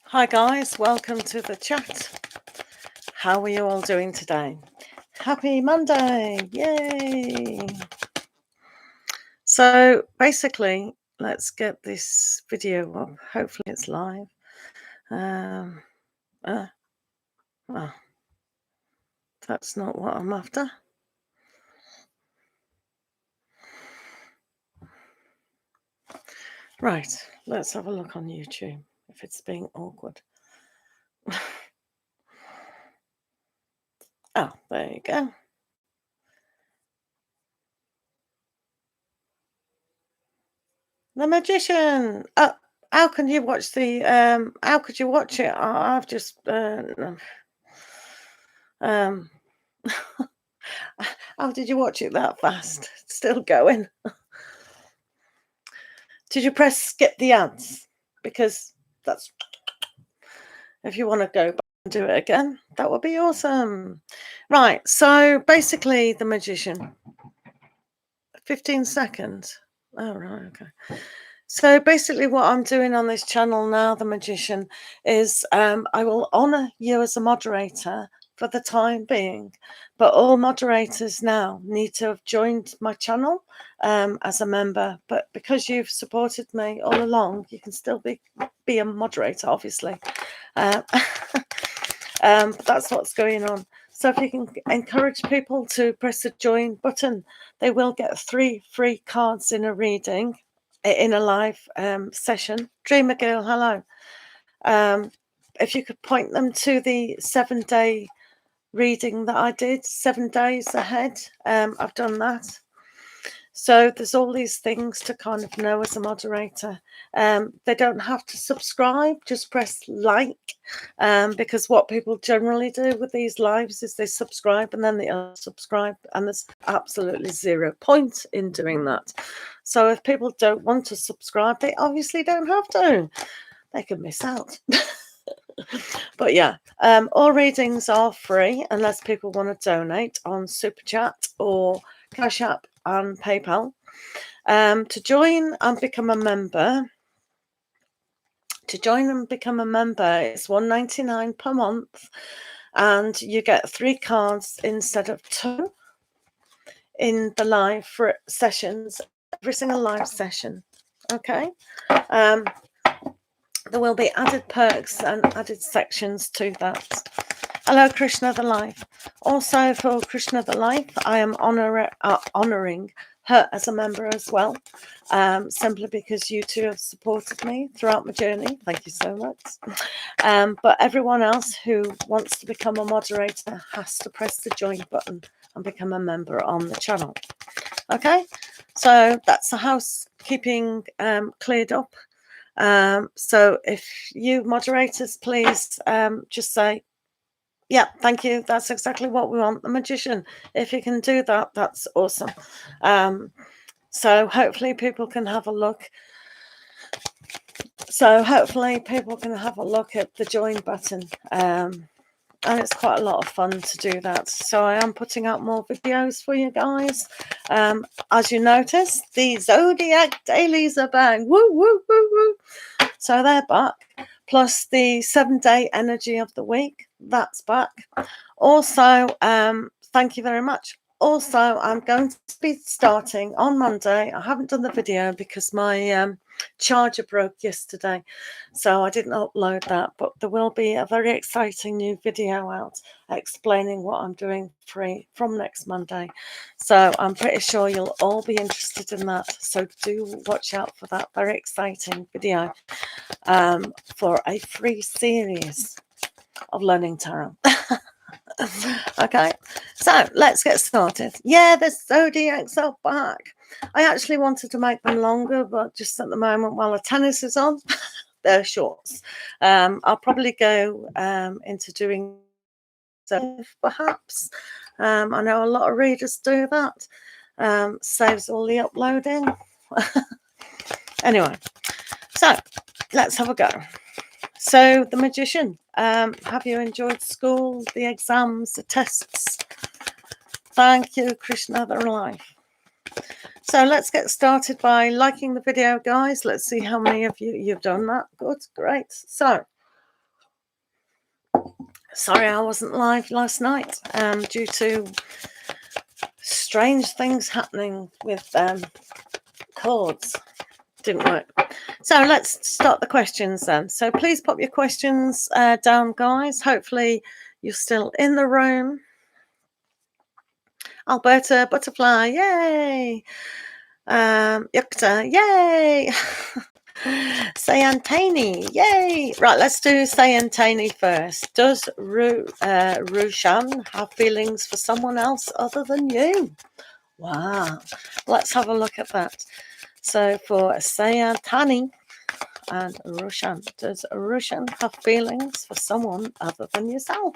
Hi guys, welcome to the chat. How are you all doing today? Happy Monday, yay! So basically, let's get this video up. Hopefully it's live. Well, that's not what I'm after. Right, let's have a look on YouTube if it's being awkward. Oh, there you go. The Magician. Oh, how can you watch the? How could you watch it? I've just. How did you watch it that fast? It's still going. Did you press skip the ads? Because that's. If you want to go back and do it again, that would be awesome. Right. So basically, the Magician. 15 seconds. Oh, right. Okay. So basically what I'm doing on this channel now, The Magician, is I will honour you as a moderator for the time being. But all moderators now need to have joined my channel as a member. But because you've supported me all along, you can still be a moderator, obviously. But that's what's going on. So if you can encourage people to press the join button, they will get 3 free cards in a reading, in a live session. Dreamer Girl, hello. If you could point them to the 7-day reading that I did, 7 days ahead, I've done that. So there's all these things to kind of know as a moderator. They don't have to subscribe, just press like, because what people generally do with these lives is they subscribe and then they unsubscribe, and there's absolutely 0 point in doing that. So if people don't want to subscribe, they obviously don't have to. They can miss out. But yeah, all readings are free unless people want to donate on Superchat or Cash App and PayPal. To join and become a member, it's $1.99 per month, and you get 3 cards instead of 2 in the live sessions, every single live session. Okay. There will be added perks and added sections to that. Hello, Krishna the Life. Also, for Krishna the Life, I am honouring her as a member as well, simply because you two have supported me throughout my journey. Thank you so much. But everyone else who wants to become a moderator has to press the join button and become a member on the channel. Okay, so that's the housekeeping cleared up. So if you moderators, please just say, yeah, thank you. That's exactly what we want. The Magician. If you can do that, that's awesome. So hopefully people can have a look. At the join button. And it's quite a lot of fun to do that. So I am putting out more videos for you guys. As you notice, the Zodiac dailies are back. Woo, woo, woo, woo. So they're back. Plus the 7-day energy of the week. That's back. Also, thank you very much. Also, I'm going to be starting on Monday. I haven't done the video because my charger broke yesterday, so I didn't upload that. But there will be a very exciting new video out explaining what I'm doing free from next Monday. So I'm pretty sure you'll all be interested in that. So do watch out for that very exciting video for a free series of learning tarot. Okay, so let's get started. Yeah, the Zodiacs are back. I actually wanted to make them longer, but just at the moment while the tennis is on, they're shorts. I'll probably go into doing perhaps. I know a lot of readers do that. Saves all the uploading. Anyway, so let's have a go. So, the Magician, have you enjoyed school, the exams, the tests? Thank you, Krishna the Life. So let's get started by liking the video, guys. Let's see how many of you've done that. Good, great. So, sorry I wasn't live last night due to strange things happening with cords. Didn't work. So let's start the questions then. So please pop your questions down, guys. Hopefully you're still in the room. Alberta, Butterfly, yay! Yukta, yay! Sayantani, yay! Right, let's do Sayantani first. Does Rushan have feelings for someone else other than you? Wow. Let's have a look at that. So for Sayantani and Rushan, does Rushan have feelings for someone other than yourself?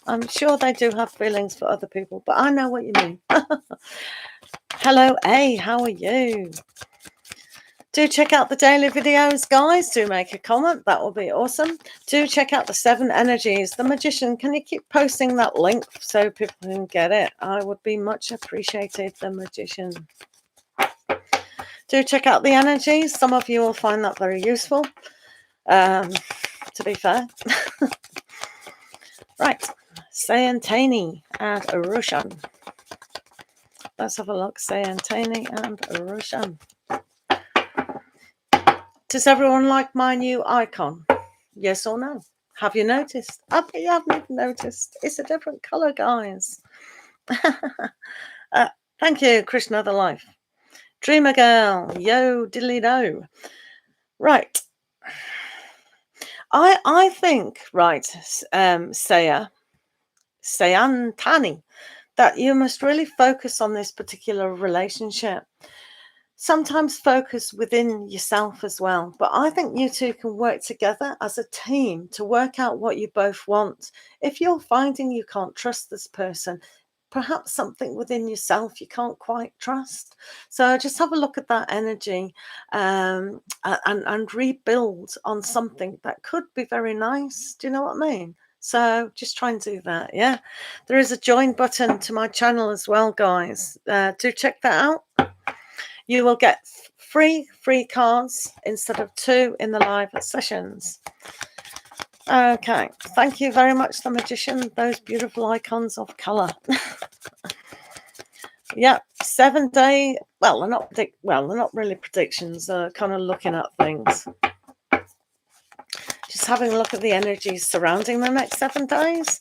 I'm sure they do have feelings for other people, but I know what you mean. Hello, A, how are you? Do check out the daily videos, guys. Do make a comment. That will be awesome. Do check out the 7 energies. The Magician, can you keep posting that link so people can get it? I would be much appreciated, the Magician. Do check out the energies. Some of you will find that very useful, to be fair. Right. Sayantani and Rushan. Let's have a look. Sayantani and Rushan. Does everyone like my new icon? Yes or no? Have you noticed? I bet you haven't even noticed. It's a different colour, guys. Thank you, Krishna the Life. Dreamer Girl. Yo, diddly do. Right. I think, right, Sayantani, that you must really focus on this particular relationship. Sometimes focus within yourself as well. But I think you two can work together as a team to work out what you both want. If you're finding you can't trust this person, perhaps something within yourself you can't quite trust. So just have a look at that energy and rebuild on something that could be very nice. Do you know what I mean? So just try and do that, yeah? There is a join button to my channel as well, guys. Do check that out. You will get free cards instead of 2 in the live sessions. Okay, thank you very much, the Magician. Those beautiful icons of colour. Yeah, 7-day. Well, they're not really predictions. They're kind of looking at things. Just having a look at the energies surrounding the next 7 days.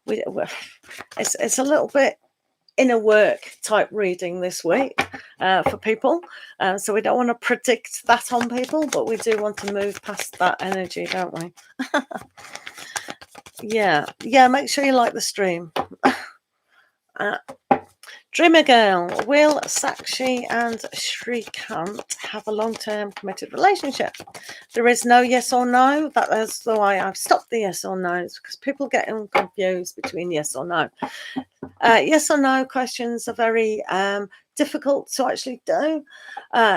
It's a little bit inner work type reading this week for people. So we don't want to predict that on people, but we do want to move past that energy, don't we? Yeah, make sure you like the stream. Dreamer Girl, will Sakshi and Shrikant have a long-term committed relationship? There is no yes or no. That's the way I've stopped the yes or no's, because people get confused between yes or no. Yes or no questions are very difficult to actually do,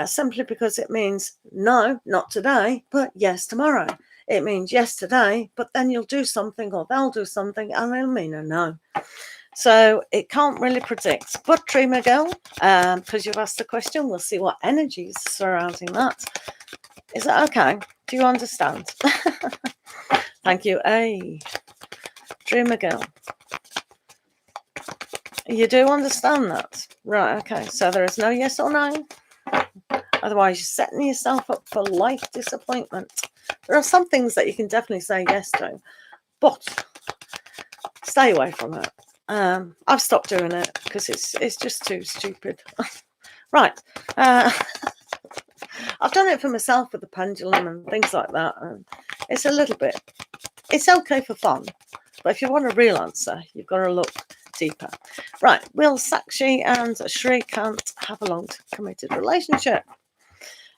simply because it means no, not today, but yes tomorrow. It means yes today, but then you'll do something or they'll do something and it'll mean a no. So it can't really predict. But Dreamer Girl, because you've asked the question, we'll see what energies surrounding that. Is that okay? Do you understand? Thank you. Hey, Dreamer Girl. You do understand that? Right, okay. So there is no yes or no. Otherwise, you're setting yourself up for life disappointment. There are some things that you can definitely say yes to, but stay away from it. I've stopped doing it because it's just too stupid. Right. I've done it for myself with the pendulum and things like that. And it's a little bit, it's okay for fun. But if you want a real answer, you've got to look deeper. Right. Will Sakshi and Shrikant have a long committed relationship?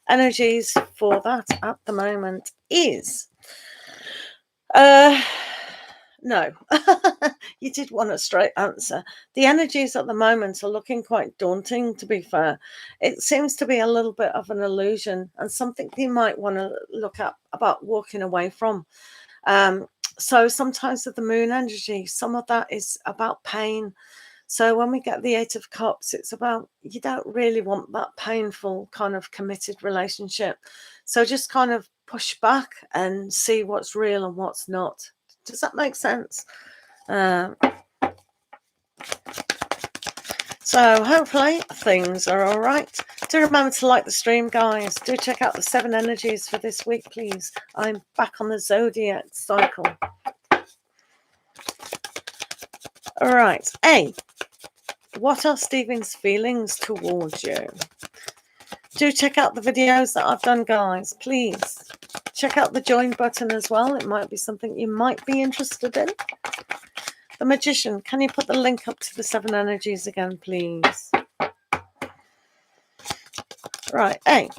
Energies for that at the moment is no. You did want a straight answer. The energies at the moment are looking quite daunting, to be fair. It seems to be a little bit of an illusion and something you might want to look at about walking away from. So sometimes with the moon energy, some of that is about pain. So when we get the Eight of Cups, it's about, you don't really want that painful kind of committed relationship. So just kind of push back and see what's real and what's not. Does that make sense? So hopefully things are all right. Do remember to like the stream, guys. Do check out the 7 energies for this week, please. I'm back on the zodiac cycle. All right. A, what are Stephen's feelings towards you? Do check out the videos that I've done, guys. Please check out the join button as well. It might be something you might be interested in. The Magician, can you put the link up to the 7 energies again, please? Right. A,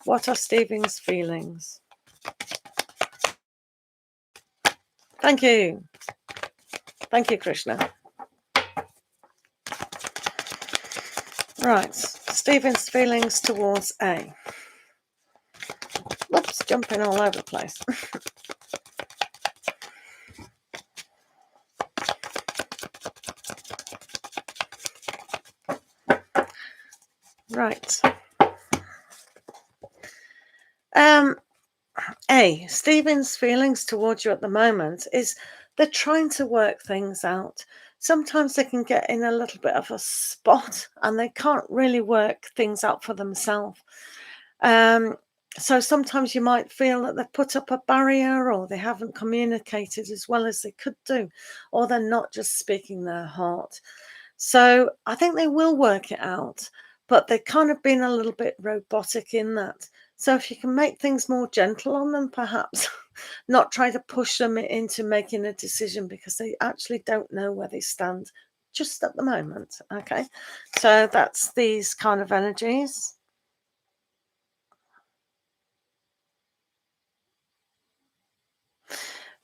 what are Stephen's feelings? Thank you. Thank you, Krishna. Right, Stephen's feelings towards A. Whoops, jumping all over the place. Right. A, Stephen's feelings towards you at the moment is they're trying to work things out. Sometimes they can get in a little bit of a spot and they can't really work things out for themselves. So sometimes you might feel that they've put up a barrier, or they haven't communicated as well as they could do, or they're not just speaking their heart. So I think they will work it out, but they've kind of been a little bit robotic in that. So if you can make things more gentle on them, perhaps not try to push them into making a decision, because they actually don't know where they stand just at the moment. Okay, so that's these kind of energies.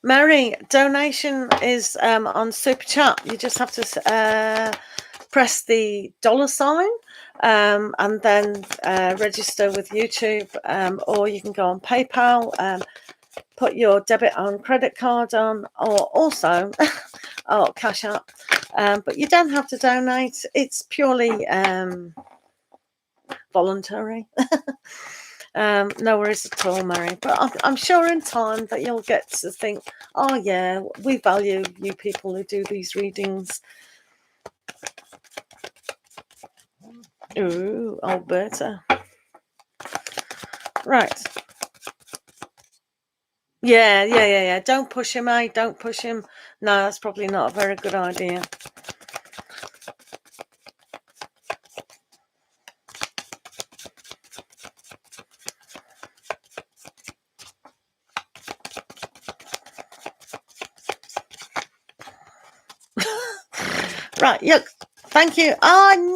Mary, donation is on super chat. You just have to press the $sign and then register with YouTube, or you can go on PayPal, put your debit and credit card on, or also cash app, but you don't have to donate. It's purely voluntary. No worries at all, Mary, but I'm sure in time that you'll get to think, oh yeah, we value you people who do these readings. Ooh, Alberta. Right. Yeah. Don't push him, eh? Don't push him. No, that's probably not a very good idea. Right, yuck. Thank you.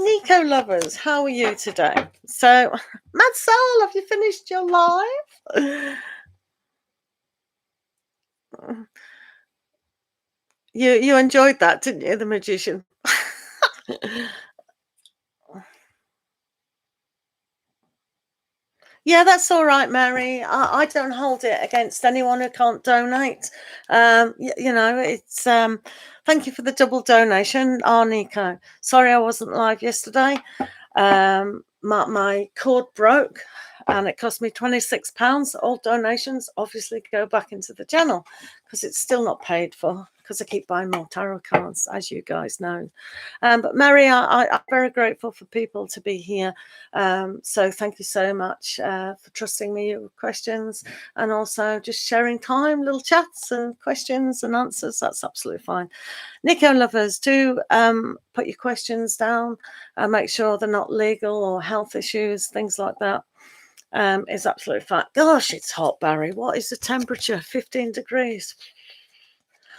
Nico lovers, how are you today? So, Mad Soul, have you finished your live? You enjoyed that, didn't you, the Magician? Yeah, that's all right, Mary. I don't hold it against anyone who can't donate. You know, it's thank you for the double donation, Nico. Sorry I wasn't live yesterday. My cord broke and it cost me £26. All donations obviously go back into the channel because it's still not paid for, because I keep buying more tarot cards, as you guys know. But Mary, I'm very grateful for people to be here. So thank you so much for trusting me with questions, and also just sharing time, little chats and questions and answers. That's absolutely fine. Nico lovers, do put your questions down and make sure they're not legal or health issues, things like that. Is absolutely fine. Gosh, it's hot, Barry. What is the temperature? 15 degrees.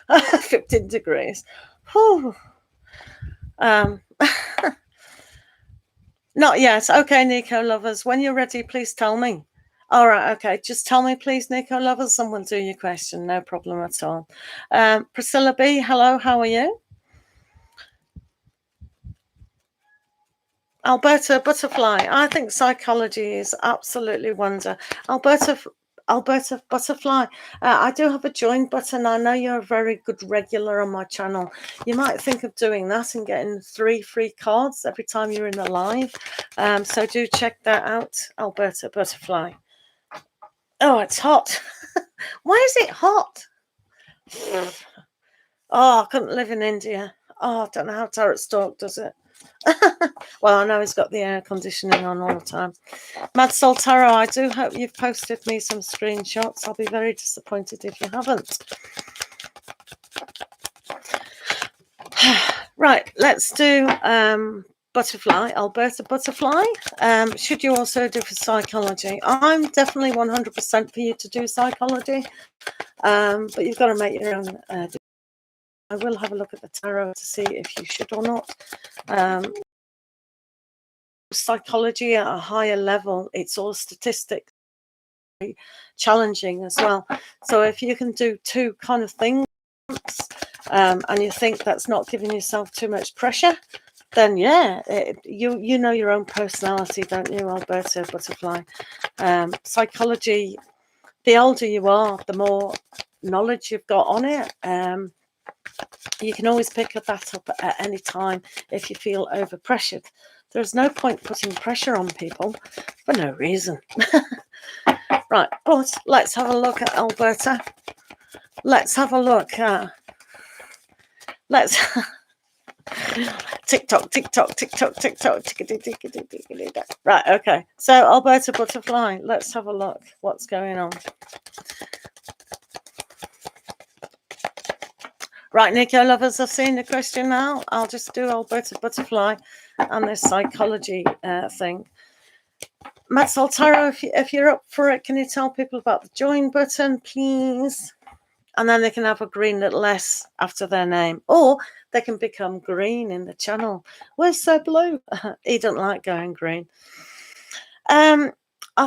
15 degrees. Whew. Not yet. Okay, Nico lovers. When you're ready, please tell me. All right. Okay. Just tell me, please, Nico lovers, and we'll do your question. No problem at all. Priscilla B, hello. How are you? Alberta Butterfly. I think psychology is absolutely wonder. Alberta Alberta Butterfly, I do have a join button. I know you're a very good regular on my channel. You might think of doing that and getting 3 free cards every time you're in a live. So do check that out, Alberta Butterfly. Oh, it's hot. Why is it hot? Oh, I couldn't live in India. Oh, I don't know how Tarot Stork does it. Well, I know he's got the air conditioning on all the time. Mad Soul Tarot, I do hope you've posted me some screenshots. I'll be very disappointed if you haven't. Right, let's do Butterfly, Alberta Butterfly. Should you also do for psychology? I'm definitely 100% for you to do psychology, but you've got to make your own. I will have a look at the tarot to see if you should or not. Psychology at a higher level, it's all statistics, challenging as well. So if you can do 2 kind of things, and you think that's not giving yourself too much pressure, then yeah, you know your own personality, don't you, Alberta Butterfly? Psychology, the older you are, the more knowledge you've got on it. You can always pick that up at any time if you feel overpressured. There's no point putting pressure on people for no reason. Right, but let's have a look at Alberta. Let's have a look. Let's TikTok, TikTok, TikTok, TikTok, TikTok. Right, okay. So Alberta Butterfly, let's have a look. What's going on? Right, Nico lovers, I've seen the question now. I'll just do Alberta Butterfly and this psychology thing. Mad Soul Tarot, if you're up for it, can you tell people about the join button, please? And then they can have a green little S after their name. Or they can become green in the channel. Where's so blue? He doesn't like going green. I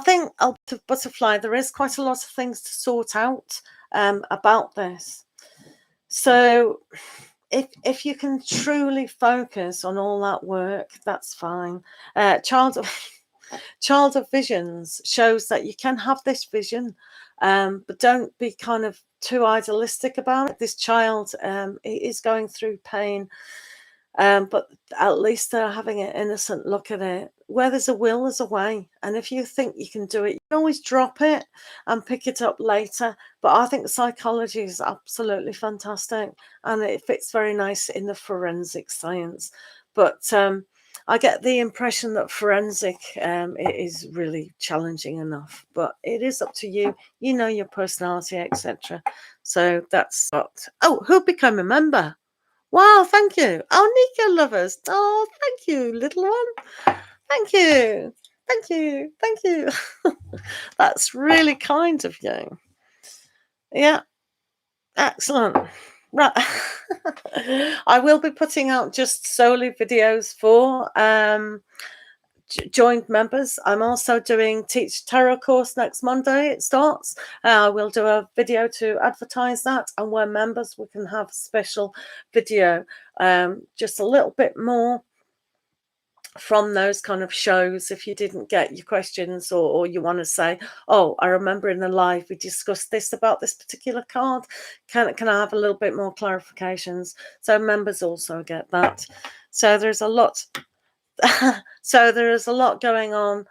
think Alberta Butterfly, there is quite a lot of things to sort out about this. So if you can truly focus on all that work, that's fine. Child of Visions shows that you can have this vision, but don't be kind of too idealistic about it. This child is going through pain, but at least they're having an innocent look at it. Where there's a will, there's a way. And if you think you can do it, you can always drop it and pick it up later. But I think psychology is absolutely fantastic, and it fits very nice in the forensic science. But I get the impression that forensic is really challenging enough, but it is up to you. You know your personality, etc. So that's what. Oh, who became a member? Wow, thank you. Oh, Nico lovers. Oh, thank you, little one. Thank you. Thank you. Thank you. That's really kind of you. Yeah, excellent. Right. I will be putting out just solely videos for joined members. I'm also doing Teach Tarot course next Monday. It starts. We'll do a video to advertise that, and where members we can have a special video, just a little bit more from those kind of shows. If you didn't get your questions, or you want to say, oh, I remember in the live we discussed this about this particular card, can I have a little bit more clarifications? So members also get that. So there's a lot. So there is a lot going on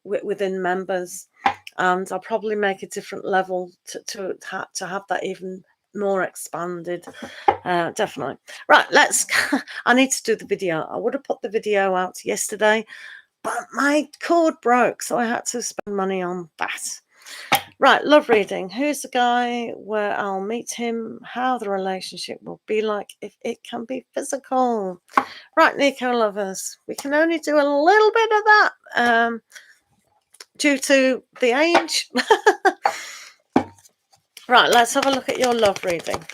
within members, and I'll probably make a different level to have that even more expanded. Definitely. Right, let's I need to do the video. I would have put the video out yesterday, but my cord broke, so I had to spend money on that. Right, love reading. Who's the guy, where I'll meet him, how the relationship will be like, if it can be physical. Right, Nico lovers, we can only do a little bit of that due to the age. Right, let's have a look at your love reading.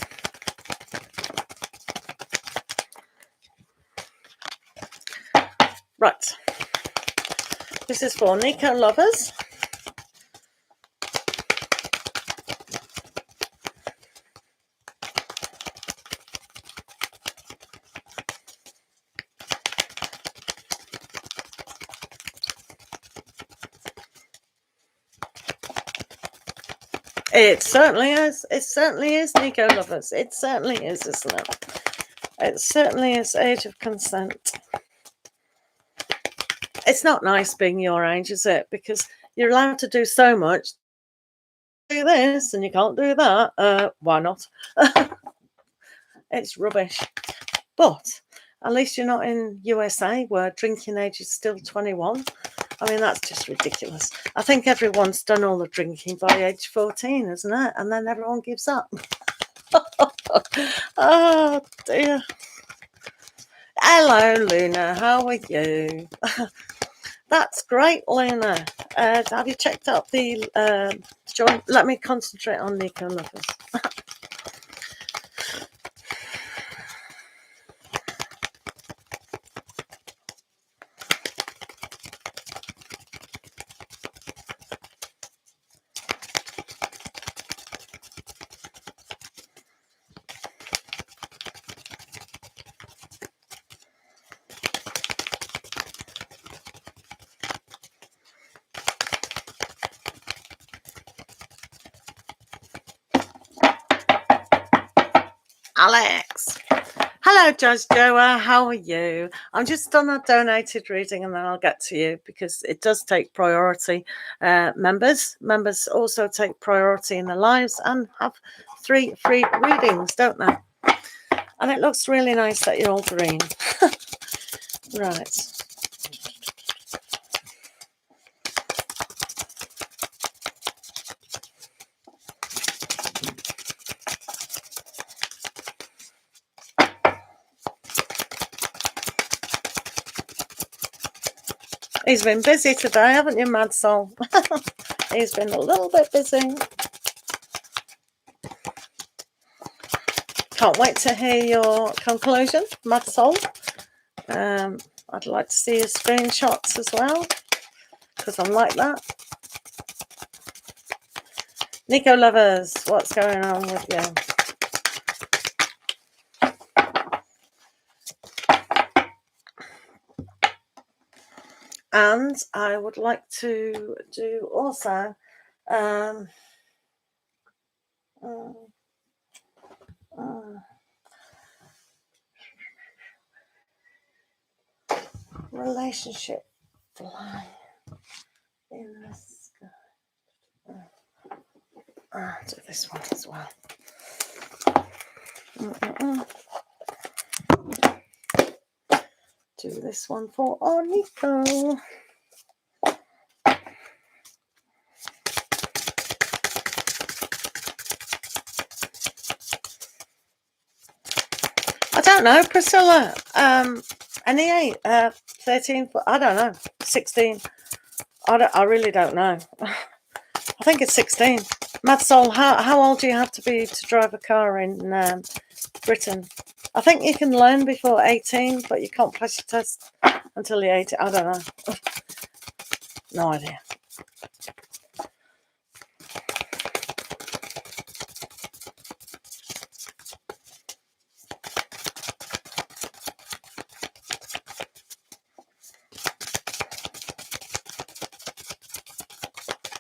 Right, this is for Nico lovers. It certainly is. It certainly is, Nico lovers. It certainly is, isn't it? It certainly is age of consent. It's not nice being your age, is it? Because you're allowed to do so much. Do this and you can't do that. Why not? It's rubbish. But at least you're not in USA where drinking age is still 21. I mean, that's just ridiculous. I think everyone's done all the drinking by age 14, isn't it? And then everyone gives up. Oh, dear. Hello, Luna. How are you? That's great, Luna. Have you checked out the joint? Let me concentrate on Nico lovers. Alex. Hello, Judge Joa. How are you? I'm just done a donated reading and then I'll get to you because it does take priority. Members also take priority in their lives and have 3 free readings, don't they? And it looks really nice that you're all green. Right. He's been busy today, haven't you, Mad Soul? He's been a little bit busy. Can't wait to hear your conclusion, Mad Soul. I'd like to see your screenshots as well, because I'm like that. Nico lovers, what's going on with you? And I would like to do also relationship fly in the sky. I'll do this one as well. Do this one for Nico. I don't know, Priscilla. Any 13, I don't know, 16. I really don't know. I think it's 16. Mad Soul, how old do you have to be to drive a car in Britain? I think you can learn before 18, but you can't pass your test until you're 18. I don't know. No idea.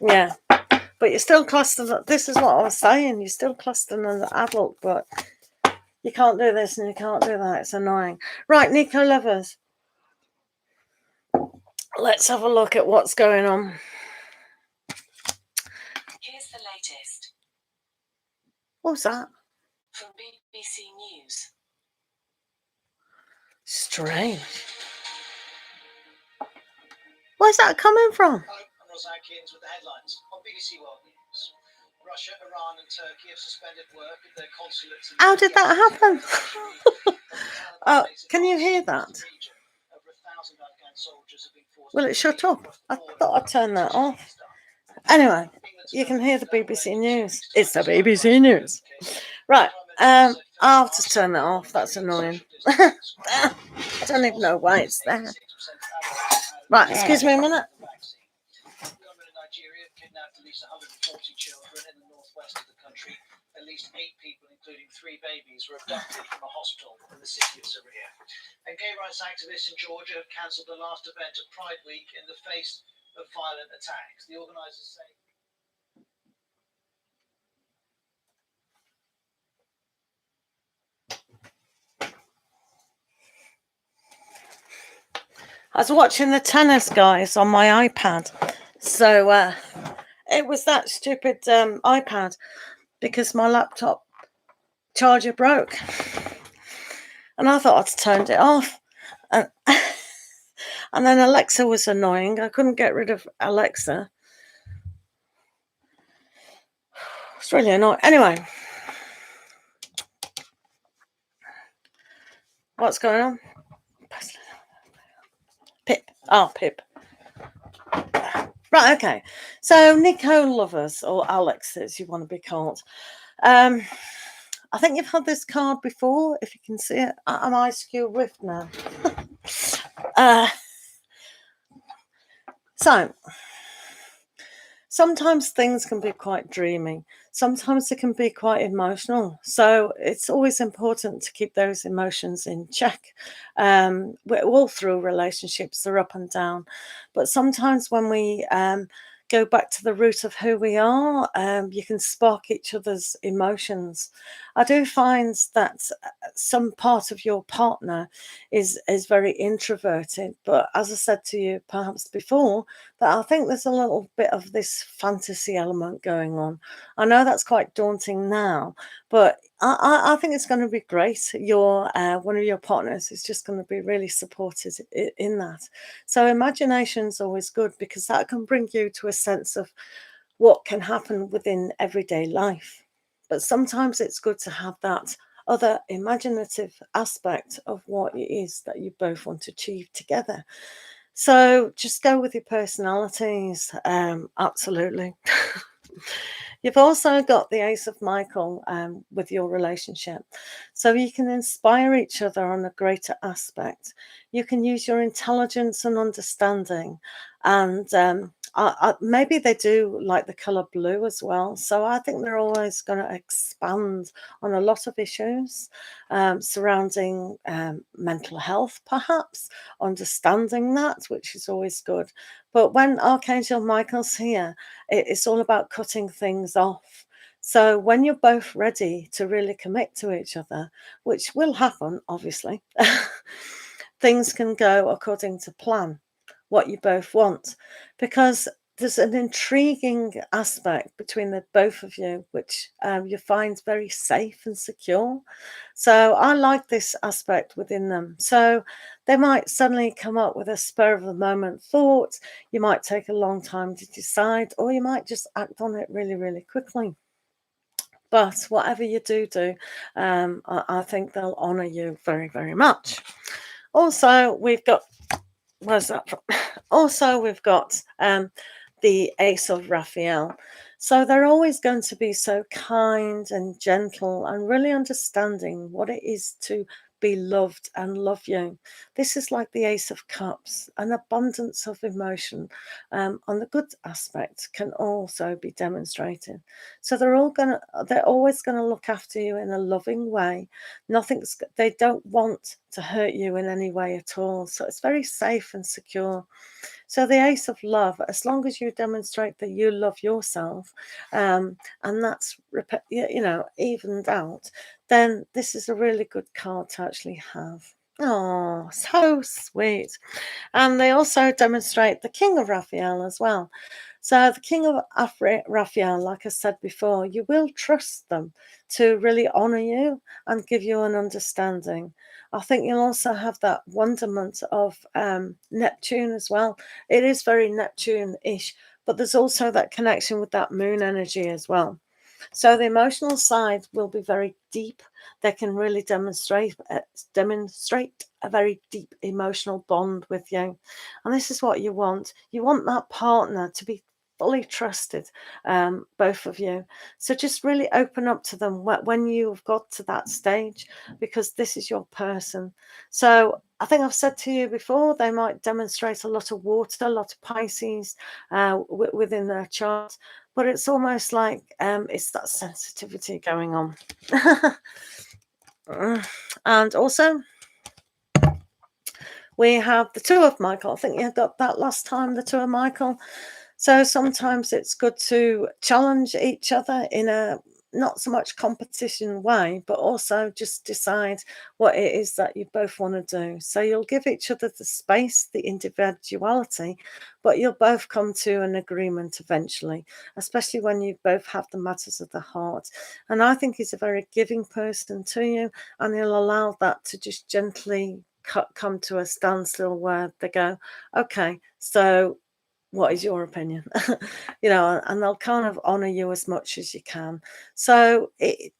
Yeah, but you're still classed as, this is what I was saying, you're still classed as an adult, but you can't do this and you can't do that. It's annoying. Right, Nico lovers, let's have a look at what's going on. Here's the latest. What's that? From BBC News. Strange. Where's that coming from? With the headlines on BBC World News. Russia, Iran and Turkey have suspended work at their consulates. How did that happen? Can you hear that? Will it shut up? I thought I'd turn that off. Anyway, you can hear the BBC News. It's the BBC News. Right, I'll just turn that off. That's annoying. I don't even know why it's there. Right, excuse me a minute. At least 140 children in the northwest of the country. At least 8 people, including 3 babies, were abducted from a hospital in the city of Syria. And gay rights activists in Georgia have cancelled the last event of Pride Week in the face of violent attacks. The organisers say... I was watching the tennis guys on my iPad. So it was that stupid iPad because my laptop charger broke. And I thought I'd turned it off. And, and then Alexa was annoying. I couldn't get rid of Alexa. It's really annoying. Anyway. What's going on? Pip. Oh, Pip. Right, okay. So Nico lovers, or Alex as you want to be called. I think you've had this card before, if you can see it. Am I skew whiffed now? So sometimes things can be quite dreamy. Sometimes it can be quite emotional. So it's always important to keep those emotions in check. We're all through relationships, they're up and down. But sometimes when we go back to the root of who we are, you can spark each other's emotions. I do find that some part of your partner is very introverted. But as I said to you perhaps before, that I think there's a little bit of this fantasy element going on. I know that's quite daunting now, but I think it's going to be great. Your one of your partners is just going to be really supported in that. So imagination's always good because that can bring you to a sense of what can happen within everyday life. But sometimes it's good to have that other imaginative aspect of what it is that you both want to achieve together. So just go with your personalities. Absolutely. You've also got the Ace of Michael with your relationship. So you can inspire each other on a greater aspect. You can use your intelligence and understanding. And maybe they do like the color blue as well. So I think they're always going to expand on a lot of issues surrounding mental health, perhaps, understanding that, which is always good. But when Archangel Michael's here, it's all about cutting things off. So when you're both ready to really commit to each other, which will happen, obviously, things can go according to plan, what you both want, because there's an intriguing aspect between the both of you, which you find very safe and secure. So I like this aspect within them. So they might suddenly come up with a spur of the moment thought. You might take a long time to decide, or you might just act on it really, really quickly. But whatever you do, I think they'll honor you very, very much. Also, we've got, where's that from? Also, we've got the Ace of Raphael. So they're always going to be so kind and gentle and really understanding what it is to be loved and love you. This is like the Ace of Cups. An abundance of emotion on the good aspect can also be demonstrated. So they're always going to look after you in a loving way. They don't want to hurt you in any way at all. So it's very safe and secure. So the Ace of Love, as long as you demonstrate that you love yourself, and that's evened out, then this is a really good card to actually have. Oh, so sweet. And they also demonstrate the King of Raphael as well. So the King of Raphael, like I said before, you will trust them to really honor you and give you an understanding. I think you'll also have that wonderment of Neptune as well. It is very Neptune-ish, but there's also that connection with that moon energy as well. So the emotional side will be very deep. They can really demonstrate a very deep emotional bond with you. And this is what you want. You want that partner to be fully trusted, both of you. So just really open up to them when you've got to that stage, because this is your person. So I think I've said to you before, they might demonstrate a lot of water, a lot of Pisces within their chart, but it's almost like it's that sensitivity going on. And also, we have the Two of Michael. I think you got that last time, the Two of Michael. So sometimes it's good to challenge each other in a not so much competition way, but also just decide what it is that you both want to do. So you'll give each other the space, the individuality, but you'll both come to an agreement eventually, especially when you both have the matters of the heart. And I think he's a very giving person to you, and he'll allow that to just gently come to a standstill where they go, okay, so what is your opinion? And they'll kind of honor you as much as you can. So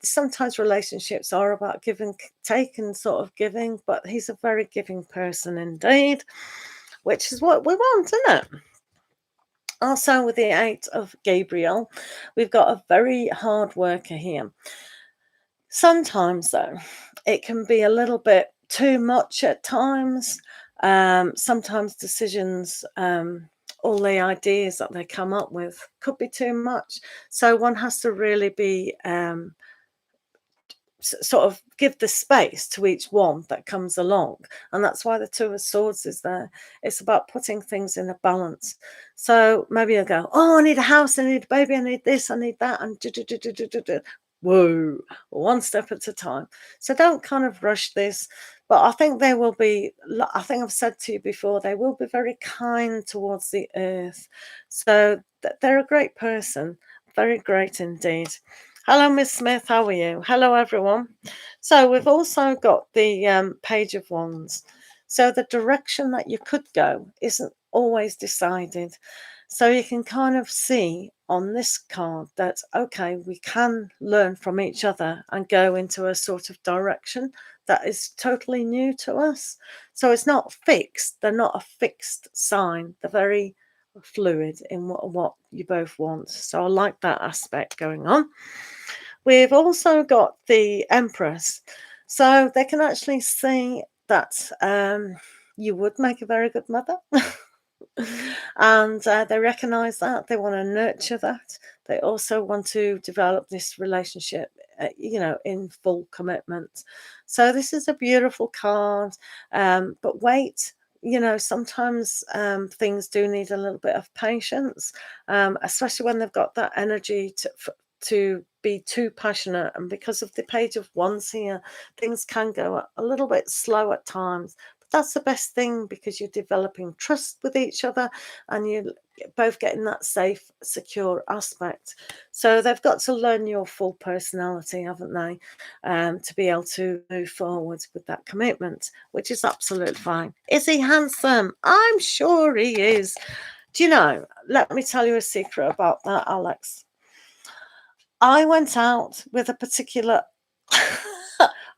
sometimes relationships are about giving, taking, sort of giving, but he's a very giving person indeed, which is what we want, isn't it? Also, with the 8 of Gabriel, we've got a very hard worker here. Sometimes, though, it can be a little bit too much at times. Sometimes decisions, all the ideas that they come up with could be too much. So one has to really be sort of give the space to each one that comes along. And that's why the 2 of Swords is there. It's about putting things in a balance. So maybe you'll go, oh, I need a house, I need a baby, I need this, I need that, and whoa, one step at a time. So don't kind of rush this. But I think they will be, I think I've said to you before, they will be very kind towards the earth. So they're a great person, very great indeed. Hello, Miss Smith, how are you? Hello, everyone. So we've also got the Page of Wands. So the direction that you could go isn't always decided. So you can kind of see on this card that, okay, we can learn from each other and go into a sort of direction that is totally new to us. So it's not fixed. They're not a fixed sign. They're very fluid in what you both want. So I like that aspect going on. We've also got the Empress. So they can actually see that you would make a very good mother. And they recognize that. They want to nurture that. They also want to develop this relationship, in full commitment. So this is a beautiful card. But wait, sometimes things do need a little bit of patience, especially when they've got that energy to be too passionate. And because of the Page of Wands here, things can go a little bit slow at times. That's the best thing, because you're developing trust with each other and you're both getting that safe, secure aspect. So they've got to learn your full personality, haven't they, to be able to move forward with that commitment, which is absolutely fine. Is he handsome? I'm sure he is. Do you know, let me tell you a secret about that, Alex. I went out with a particular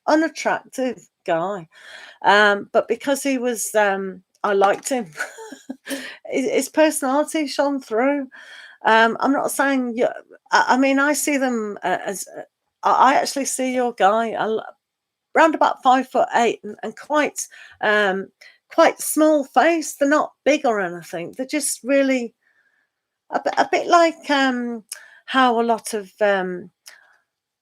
unattractive guy. But because he was, I liked him. His personality shone through. I'm not saying you. I mean, I see them as. I actually see your guy around about 5'8" and quite small face. They're not big or anything. They're just really a bit like how a lot of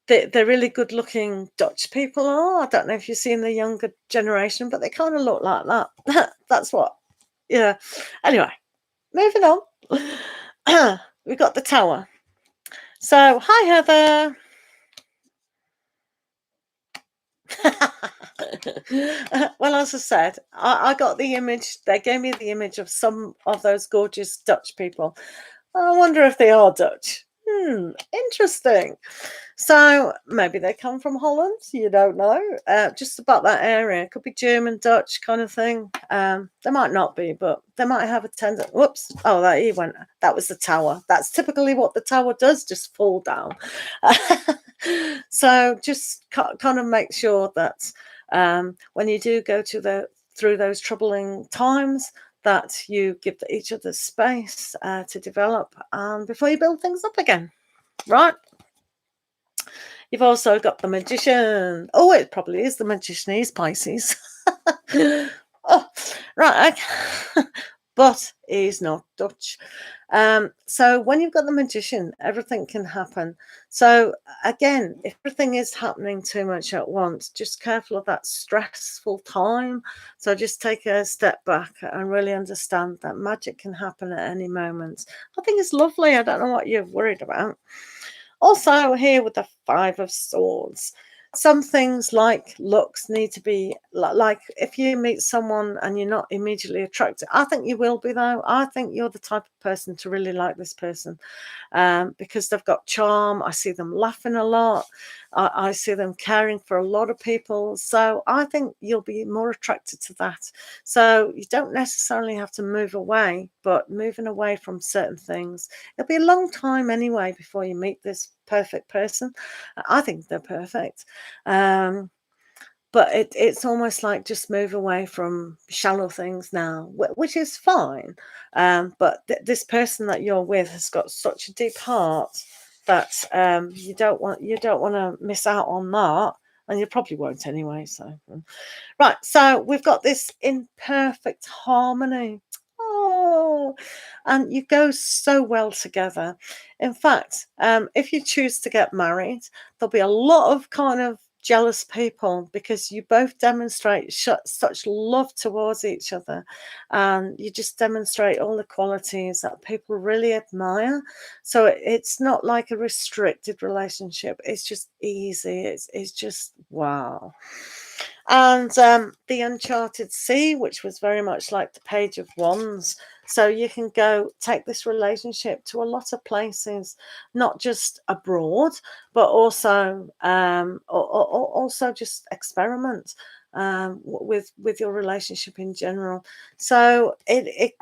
they're really good-looking Dutch people are. I don't know if you've seen the younger generation, but they kind of look like that. That's what, yeah. Anyway, moving on. We've got the Tower. So, hi, Heather. Well, as I said, I got the image. They gave me the image of some of those gorgeous Dutch people. I wonder if they are Dutch. Interesting. So maybe they come from Holland. You don't know. Just about that area. Could be German, Dutch kind of thing. They might not be, but they might have a tendency. Whoops. Oh, he went. That was the Tower. That's typically what the Tower does, just fall down. So just kind of make sure that when you do go through those troubling times, that you give each other space to develop before you build things up again, right? You've also got the Magician. Oh, it probably is the Magician. He's Pisces. Oh, right. But he's not Dutch. So when you've got the Magician, everything can happen. So again, if everything is happening too much at once, just careful of that stressful time. So just take a step back and really understand that magic can happen at any moment. I think it's lovely. I don't know what you're worried about. Also here with the Five of Swords, some things like looks need to be like if you meet someone and you're not immediately attracted, I think you will be though. I think you're the type of person to really like this person, because they've got charm. I see them laughing a lot. I see them caring for a lot of people. So I think you'll be more attracted to that. So you don't necessarily have to move away, but moving away from certain things. It'll be a long time anyway before you meet this perfect person. I think they're perfect. But it's almost like just move away from shallow things now, which is fine. But this person that you're with has got such a deep heart that you don't want to miss out on that, and you probably won't anyway. So right, so we've got this in perfect harmony. Oh, and you go so well together. In fact, if you choose to get married, there'll be a lot of kind of jealous people because you both demonstrate such love towards each other, and you just demonstrate all the qualities that people really admire. So it's not like a restricted relationship. It's just easy. It's just wow. And the Uncharted Sea, which was very much like the Page of Wands. So you can go take this relationship to a lot of places, not just abroad, but also also just experiment with your relationship in general. So it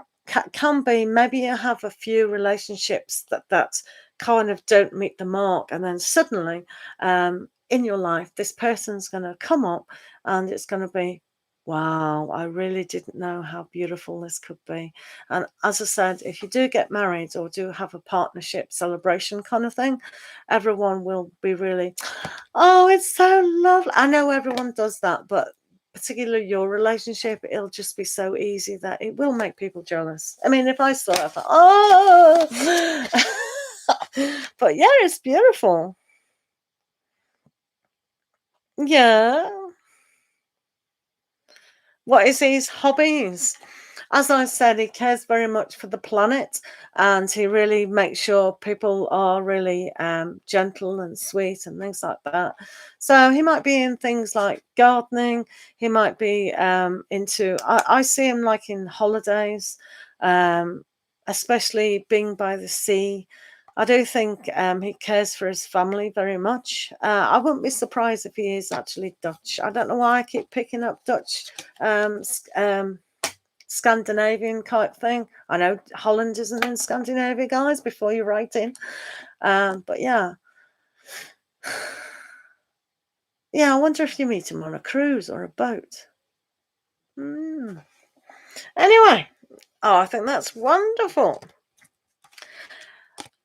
can be, maybe you have a few relationships that kind of don't meet the mark, and then suddenly in your life this person's going to come up and it's going to be, wow, I really didn't know how beautiful this could be. And as I said, if you do get married or do have a partnership celebration kind of thing, everyone will be really, oh, it's so lovely. I know everyone does that, but particularly your relationship, it'll just be so easy that it will make people jealous. I mean, if I saw it, I thought, oh, but yeah, it's beautiful. Yeah. What is his hobbies? As I said, he cares very much for the planet, and he really makes sure people are really gentle and sweet and things like that. So he might be in things like gardening. He might be into, I see him like in holidays, especially being by the sea. I do think he cares for his family very much. I wouldn't be surprised if he is actually Dutch. I don't know why I keep picking up Dutch, Scandinavian type thing. I know Holland isn't in Scandinavia, guys, before you write in. But yeah. Yeah, I wonder if you meet him on a cruise or a boat. Anyway, oh, I think that's wonderful.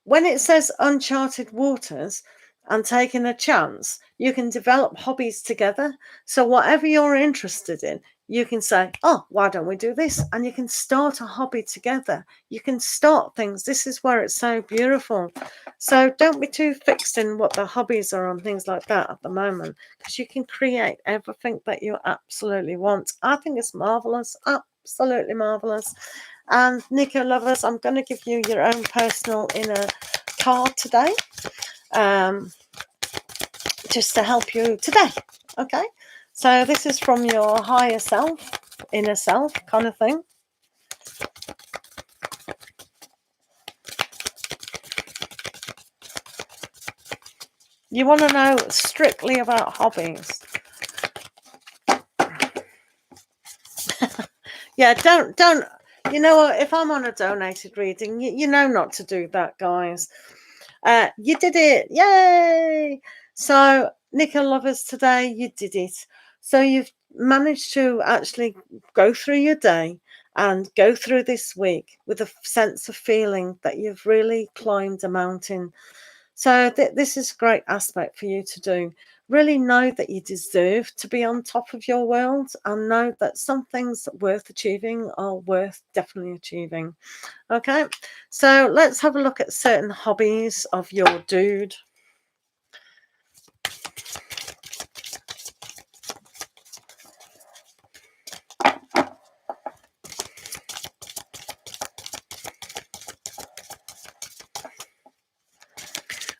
When it says uncharted waters and taking a chance, you can develop hobbies together. So whatever you're interested in, you can say, oh, why don't we do this? And you can start a hobby together. You can start things. This is where it's so beautiful. So don't be too fixed in what the hobbies are and things like that at the moment, because you can create everything that you absolutely want. I think it's marvelous. Absolutely marvelous. And Nico lovers, I'm going to give you your own personal inner card today, just to help you today. Okay, so this is from your higher self, inner self kind of thing. You want to know strictly about hobbies. Yeah, don't. You know what? If I'm on a donated reading, you know not to do that, guys. You did it. Yay! So, Nico lovers, today you did it. So you've managed to actually go through your day and go through this week with a sense of feeling that you've really climbed a mountain. So this is a great aspect for you to do. Really know that you deserve to be on top of your world, and know that some things worth achieving are worth definitely achieving. Okay, so let's have a look at certain hobbies of your dude.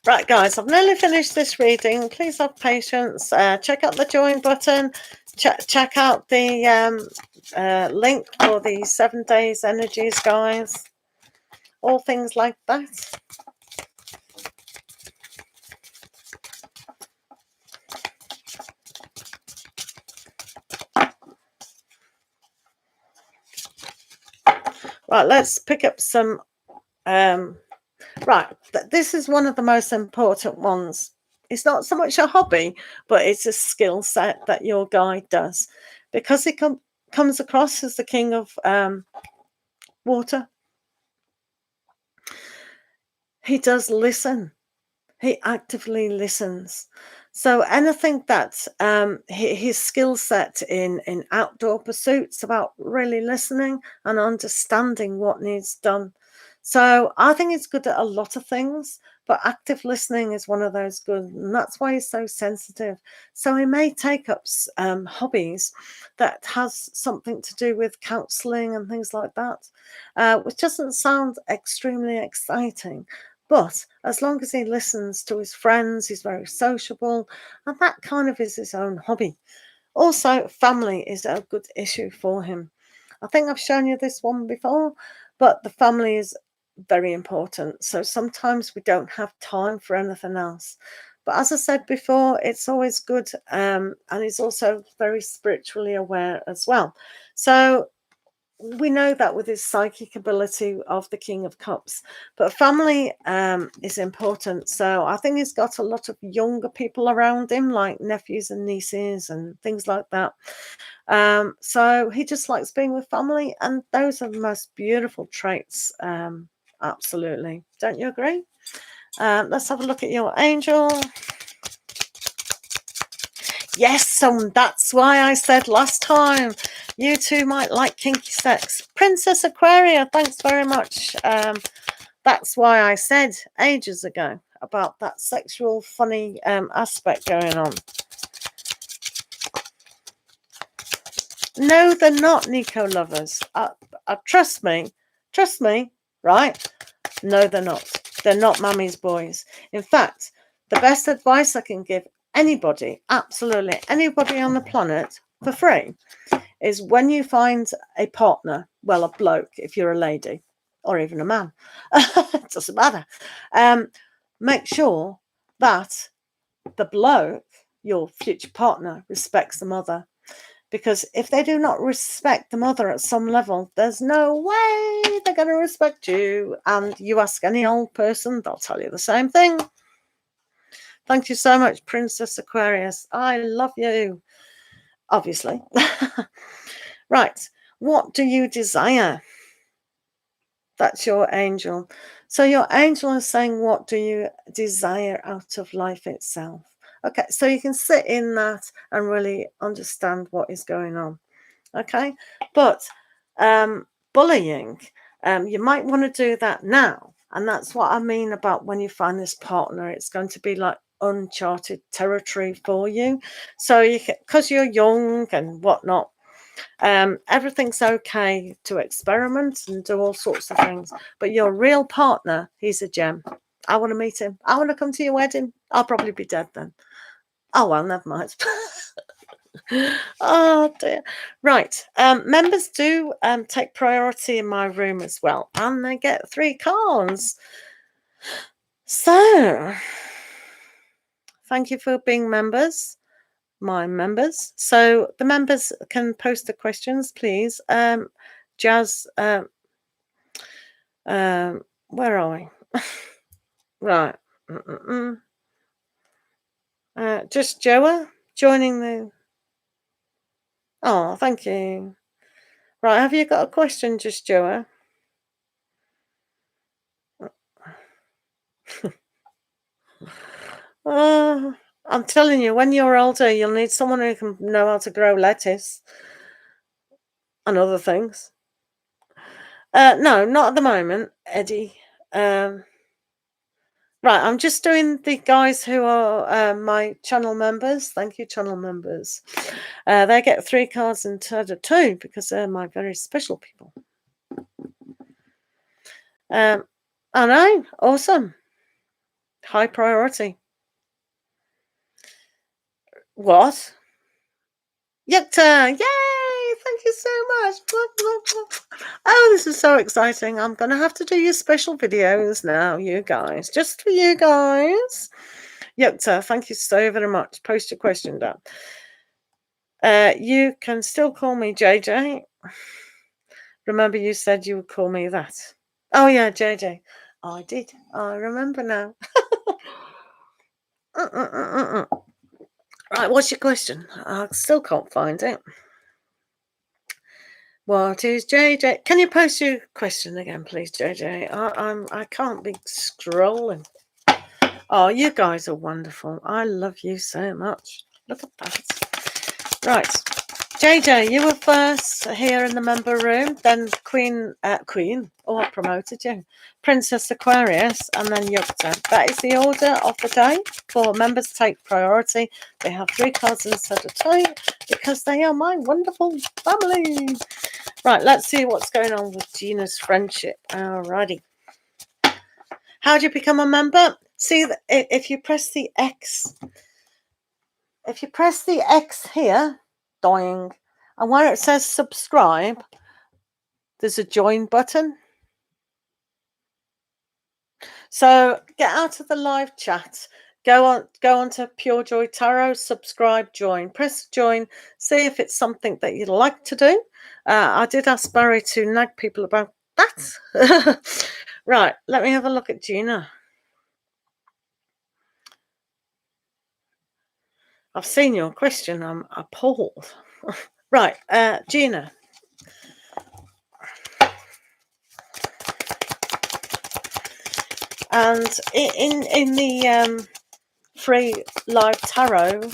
Right, guys, I've nearly finished this reading. Please have patience. Check out the join button. Check out the link for the 7 days energies, guys. All things like that. Right, let's pick up some... right, this is one of the most important ones. It's not so much a hobby, but it's a skill set that your guide does. Because he comes across as the king of water, he does listen. He actively listens. So anything that his skill set in outdoor pursuits about really listening and understanding what needs done. So I think he's good at a lot of things, but active listening is one of those good, and that's why he's so sensitive. So he may take up hobbies that has something to do with counselling and things like that, which doesn't sound extremely exciting. But as long as he listens to his friends, he's very sociable, and that kind of is his own hobby. Also, family is a good issue for him. I think I've shown you this one before, but the family is very important. So sometimes we don't have time for anything else. But as I said before, it's always good, and he's also very spiritually aware as well. So we know that with his psychic ability of the King of Cups, but family is important. So I think he's got a lot of younger people around him, like nephews and nieces and things like that. So he just likes being with family, and those are the most beautiful traits. Absolutely. Don't you agree? Let's have a look at your angel. Yes, so that's why I said last time you two might like kinky sex. Princess Aquaria, thanks very much. That's why I said ages ago about that sexual funny aspect going on. No, they're not, Nico lovers. Trust me, right? No, they're not. They're not Mammy's boys. In fact, the best advice I can give anybody, absolutely anybody on the planet for free, is when you find a partner, well, a bloke if you're a lady, or even a man, it doesn't matter. Make sure that the bloke, your future partner, respects the mother. Because if they do not respect the mother at some level, there's no way they're going to respect you. And you ask any old person, they'll tell you the same thing. Thank you so much, Princess Aquarius. I love you, obviously. Right. What do you desire? That's your angel. So your angel is saying, what do you desire out of life itself? Okay, so you can sit in that and really understand what is going on. Okay, but bullying, you might want to do that now. And that's what I mean about when you find this partner, it's going to be like uncharted territory for you. So you can, because you're young and whatnot, everything's okay to experiment and do all sorts of things. But your real partner, he's a gem. I want to meet him. I want to come to your wedding. I'll probably be dead then. Oh, well, never mind. Oh, dear. Right. Members do take priority in my room as well. And they get 3 cards. So, thank you for being members. My members. So the members can post the questions, please. Jazz, where are we? Right. Just Joa joining the... Oh, thank you. Right, have you got a question, Just Joa? I'm telling you, when you're older, you'll need someone who can know how to grow lettuce and other things. No, not at the moment, Eddie. Right, I'm just doing the guys who are my channel members. Thank you, channel members. They get 3 cards instead of 2 because they're my very special people. I know, awesome. High priority. What? Yukta, yay! Thank you so much. Oh, this is so exciting. I'm going to have to do your special videos now, you guys. Just for you guys. Yukta, thank you so very much. Post your question down. You can still call me JJ. Remember you said you would call me that. Oh, yeah, JJ. I did. I remember now. Right, what's your question? I still can't find it. What is JJ? Can you post your question again, please, JJ? I can't be scrolling. Oh, you guys are wonderful. I love you so much. Look at that. Right, JJ, you were first here in the member room, then Queen. Oh, I promoted you. Princess Aquarius, and then Yukta. That is the order of the day for members take priority. They have 3 cards instead of 2 because they are my wonderful family. Right, let's see what's going on with Gina's friendship. Alrighty. How do you become a member? See, if you press the X, here, dying, and where it says subscribe, there's a join button. So get out of the live chat. Go on to Pure Joy Tarot, subscribe, join. Press join, see if it's something that you'd like to do. I did ask Barry to nag people about that. Right, let me have a look at Gina. I've seen your question. I'm appalled. Right, Gina. And in the free live tarot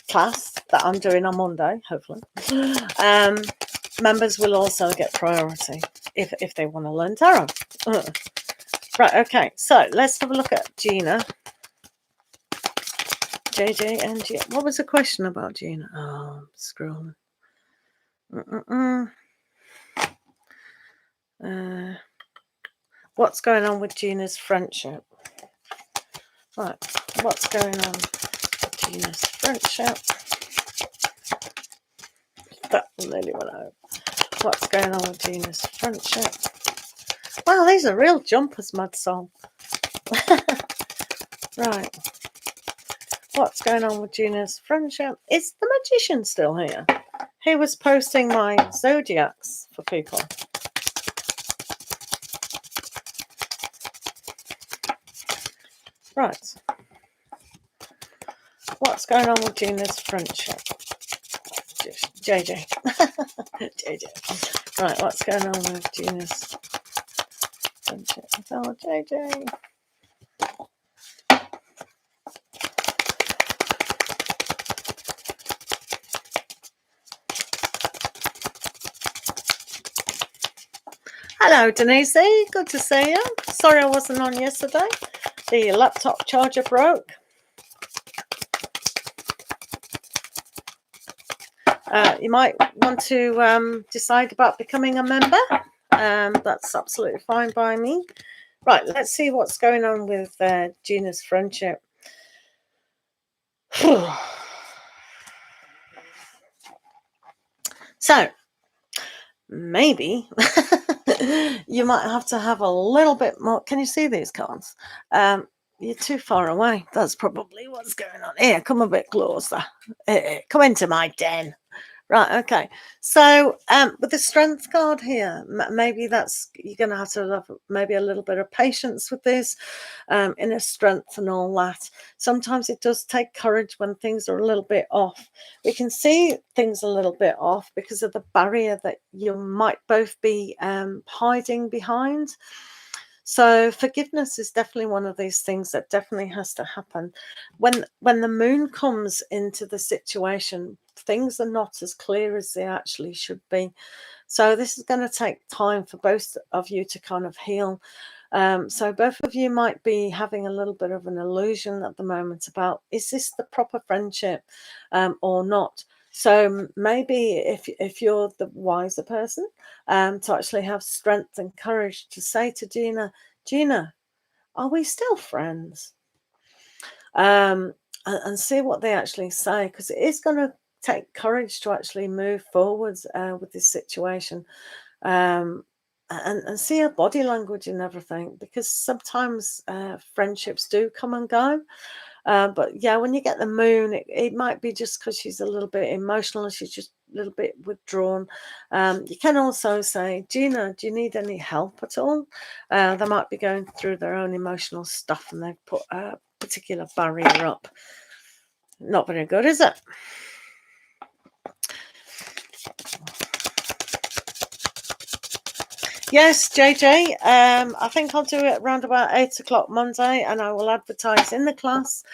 class that I'm doing on Monday, hopefully, members will also get priority if they want to learn tarot. Right, okay, so let's have a look at Gina. JJ and Gina. What was the question about Gina? Oh, I'm scrolling. What's going on with Gina's friendship? Right, what's going on with Gina's friendship? That really went out. What's going on with Gina's friendship? Wow, these are real jumpers, Mad Soul. Right. What's going on with Gina's friendship? Is the magician still here? He was posting my zodiacs for people. Right. What's going on with Gina's friendship? JJ. JJ. Right, what's going on with Gina's friendship? Oh, JJ. Hello, Denise. Good to see you. Sorry I wasn't on yesterday. The laptop charger broke. You might want to decide about becoming a member. That's absolutely fine by me. Right, let's see what's going on with Gina's friendship. So, maybe you might have to have a little bit more. Can you see these cards? You're too far away. That's probably what's going on. Here, come a bit closer. Come into my den. Right, okay. So with the strength card here, maybe that's, you're going to have maybe a little bit of patience with this, inner strength and all that. Sometimes it does take courage when things are a little bit off. We can see things a little bit off because of the barrier that you might both be hiding behind. So forgiveness is definitely one of these things that definitely has to happen. When the moon comes into the situation, things are not as clear as they actually should be. So this is going to take time for both of you to kind of heal. So both of you might be having a little bit of an illusion at the moment about, is this the proper friendship or not? So maybe if you're the wiser person, to actually have strength and courage to say to Gina, are we still friends? And see what they actually say, because it is going to take courage to actually move forwards with this situation, and see her body language and everything, because sometimes friendships do come and go. But yeah, when you get the moon, it might be just because she's a little bit emotional and she's just a little bit withdrawn. You can also say, Gina, do you need any help at all? They might be going through their own emotional stuff and they've put a particular barrier up. Not very good, is it? Yes, JJ, I think I'll do it around about 8 o'clock Monday, and I will advertise in the class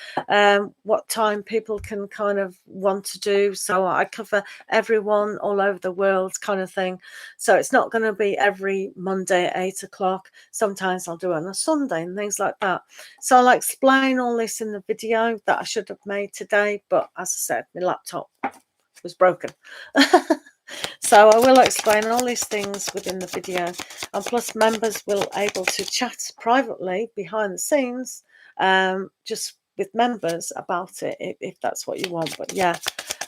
what time people can kind of want to do. So I cover everyone all over the world kind of thing. So it's not going to be every Monday at 8 o'clock. Sometimes I'll do it on a Sunday and things like that. So I'll explain all this in the video that I should have made today. But as I said, my laptop was broken. So I will explain all these things within the video, and plus members will able to chat privately behind the scenes, just with members about it if that's what you want. But yeah,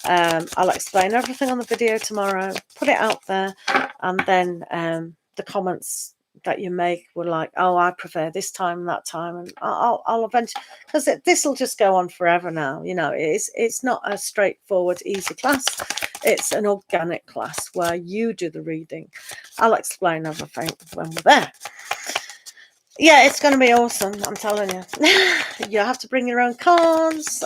I'll explain everything on the video tomorrow, put it out there, and then the comments that you make were like, oh, I prefer this time, that time, and I'll eventually, because this will just go on forever now. You know, it's not a straightforward, easy class. It's an organic class where you do the reading. I'll explain everything when we're there. Yeah, it's going to be awesome, I'm telling you. You have to bring your own cards.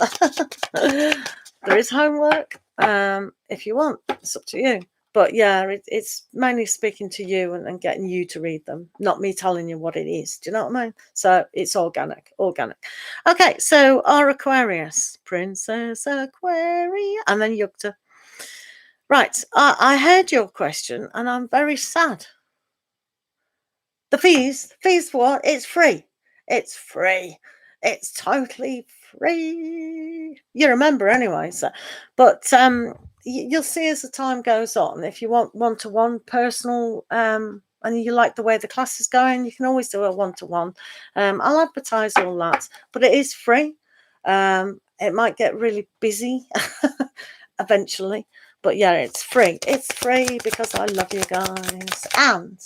There is homework if you want. It's up to you. But yeah, it's mainly speaking to you and getting you to read them, not me telling you what it is. Do you know what I mean? So it's organic. Okay, so our Aquarius, Princess Aquaria, and then Yukta. Right, I heard your question and I'm very sad. The fees for what? It's free. It's free. It's totally free. You remember anyway. So, but you'll see as the time goes on. If you want one-to-one personal, and you like the way the class is going, you can always do a one-to-one. I'll advertise all that, but it is free. It might get really busy eventually, but yeah, it's free. It's free because I love you guys, and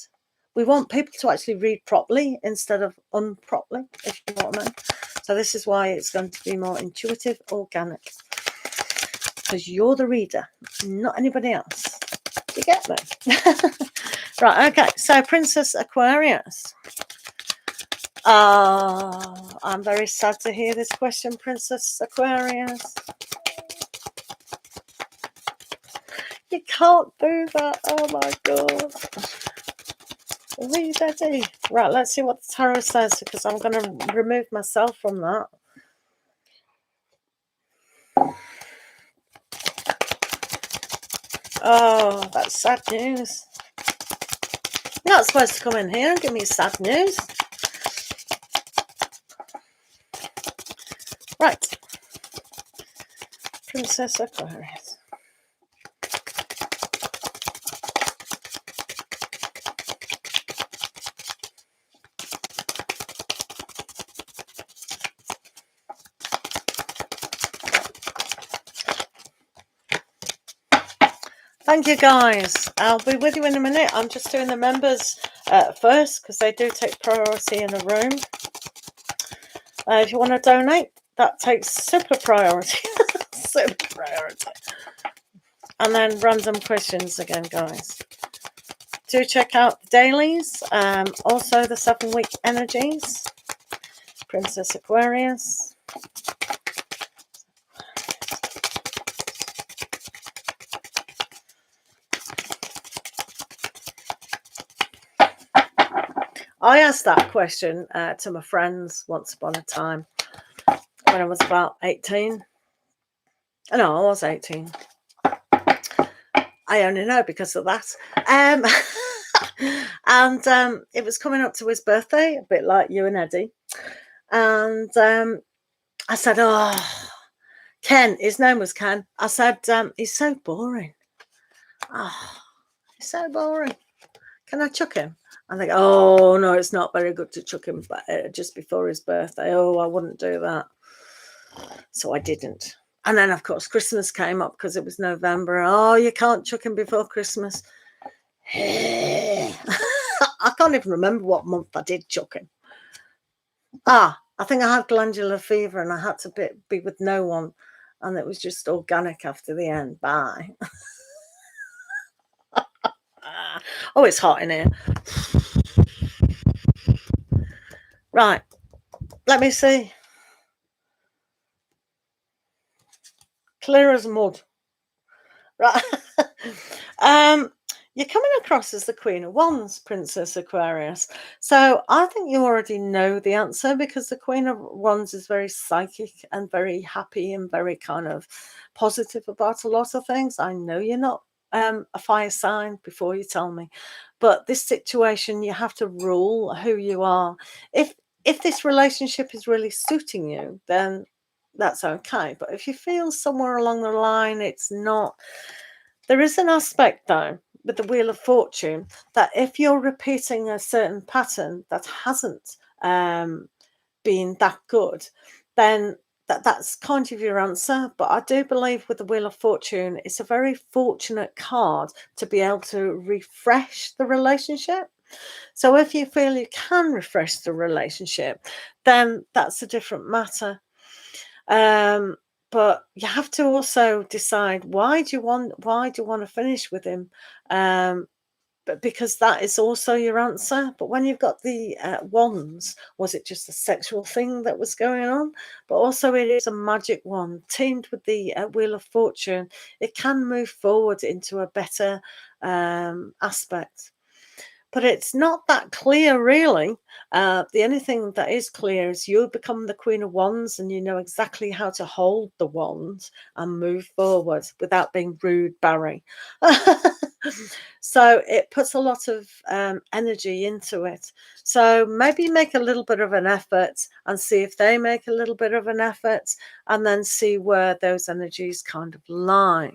we want people to actually read properly instead of unproperly, if you know what I mean. So this is why it's going to be more intuitive, organic, because you're the reader, not anybody else. You get me? Right, okay. So Princess Aquarius. I'm very sad to hear this question, Princess Aquarius. You can't do that. Oh my God. Daddy. Right, let's see what the tarot says, because I'm going to remove myself from that. Oh, that's sad news. You're not supposed to come in here and give me sad news. Right. Princess Aquarius. Thank you, guys. I'll be with you in a minute. I'm just doing the members first, because they do take priority in a room. If you want to donate, that takes super priority. Super priority. And then random questions again, guys. Do check out the dailies. Also the 7-week energies. Princess Aquarius. I asked that question to my friends once upon a time when I was about 18. No, I was 18. I only know because of that. And it was coming up to his birthday, a bit like you and Eddie. And I said, oh, Ken, his name was Ken. I said, he's so boring. Oh, he's so boring. Can I chuck him? And they go, oh, no, it's not very good to chuck him just before his birthday. Oh, I wouldn't do that. So I didn't. And then, of course, Christmas came up because it was November. Oh, you can't chuck him before Christmas. I can't even remember what month I did chuck him. I think I had glandular fever and I had to be with no one. And it was just organic after the end. Bye. Oh, it's hot in here. Right. Let me see. Clear as mud. Right. You're coming across as the Queen of Wands, Princess Aquarius. So I think you already know the answer because the Queen of Wands is very psychic and very happy and very kind of positive about a lot of things. I know you're not a fire sign before you tell me, but this situation, you have to rule who you are. If this relationship is really suiting you, then that's okay. But if you feel somewhere along the line it's not, there is an aspect though with the Wheel of Fortune that if you're repeating a certain pattern that hasn't been that good, then that's kind of your answer. But I do believe with the Wheel of Fortune, it's a very fortunate card to be able to refresh the relationship. So if you feel you can refresh the relationship, then that's a different matter. But you have to also decide why do you want to finish with him, but because that is also your answer. But when you've got the wands, was it just a sexual thing that was going on? But also it is a magic wand teamed with the Wheel of Fortune. It can move forward into a better aspect. But it's not that clear, really. The only thing that is clear is you become the Queen of Wands and you know exactly how to hold the wand and move forward without being rude, Barry. So it puts a lot of energy into it. So maybe make a little bit of an effort and see if they make a little bit of an effort and then see where those energies kind of lie.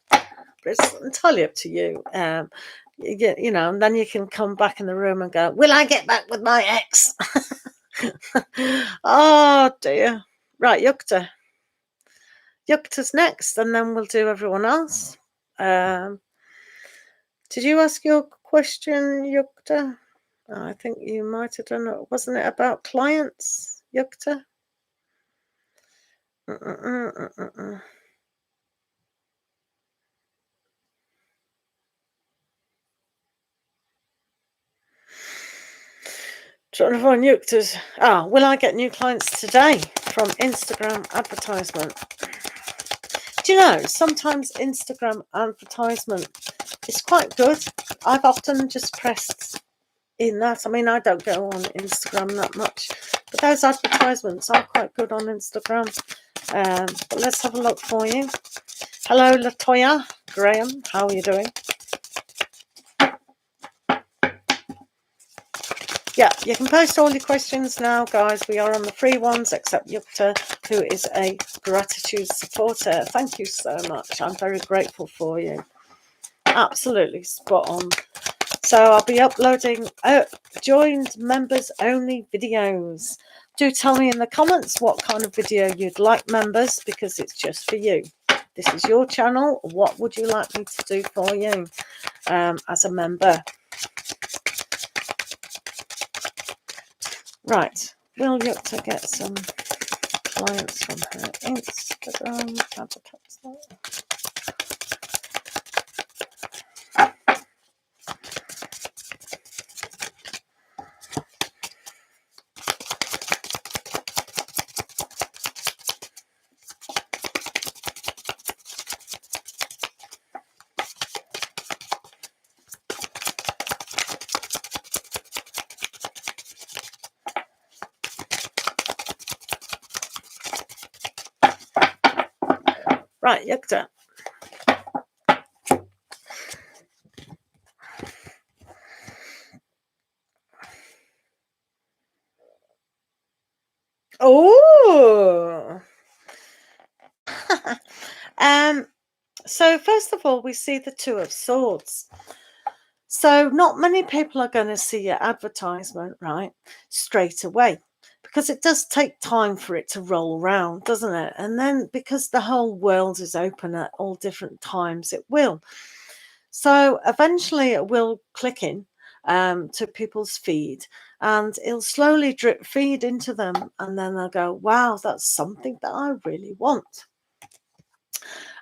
But it's entirely up to you. You know, and then you can come back in the room and go, will I get back with my ex? Oh dear. Right, Yukta. Yukta's next, and then we'll do everyone else. Did you ask your question, Yukta? Oh, I think you might have done it. Wasn't it about clients, Yukta? Trying to find Yukta's. Will I get new clients today from Instagram advertisement? Do you know, sometimes Instagram advertisement is quite good. I've often just pressed in that. I mean, I don't go on Instagram that much, but those advertisements are quite good on Instagram. But let's have a look for you. Hello, Latoya Graham. How are you doing? Yeah, you can post all your questions now, guys. We are on the free ones, except Yukta, who is a gratitude supporter. Thank you so much. I'm very grateful for you. Absolutely spot on. So I'll be uploading joined members only videos. Do tell me in the comments what kind of video you'd like, members, because it's just for you. This is your channel. What would you like me to do for you as a member? Right, will Yukta get some clients from her Instagram advertisement? Right, Yukta. Oh. So first of all, we see the Two of Swords. So not many people are going to see your advertisement, right, straight away, because it does take time for it to roll around, doesn't it? And then because the whole world is open at all different times, it will. So eventually it will click in to people's feed, and it'll slowly drip feed into them, and then they'll go, wow, that's something that I really want.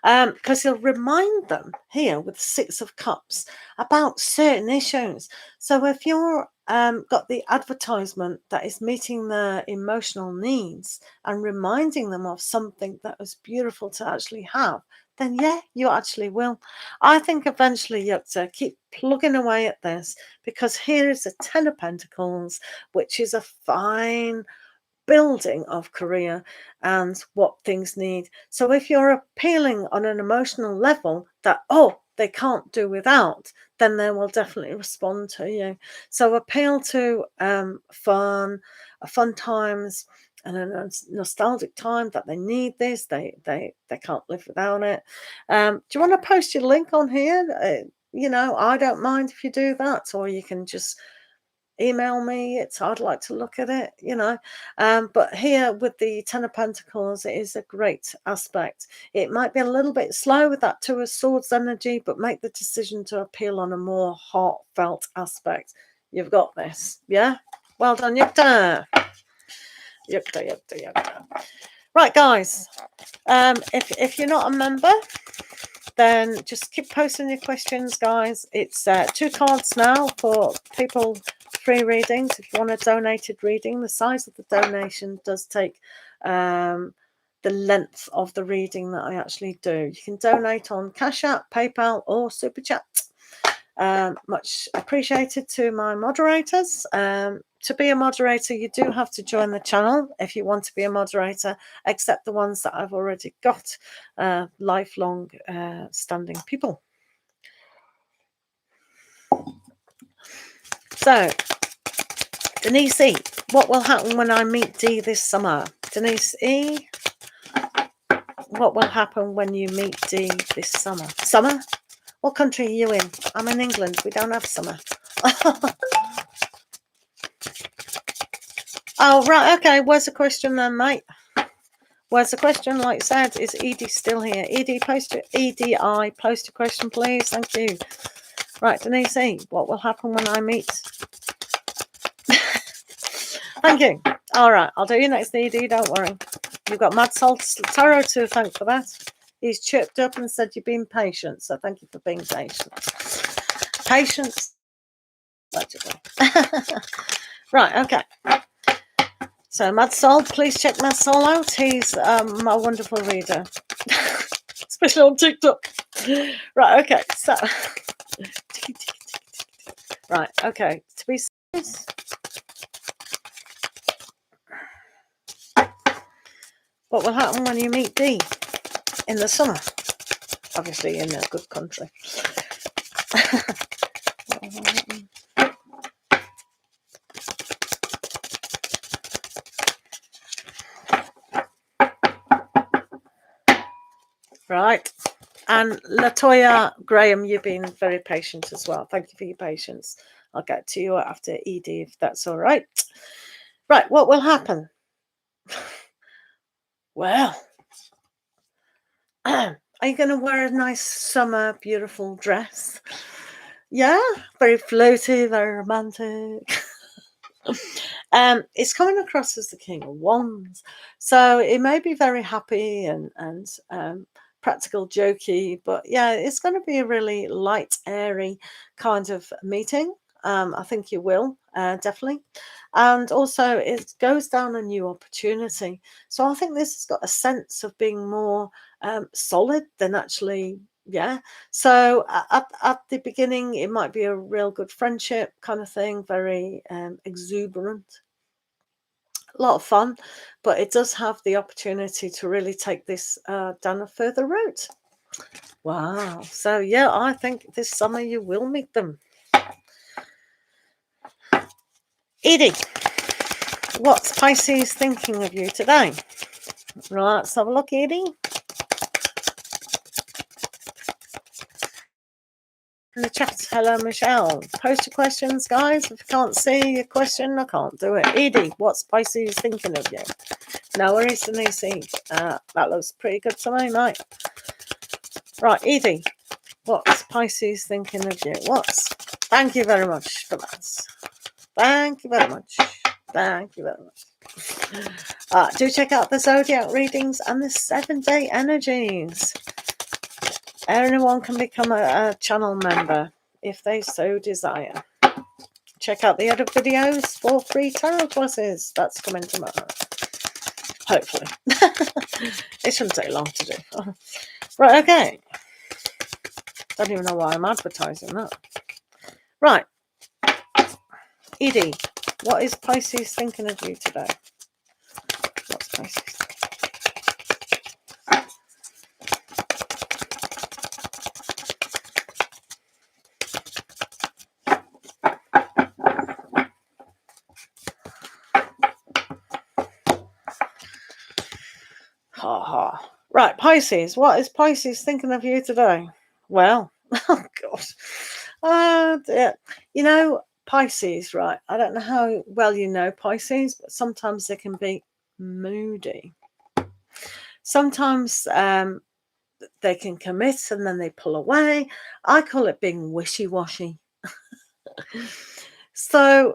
Because he'll remind them here with 6 of Cups about certain issues. So if you're got the advertisement that is meeting their emotional needs and reminding them of something that was beautiful to actually have, then yeah, you actually will. I think eventually you have to keep plugging away at this, because here is a 10 of Pentacles, which is a fine building of career and what things need. So if you're appealing on an emotional level that, oh, they can't do without, then they will definitely respond to you. So appeal to fun times and a nostalgic time that they need this, they can't live without it. Do you want to post your link on here? You know, I don't mind if you do that, or you can just email me. I'd like to look at it, you know. But here with the 10 of Pentacles, it is a great aspect. It might be a little bit slow with that 2 of Swords energy, but make the decision to appeal on a more heartfelt aspect. You've got this. Yeah, well done, Yukta. Right, guys, if you're not a member, then just keep posting your questions, guys. It's 2 cards now for people, free readings. If you want a donated reading, the size of the donation does take the length of the reading that I actually do. You can donate on Cash App, PayPal, or Superchat. Much appreciated to my moderators. To be a moderator, you do have to join the channel if you want to be a moderator, except the ones that I've already got, lifelong standing people. So, Denise E, what will happen when I meet Dee this summer? Denise E, what will happen when you meet Dee this summer? Summer? What country are you in? I'm in England. We don't have summer. Oh, right. Okay. Where's the question then, mate? Where's the question? Like I said, is Edie still here? Edie, EDI, post a question, please. Thank you. Right, Denise E, what will happen when I meet? Thank you. All right, I'll do you next, Edie. Don't worry. You've got Mad Soul Tarot to thank for that. He's chirped up and said you've been patient, so thank you for being patient. Patience. Right, okay. So Mad Soul, please check Mad Soul out. He's my wonderful reader, especially on TikTok. Right, okay. So, right, okay. To be serious, what will happen when you meet Dee in the summer? Obviously, in a good country. Right. And Latoya Graham, you've been very patient as well. Thank you for your patience. I'll get to you after Edie, if that's all right. Right, what will happen? Well, are you going to wear a nice summer beautiful dress? Yeah, very floaty, very romantic. It's coming across as the King of Wands, so it may be very happy and practical, jokey, but yeah, it's going to be a really light, airy kind of meeting. I think you will definitely, and also it goes down a new opportunity. So I think this has got a sense of being more solid than actually. Yeah, so at the beginning, it might be a real good friendship kind of thing, very exuberant, a lot of fun, but it does have the opportunity to really take this down a further route. Wow. So yeah, I think this summer you will meet them. Edie, what's Pisces thinking of you today? Right, let's have a look, Edie. in the chat. Hello, Michelle. Post your questions, guys. If you can't see your question, I can't do it. Edie, what's Pisces thinking of you? No worries, Denise. That looks pretty good to me, mate. Right, Edie, what's Pisces thinking of you? Thank you very much for that. Thank you very much. Thank you very much. Do check out the zodiac readings and the 7-day energies. Anyone can become a channel member if they so desire. Check out the other videos for free tarot classes. That's coming tomorrow. Hopefully. It shouldn't take long to do. Right, okay. Don't even know why I'm advertising that. Right. Edie, what is Pisces thinking of you today? What's Pisces thinking? Ha ha. Right, Pisces, what is Pisces thinking of you today? Well, oh God. Dear. You know, Pisces, right? I don't know how well you know Pisces, but sometimes they can be moody. Sometimes they can commit and then they pull away. I call it being wishy-washy. So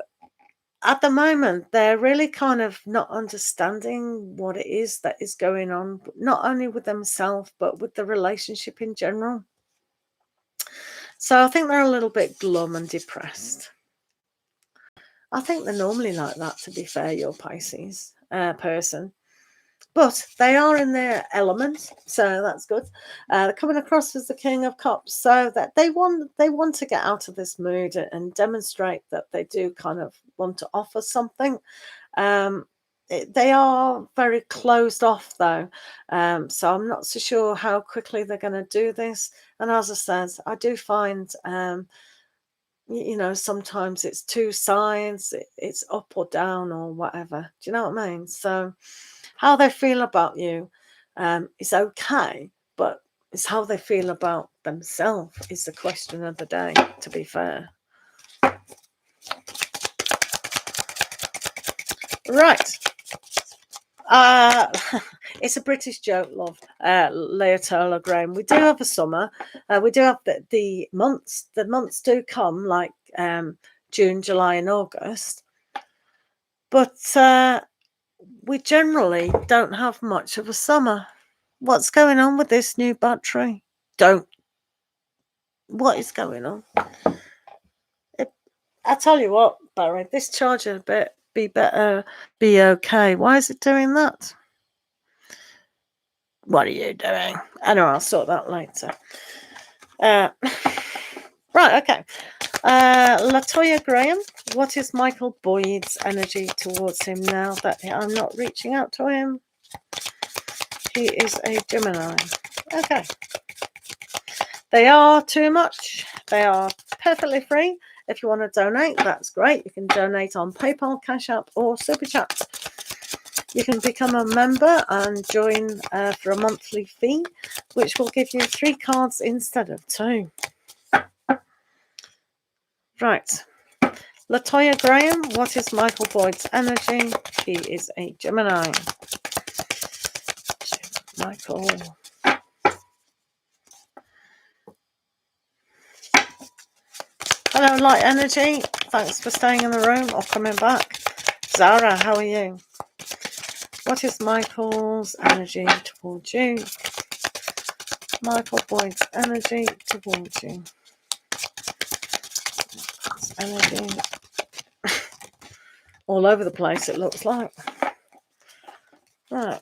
at the moment, they're really kind of not understanding what it is that is going on, not only with themselves, but with the relationship in general. So I think they're a little bit glum and depressed. I think they're normally like that, to be fair, your Pisces person. But they are in their element, so that's good. They're coming across as the King of Cups, so that they want to get out of this mood and demonstrate that they do kind of want to offer something. They are very closed off, though, so I'm not so sure how quickly they're going to do this. And as I said, I do find, you know, sometimes it's two sides, it's up or down or whatever. Do you know what I mean? So how they feel about you is okay, but it's how they feel about themselves is the question of the day, to be fair. Right. It's a British joke, love. Leotola Graham. We do have a summer. We do have the months. The months do come, like June, July, and August. But we generally don't have much of a summer. What's going on with this new battery? What is going on? I tell you what, Barry, this charger be okay. Why is it doing that? What are you doing? I know, I'll sort that later. Right, okay. Latoya Graham, what is Michael Boyd's energy towards him now that I'm not reaching out to him? He is a Gemini. Okay. They are too much. They are perfectly free. If you want to donate, that's great. You can donate on PayPal, Cash App, or Superchat. You can become a member and join for a monthly fee, which will give you 3 cards instead of 2. Right. Latoya Graham, what is Michael Boyd's energy? He is a Gemini. Michael. Hello, Light Energy. Thanks for staying in the room or coming back. Zara, how are you? What is Michael's energy towards you? Michael Boyd's energy towards you. Energy. All over the place, it looks like. Right.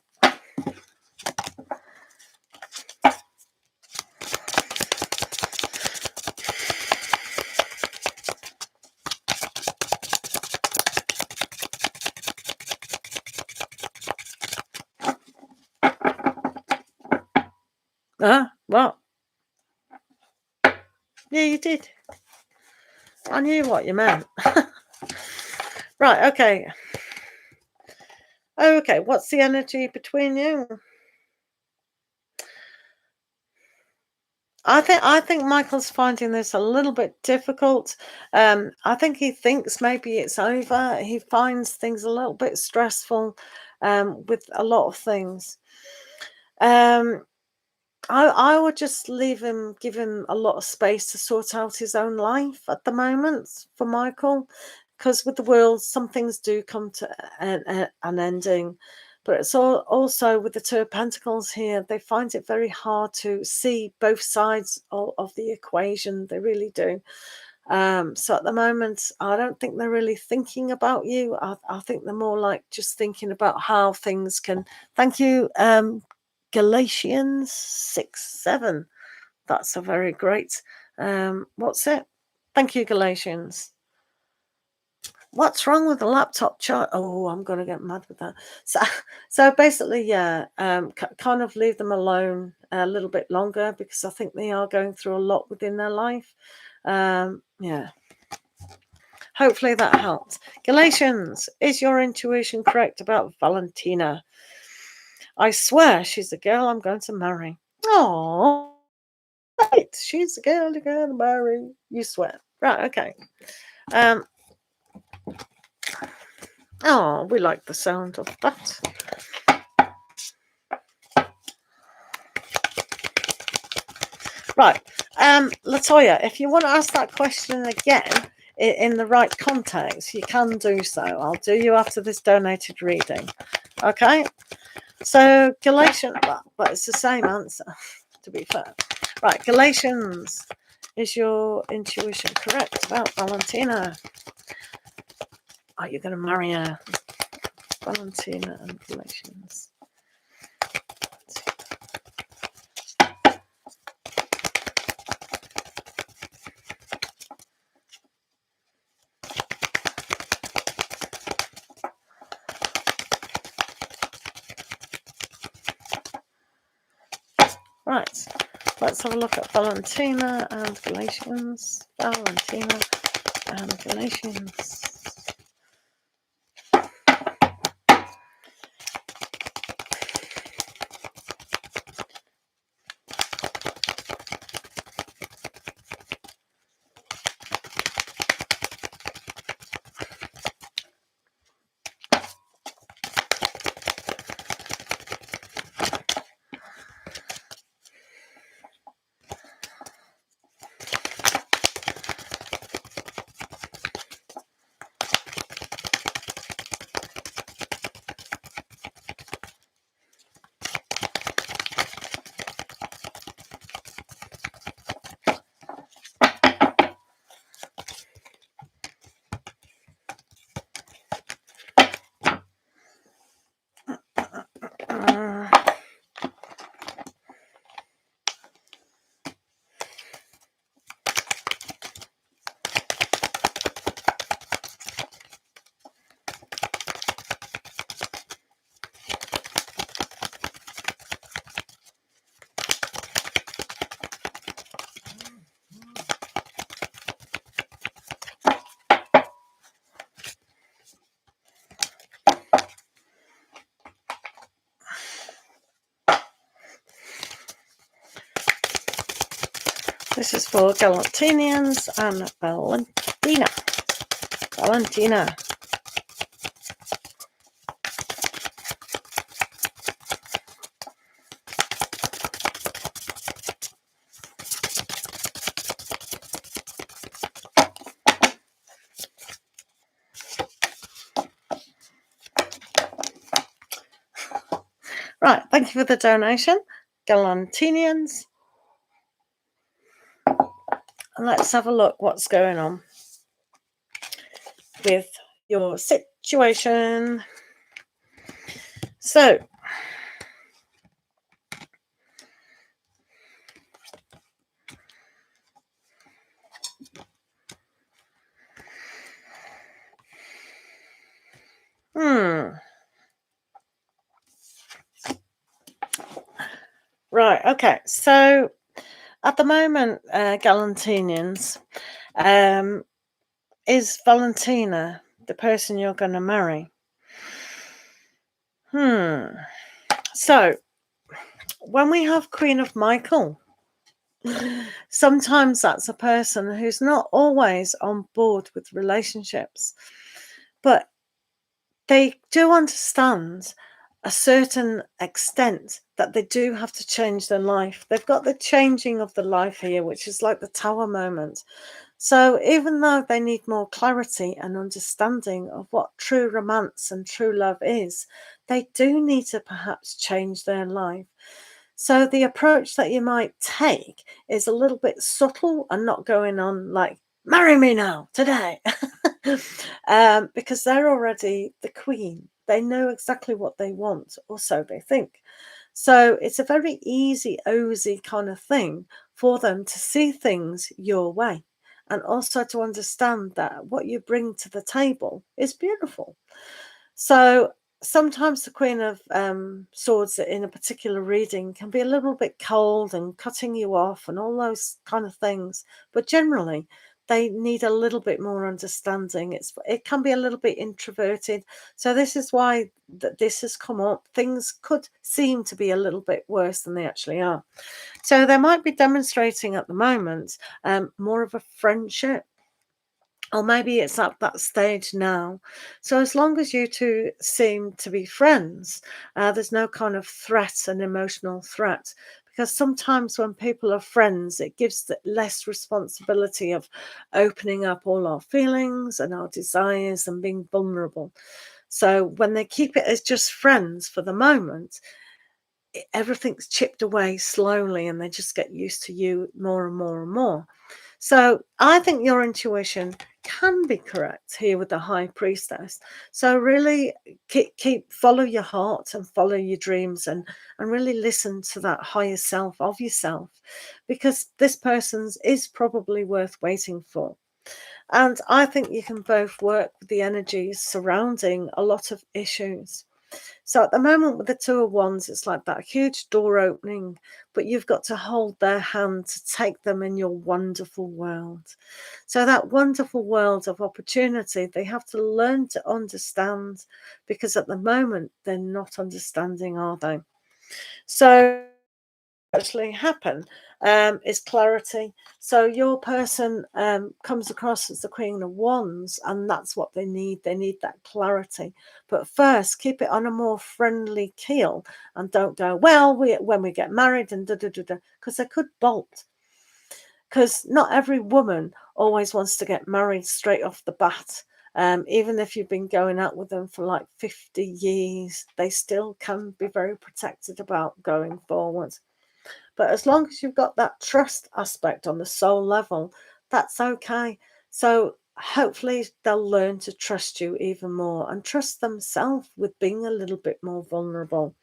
What? Yeah, you did. I knew what you meant. Right, okay. Okay, what's the energy between you? I think Michael's finding this a little bit difficult. I think he thinks maybe it's over. He finds things a little bit stressful with a lot of things. I would just leave him, give him a lot of space to sort out his own life at the moment for Michael, because with the world, some things do come to an ending. But it's also with the Two of Pentacles here, they find it very hard to see both sides of the equation. They really do. So at the moment, I don't think they're really thinking about you. I think they're more like just thinking about how things can. Thank you, Galatians 6:7. That's a very great. What's it? Thank you, Galatians. What's wrong with the laptop chart? Oh, I'm going to get mad with that. So basically, yeah, kind of leave them alone a little bit longer, because I think they are going through a lot within their life. Yeah. Hopefully that helps. Galatians, is your intuition correct about Valentina? I swear she's the girl I'm going to marry. Oh, right. She's the girl you're going to marry. You swear. Right, okay. Oh, we like the sound of that. Right. Latoya, if you want to ask that question again in the right context, you can do so. I'll do you after this donated reading. Okay? So, Galatians, but it's the same answer, to be fair. Right, Galatians, is your intuition correct about Valentina? Are you going to marry her? Valentina and Galatians. Right, let's have a look at Valentina and Galatians. Valentina and Galatians. This is for Galantinians and Valentina. Valentina. Right, thank you for the donation, Galantinians. And let's have a look what's going on with your situation. So, right, okay. So, at the moment, Galantinians, is Valentina the person you're going to marry? So, when we have Queen of Michael, Sometimes that's a person who's not always on board with relationships, but they do understand a certain extent that they do have to change their life. They've got the changing of the life here, which is like the tower moment. So even though they need more clarity and understanding of what true romance and true love is, they do need to perhaps change their life. So the approach that you might take is a little bit subtle and not going on like, marry me now, today. Because they're already the queen. They know exactly what they want, or so they think. So it's a very easy, oozy kind of thing for them to see things your way, and also to understand that what you bring to the table is beautiful. So sometimes the Queen of Swords in a particular reading can be a little bit cold and cutting you off and all those kind of things. But generally, they need a little bit more understanding. It can be a little bit introverted. So this is why this has come up. Things could seem to be a little bit worse than they actually are. So they might be demonstrating at the moment more of a friendship, or maybe it's at that stage now. So as long as you two seem to be friends, there's no kind of threat, an emotional threat. Because sometimes when people are friends, it gives less responsibility of opening up all our feelings and our desires and being vulnerable. So when they keep it as just friends for the moment, everything's chipped away slowly and they just get used to you more and more and more. So I think your intuition can be correct here with the High Priestess. So really follow your heart and follow your dreams, and really listen to that higher self of yourself, because this person's is probably worth waiting for. And I think you can both work with the energies surrounding a lot of issues. So at the moment with the Two of Wands, it's like that huge door opening, but you've got to hold their hand to take them in your wonderful world. So that wonderful world of opportunity, they have to learn to understand, because at the moment they're not understanding, are they? So actually happen is clarity. So your person comes across as the Queen of Wands, and that's what they need. They need that clarity. But first, keep it on a more friendly keel, and don't go, well, when we get married and da-da-da-da, because they could bolt. Because not every woman always wants to get married straight off the bat. Even if you've been going out with them for like 50 years, they still can be very protected about going forward. But as long as you've got that trust aspect on the soul level, that's okay. So hopefully they'll learn to trust you even more and trust themselves with being a little bit more vulnerable.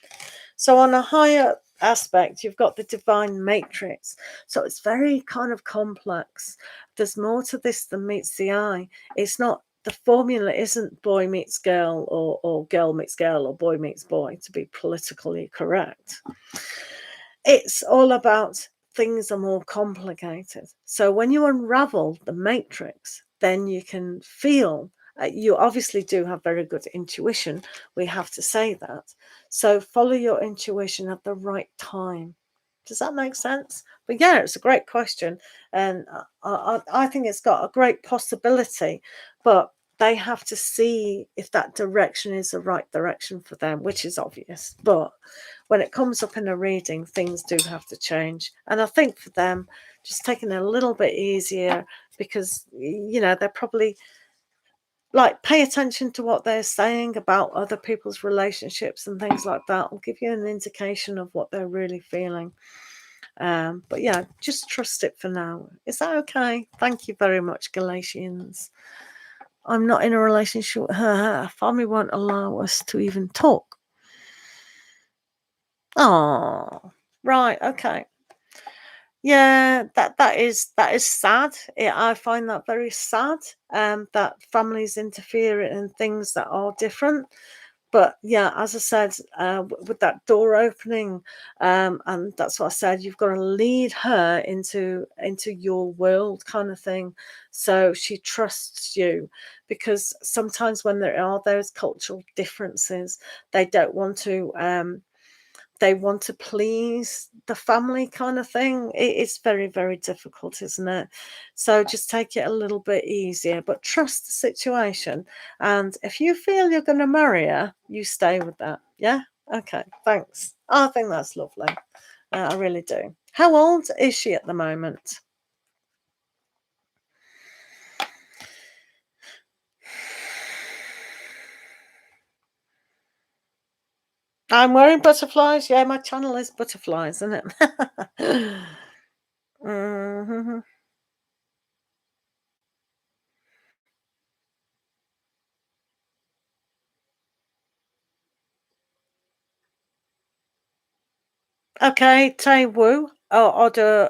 So on a higher aspect, you've got the divine matrix. So it's very kind of complex. There's more to this than meets the eye. It's not, the formula isn't boy meets girl, or girl meets girl, or boy meets boy, to be politically correct. It's all about things are more complicated. So when you unravel the matrix, then you can feel, you obviously do have very good intuition. We have to say that. So follow your intuition at the right time. Does that make sense? But yeah, it's a great question. And I think it's got a great possibility, but they have to see if that direction is the right direction for them, which is obvious. But when it comes up in a reading, things do have to change. And I think for them, just taking it a little bit easier, because, they're probably like, pay attention to what they're saying about other people's relationships and things like that. Will give you an indication of what they're really feeling. But yeah, just trust it for now. Is that okay? Thank you very much, Galatians. I'm not in a relationship with her. Her family won't allow us to even talk. Oh, right, okay. Yeah, that is sad. I find that very sad. That families interfere in things that are different. But yeah, as I said, with that door opening, and that's what I said, you've got to lead her into your world, kind of thing, so she trusts you. Because sometimes when there are those cultural differences, they don't want to they want to please the family kind of thing. It's very, very difficult, isn't it? So just take it a little bit easier, but trust the situation. And if you feel you're going to marry her, you stay with that. Yeah? Okay, thanks. I think that's lovely. I really do. How old is she at the moment? I'm wearing butterflies. Yeah, my channel is butterflies, isn't it? Mhm. Okay, Tai Wu, Odin,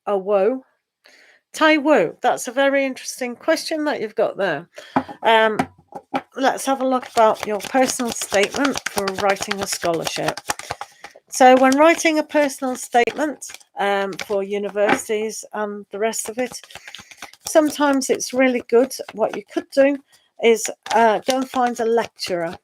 Wo. Tai Wu, that's a very interesting question that you've got there. Let's have a look about your personal statement for writing a scholarship. So when writing a personal statement for universities and the rest of it, sometimes it's really good. What you could do is go and find a lecturer,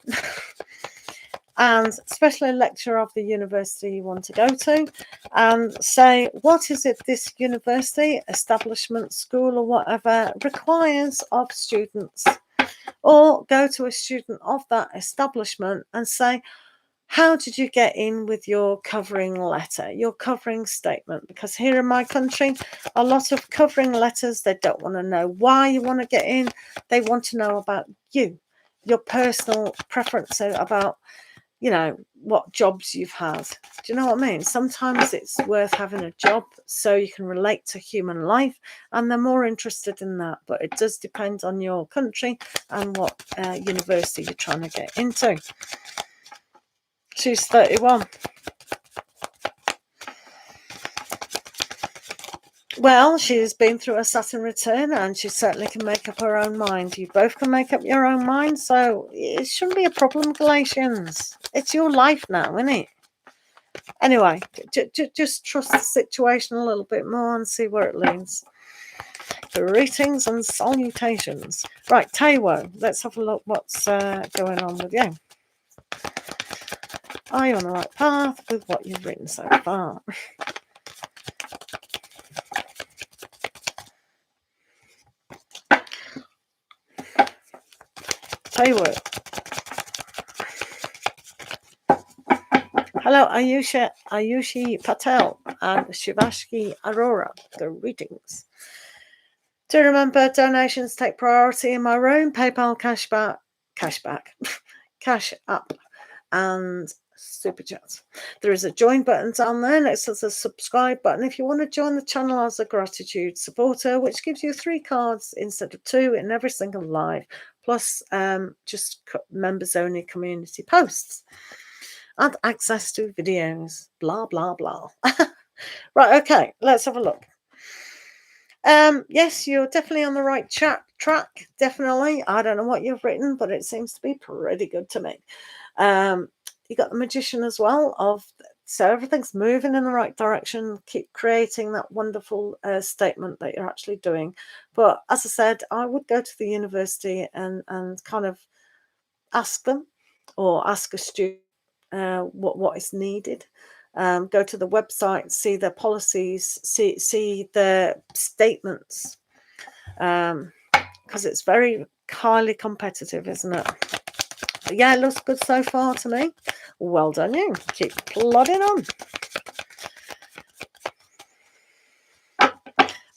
and especially a lecturer of the university you want to go to, and say, what is it this university, establishment, school or whatever requires of students? Or go to a student of that establishment and say, how did you get in with your covering letter, your covering statement? Because here in my country, a lot of covering letters, they don't want to know why you want to get in. They want to know about you, your personal preferences, about, you know, what jobs you've had. Do you know what I mean? Sometimes it's worth having a job so you can relate to human life, and they're more interested in that. But it does depend on your country and what university you're trying to get into. She's 31. Well, she's been through a Saturn return, and she certainly can make up her own mind. You both can make up your own mind, so it shouldn't be a problem, Galatians. It's your life now, isn't it? Anyway, just trust the situation a little bit more and see where it leads. Greetings and salutations. Right, Taiwo, let's have a look what's going on with you. Are you on the right path with what you've written so far? Taiwo. Hello, Ayushi Patel and Shivashki Arora. Greetings. To remember, donations take priority in my room. PayPal, cashback, Cash App, and superchat. There is a join button down there next to the subscribe button if you want to join the channel as a gratitude supporter, which gives you 3 cards instead of 2 in every single live, plus just members only community posts and access to videos, blah blah blah. Right, okay, let's have a look. Yes, you're definitely on the right track, definitely. I don't know what you've written, but it seems to be pretty good to me. You got the Magician as well, so everything's moving in the right direction. Keep creating that wonderful statement that you're actually doing. But as I said, I would go to the university and kind of ask them, or ask a student what is needed. Go to the website, see their policies, see their statements, because it's very highly competitive, isn't it? But yeah, it looks good so far to me. Well done, you. Keep plodding on.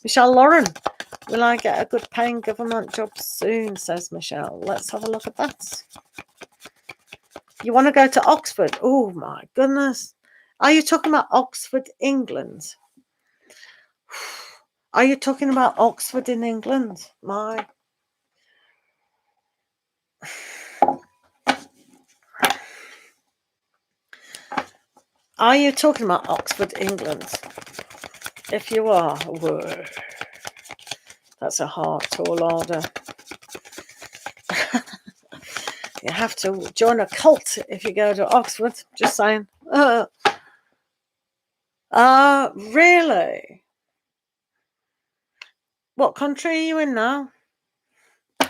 Michelle Lauren, will I get a good paying government job soon, says Michelle. Let's have a look at that. You want to go to Oxford? Oh my goodness. Are you talking about Oxford, England? Are you talking about Oxford in England? My. Are you talking about Oxford, England? If you are, whoa, that's a hard, tall order. You have to join a cult if you go to Oxford. Just saying. Really? What country are you in now?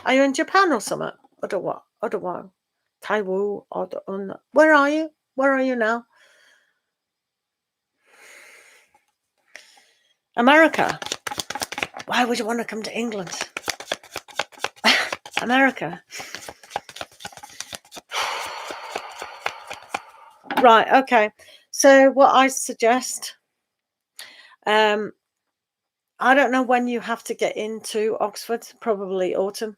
Are you in Japan or something? Or what? Taiwan? Where are you? Where are you now? America. Why would you want to come to England? America. Right, okay. So what I suggest, I don't know when you have to get into Oxford, probably autumn.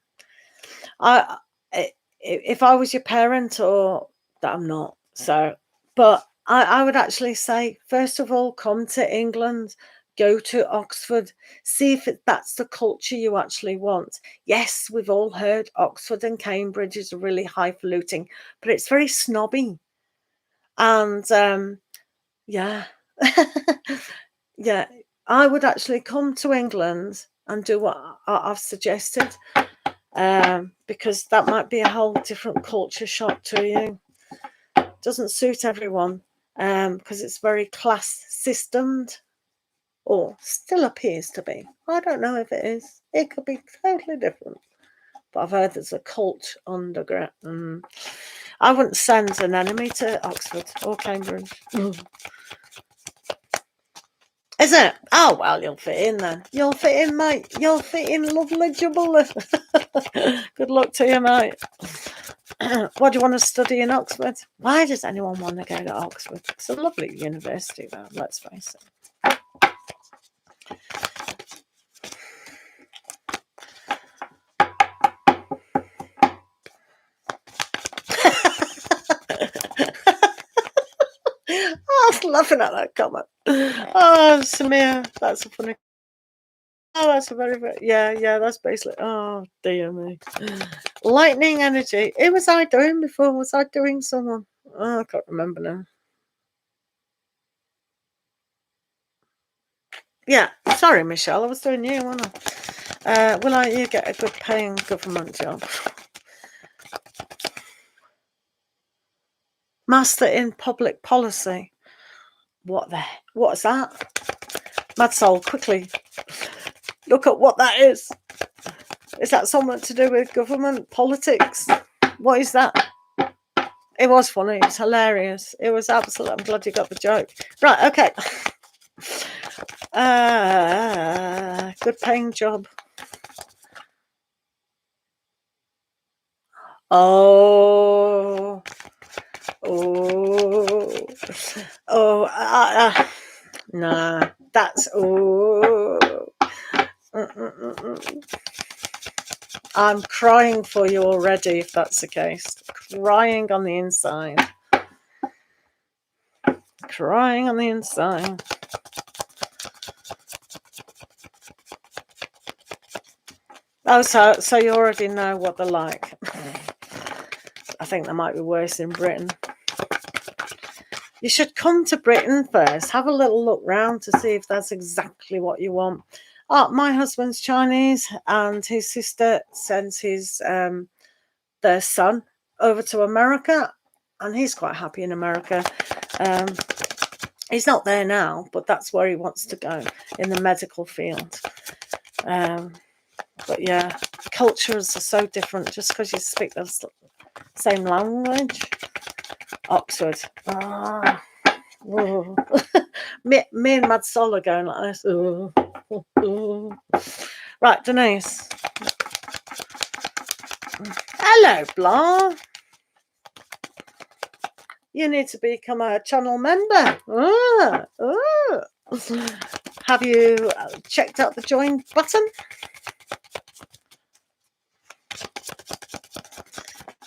If I was your parent, or that I'm not, so, but I would actually say, first of all, come to England, go to Oxford, see if that's the culture you actually want. Yes, we've all heard Oxford and Cambridge is really highfalutin, but it's very snobby. And yeah, yeah, I would actually come to England and do what I've suggested, because that might be a whole different culture shock to you. Doesn't suit everyone, because it's very class systemed, or still appears to be. I don't know if it is. It could be totally different. But I've heard there's a cult underground. I wouldn't send an enemy to Oxford or Cambridge. Is it? Oh, well, you'll fit in then. You'll fit in, mate. You'll fit in, lovely jubbler. Good luck to you, mate. What do you want to study in Oxford? Why does anyone want to go to Oxford? It's a lovely university, though, let's face it. I was laughing at that comment. Oh, Samir, that's a funny. Oh, that's a very, yeah, that's basically, oh, dear me. Lightning energy. Who was I doing before? Was I doing someone? Oh, I can't remember now. Yeah, sorry, Michelle, I was doing you, wasn't I? Will you get a good paying government job? Master in public policy. What's that? Mad soul, quickly look at what that is. Is that something to do with government politics? What is that? It was funny. It's hilarious. It was absolutely. I'm glad you got the joke. Right. Okay. Good paying job. Oh. Nah. That's I'm crying for you already, if that's the case. Crying on the inside. Crying on the inside. Oh, so you already know what they're like. I think they might be worse in Britain. You should come to Britain first. Have a little look round to see if that's exactly what you want. Oh, my husband's Chinese, and his sister sends their son over to America, and he's quite happy in America. He's not there now, but that's where he wants to go, in the medical field. But yeah, cultures are so different just because you speak the same language. Oxford. Me and Mad Sol are going like this. Right, Denise. Hello, Blah. You need to become a channel member. Have you checked out the join button?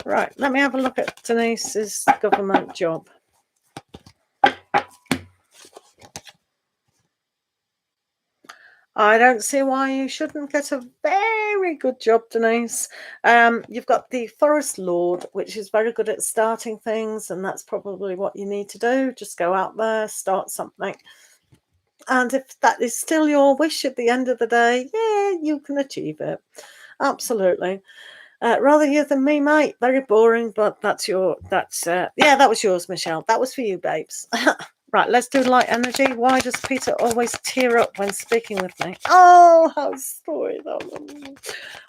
Right, let me have a look at Denise's government job. I don't see why you shouldn't get a very good job, Denise. You've got the Forest Lord, which is very good at starting things, and that's probably what you need to do. Just go out there, start something. And if that is still your wish at the end of the day, yeah, you can achieve it. Absolutely. Rather you than me, mate. Very boring, but yeah, that was yours, Michelle. That was for you, babes. Right, let's do light energy. Why does Peter always tear up when speaking with me? Oh, how sweet. Oh,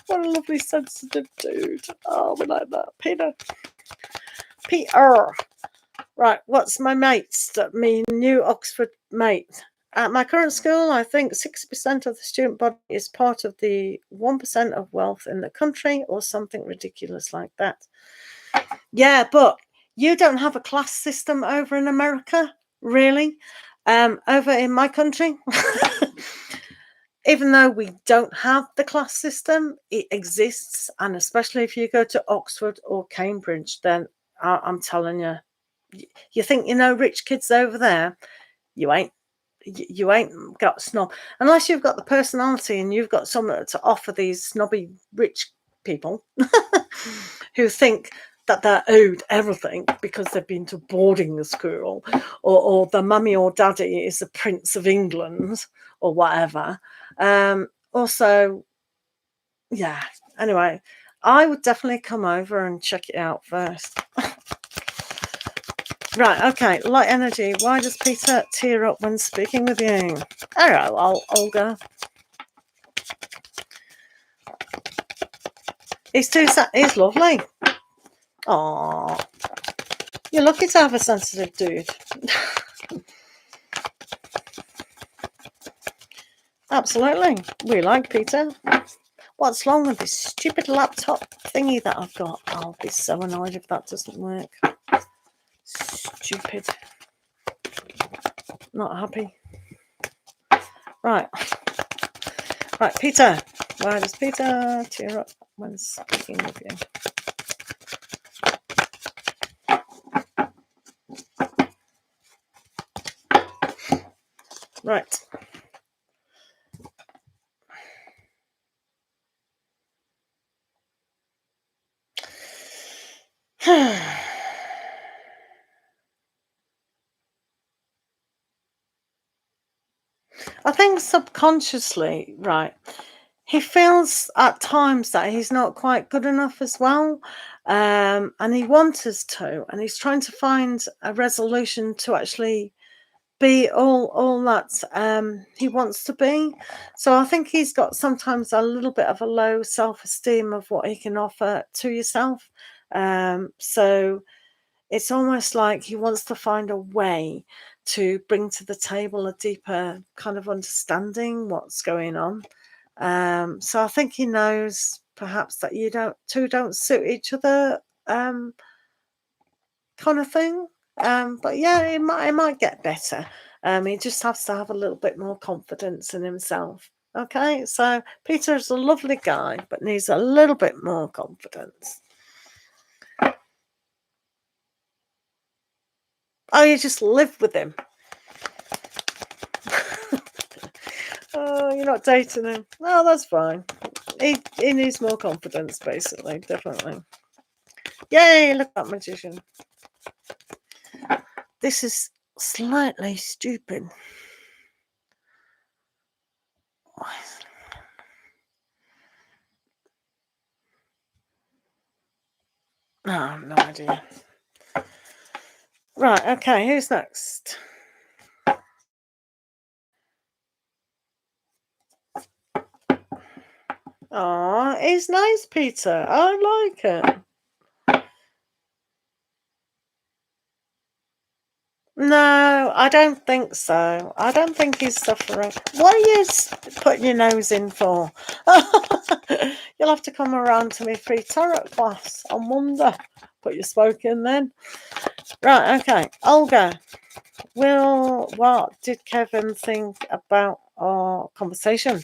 what a lovely, sensitive dude. Oh, we like that. Peter. Right, what's my mates? Me new Oxford mate. At my current school, I think 60% of the student body is part of the 1% of wealth in the country, or something ridiculous like that. Yeah, but you don't have a class system over in America, really. Over in my country, even though we don't have the class system, it exists. And especially if you go to Oxford or Cambridge, then I'm telling you, you think you know rich kids over there, you ain't. You ain't got snob unless you've got the personality and you've got something to offer these snobby rich people who think that they're owed everything because they've been to boarding school, or the mummy or daddy is the Prince of England or whatever. Also, yeah, anyway, I would definitely come over and check it out first. Right, okay, light energy. Why does Peter tear up when speaking with you? Hello, Olga. He's lovely. Aww. You're lucky to have a sensitive dude. Absolutely. We like Peter. What's wrong with this stupid laptop thingy that I've got? I'll be so annoyed if that doesn't work. Stupid. Not happy. Right. Right, Peter. Why does Peter tear up when speaking with you? Right. I think subconsciously, right, he feels at times that he's not quite good enough as well, and he wants us to, and he's trying to find a resolution to actually be all that he wants to be. So I think he's got sometimes a little bit of a low self-esteem of what he can offer to yourself. So it's almost like he wants to find a way to bring to the table a deeper kind of understanding what's going on. So I think he knows perhaps that you don't suit each other, kind of thing. But yeah, it might get better. He just has to have a little bit more confidence in himself. Okay, so Peter's a lovely guy, but needs a little bit more confidence. Oh, you just live with him. Oh, you're not dating him. No, that's fine. He needs more confidence, basically, definitely. Yay, look at that magician. This is slightly stupid. No, I have no idea. Right, okay, who's next? Oh, he's nice, Peter. I like it. No, I don't think so. I don't think he's suffering. What are you putting your nose in for? You'll have to come around to my free tarot class on Monday. Put your spoke in then. Right, okay. Olga, what did Kevin think about our conversation?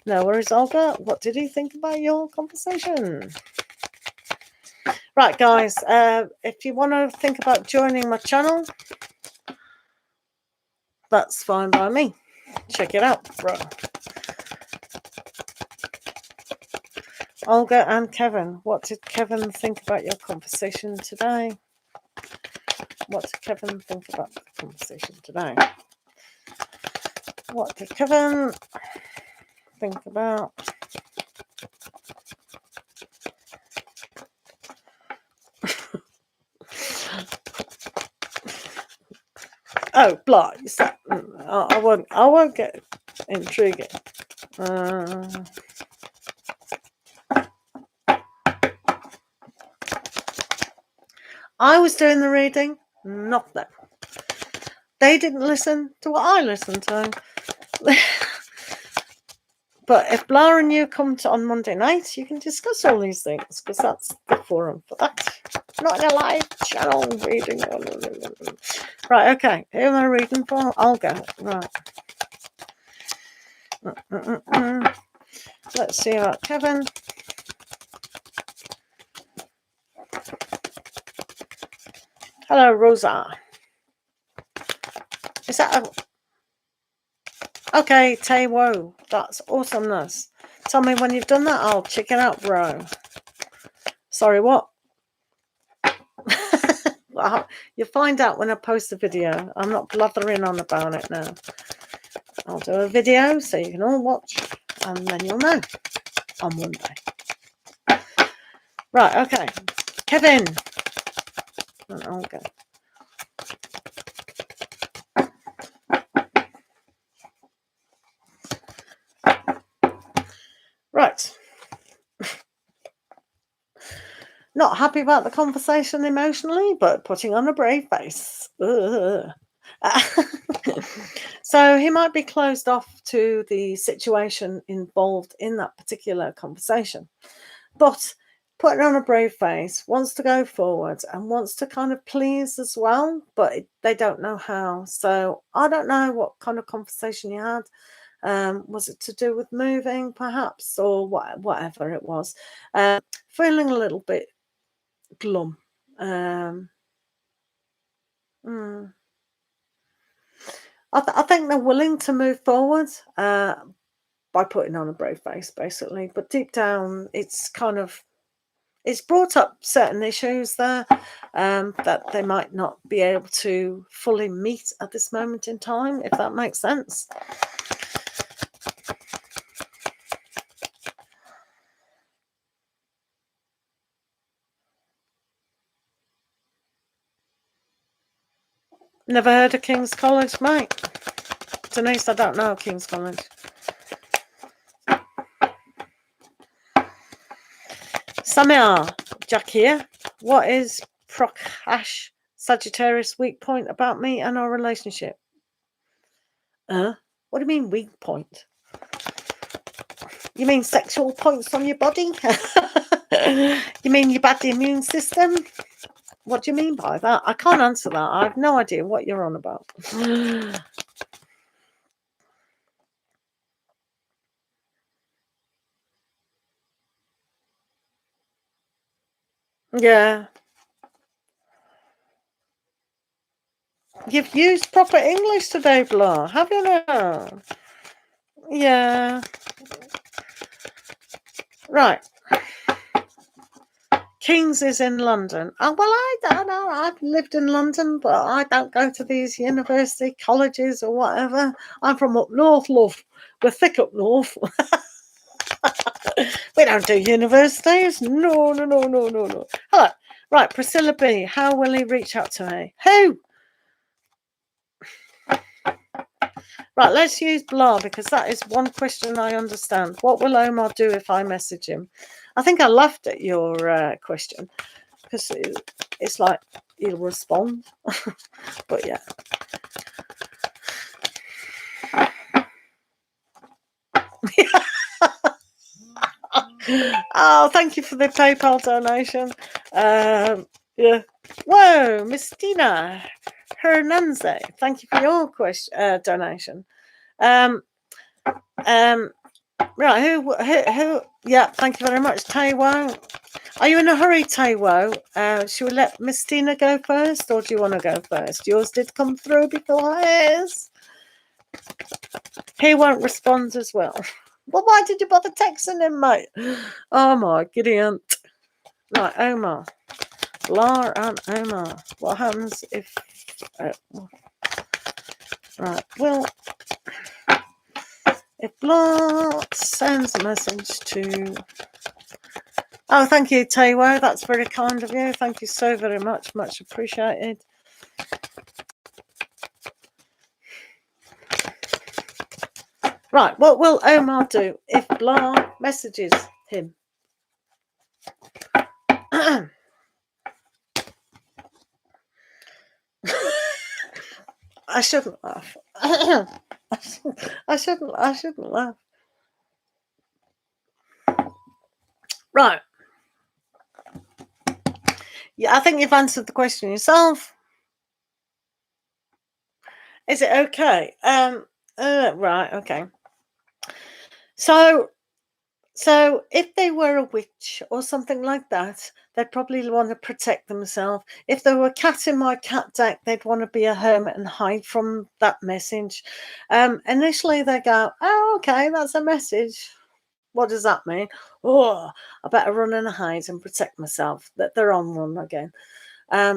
No worries, Olga. What did he think about your conversation? Right, guys, if you want to think about joining my channel, that's fine by me. Check it out, bro. Olga and Kevin, what did Kevin think about your conversation today? What did Kevin think about the conversation today? What did Kevin think about? Oh, blah. I won't get intriguing. I was doing the reading, Nothing. They didn't listen to what I listened to. But if Blah and you come to on Monday night, you can discuss all these things, because that's the forum for that. Not in a live channel reading. Right, okay. Who am I reading for? I'll go. Right. Let's see about Kevin. Hello, Rosa. Is that a... Okay, Tay-Wo. That's awesomeness. Tell me when you've done that. I'll check it out, bro. Sorry, what? Well, you'll find out when I post the video. I'm not blathering on about it now. I'll do a video so you can all watch, and then you'll know on Monday. Right, okay. Kevin. And I'll go. Right. Not happy about the conversation emotionally, but putting on a brave face. So he might be closed off to the situation involved in that particular conversation, but putting on a brave face, wants to go forward and wants to kind of please as well, but they don't know how. So I don't know what kind of conversation you had. Was it to do with moving perhaps, or whatever it was? Feeling a little bit glum. I think they're willing to move forward by putting on a brave face, basically. But deep down, it's kind of, it's brought up certain issues there that they might not be able to fully meet at this moment in time, if that makes sense. Never heard of King's College, mate. Denise, I don't know King's College. Samir, Jack here. What is Prakash Sagittarius weak point about me and our relationship? What do you mean weak point? You mean sexual points on your body? You mean your bad immune system? What do you mean by that? I can't answer that. I have no idea what you're on about. Yeah. You've used proper English today, Blah. Have you now? Yeah. Right. King's is in London. Oh, well, I don't know. I've lived in London, but I don't go to these university colleges or whatever. I'm from up north, love. We're thick up north. We don't do universities. No. Hello. Right, Priscilla B. How will he reach out to me? Who? Right, let's use Blah, because that is one question I understand. What will Omar do if I message him? I think I laughed at your question, because it's like he'll respond. But yeah. Oh, thank you for the PayPal donation. Yeah. Whoa, Miss Dina Hernanze, thank you for your donation. Right, who? Yeah, thank you very much, Tay-Wo. Are you in a hurry, Tay-Wo? Should we let Miss Tina go first, or do you want to go first? Yours did come through before his. He won't respond as well. Well, why did you bother texting him, mate? Oh my Gideon. Right, Omar. Blah and Omar. What happens if... right, well... if Blah sends a message to... Oh, thank you, Tay-Wo. That's very kind of you. Thank you so very much. Much appreciated. Right, what will Omar do if Blah messages him? I shouldn't laugh. I shouldn't laugh. Right. Yeah, I think you've answered the question yourself. Is it okay? Right, okay. So if they were a witch or something like that, they'd probably want to protect themselves. If there were a cat in my cat deck, they'd want to be a hermit and hide from that message. Initially, they go, oh, okay, that's a message. What does that mean? Oh, I better run and hide and protect myself. That they're on run again.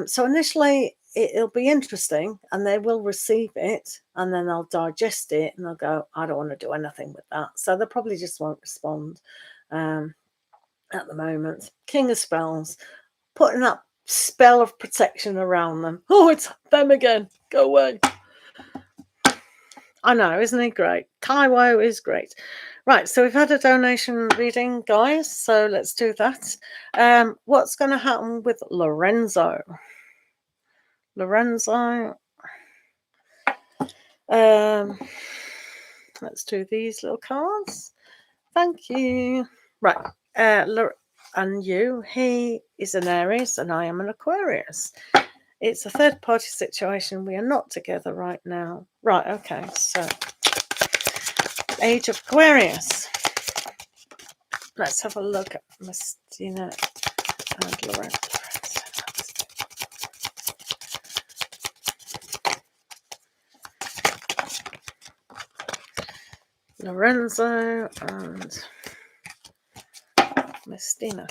So initially, it'll be interesting, and they will receive it, and then they'll digest it, and they'll go, I don't want to do anything with that. So they probably just won't respond at the moment. King of Spells, putting that spell of protection around them. Oh, it's them again. Go away. I know, isn't he great? Kaiwo is great. Right, so we've had a donation reading, guys, so let's do that. What's going to happen with Lorenzo? Lorenzo. Let's do these little cards. Thank you. Right, and you, he is an Aries and I am an Aquarius. It's a third party situation. We are not together right now. Right, okay, so Age of Aquarius. Let's have a look at Mystina and Lorenzo. Lorenzo and Mystina.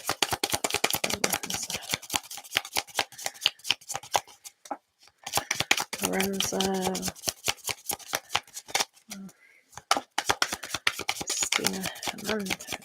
Lorenzo. Mystina Hernandez.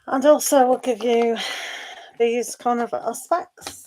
And also we'll give you these kind of aspects.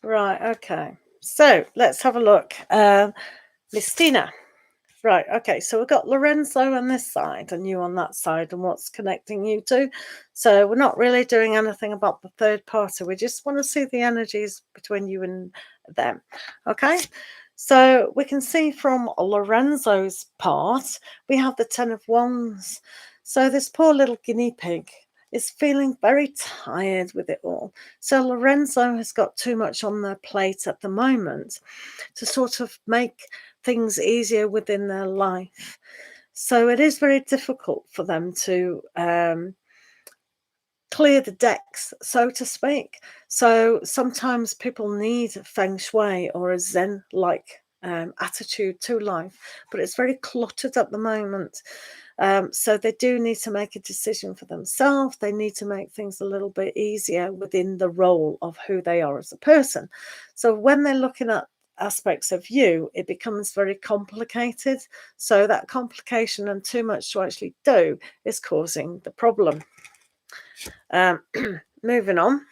Right, okay. So let's have a look. Listina. Right, okay. So we've got Lorenzo on this side and you on that side and what's connecting you two. So we're not really doing anything about the third party. We just want to see the energies between you and them. Okay. So we can see from Lorenzo's part, we have the 10 of Wands. So this poor little guinea pig is feeling very tired with it all. So Lorenzo has got too much on their plate at the moment to sort of make things easier within their life. So it is very difficult for them to clear the decks, so to speak. So sometimes people need feng shui or a zen-like attitude to life, but it's very cluttered at the moment. So they do need to make a decision for themselves. They need to make things a little bit easier within the role of who they are as a person. So when they're looking at aspects of you, it becomes very complicated. So that complication and too much to actually do is causing the problem. Moving on.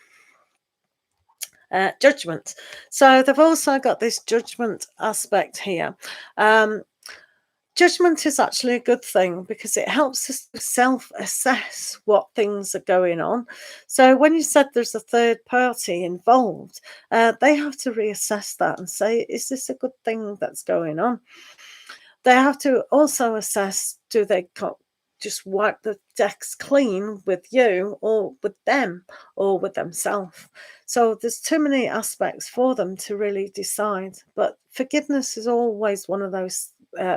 Judgment. So they've also got this judgment aspect here. Judgment is actually a good thing because it helps us to self-assess what things are going on. So when you said there's a third party involved, they have to reassess that and say, is this a good thing that's going on? They have to also assess, do they just wipe the decks clean with you or with them or with themselves? So there's too many aspects for them to really decide. But forgiveness is always one of those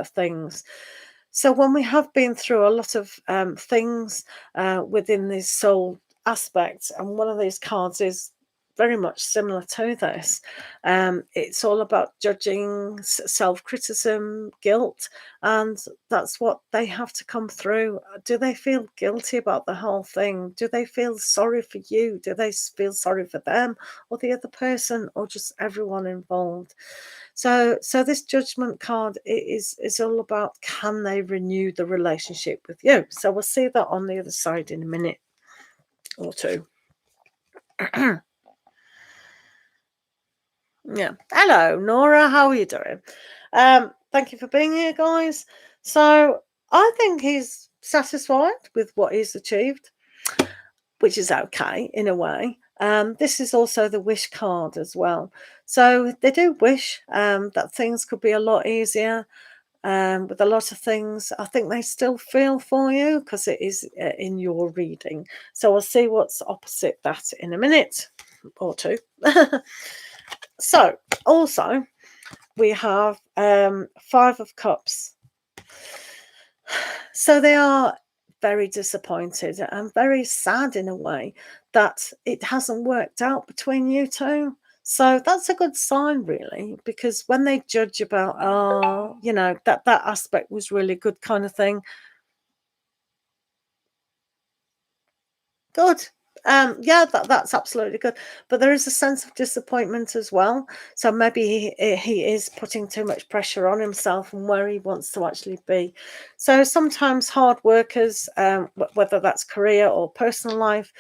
things. So when we have been through a lot of things within this soul aspect, and one of these cards is very much similar to this, it's all about judging, self-criticism, guilt, and that's what they have to come through. Do they feel guilty about the whole thing? Do they feel sorry for you? Do they feel sorry for them or the other person, or just everyone involved? So this judgment card is all about, can they renew the relationship with you? So we'll see that on the other side in a minute or two. Yeah. Hello, Nora. How are you doing? Thank you for being here, guys. So I think he's satisfied with what he's achieved, which is okay in a way. This is also the wish card as well. So they do wish that things could be a lot easier with a lot of things. I think they still feel for you because it is in your reading. So we'll see what's opposite that in a minute or two. So also we have 5 of Cups. So they are very disappointed and very sad in a way that it hasn't worked out between you two. So that's a good sign, really, because when they judge about, oh, you know, that aspect was really good kind of thing. Good. Yeah, that's absolutely good. But there is a sense of disappointment as well. So maybe he is putting too much pressure on himself and where he wants to actually be. So sometimes hard workers, whether that's career or personal life,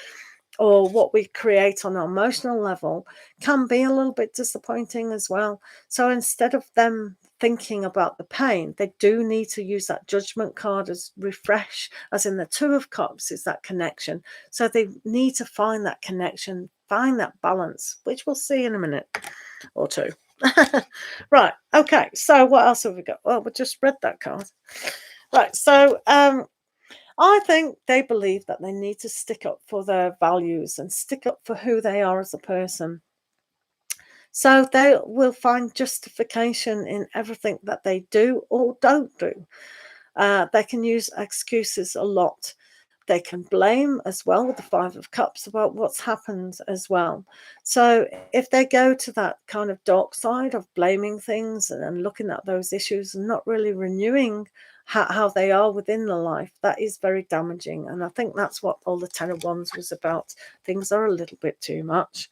or what we create on an emotional level, can be a little bit disappointing as well. So instead of them thinking about the pain, they do need to use that judgment card as refresh, as in the 2 of Cups is that connection. So they need to find that connection, find that balance, which we'll see in a minute or two. Right. Okay. So what else have we got? Well, we just read that card. Right. So I think they believe that they need to stick up for their values and stick up for who they are as a person. So they will find justification in everything that they do or don't do. They can use excuses a lot. They can blame as well with the 5 of Cups about what's happened as well. So if they go to that kind of dark side of blaming things and looking at those issues and not really renewing how they are within the life, that is very damaging. And I think that's what all the 10 of Wands was about. Things are a little bit too much.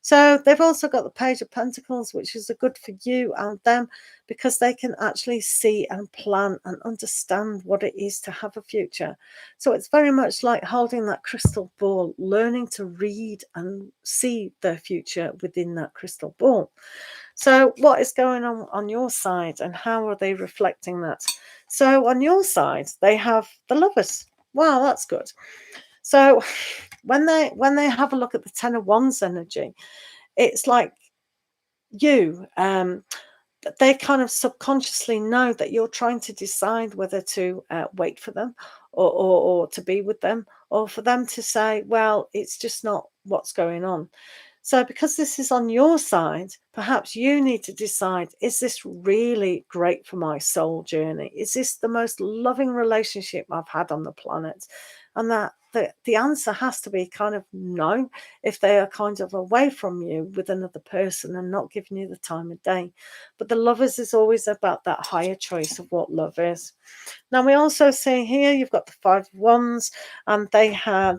So they've also got the Page of Pentacles, which is a good for you and them because they can actually see and plan and understand what it is to have a future. So it's very much like holding that crystal ball, learning to read and see their future within that crystal ball. So what is going on your side and how are they reflecting that? So on your side, they have the Lovers. Wow, that's good. So when they have a look at the 10 of Wands energy, it's like you, they kind of subconsciously know that you're trying to decide whether to wait for them or to be with them or for them to say, well, it's just not what's going on. So because this is on your side, perhaps you need to decide, is this really great for my soul journey? Is this the most loving relationship I've had on the planet? And that the answer has to be kind of no, if they are kind of away from you with another person and not giving you the time of day. But the Lovers is always about that higher choice of what love is. Now we also see here, you've got the Five of Wands, and they had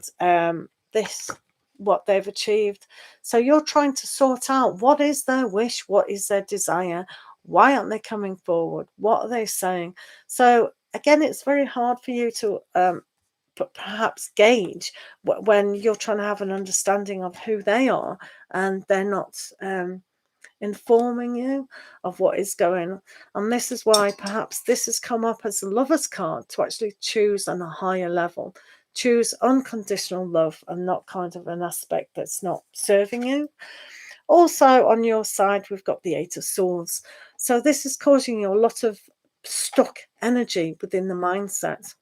this, what they've achieved. So you're trying to sort out, what is their wish, what is their desire, why aren't they coming forward, what are they saying? So again, it's very hard for you to perhaps gauge when you're trying to have an understanding of who they are and they're not informing you of what is going on. And this is why perhaps this has come up as a Lover's card, to actually choose on a higher level, choose unconditional love and not kind of an aspect that's not serving you. Also on your side, we've got the Eight of Swords. So this is causing you a lot of stuck energy within the mindset.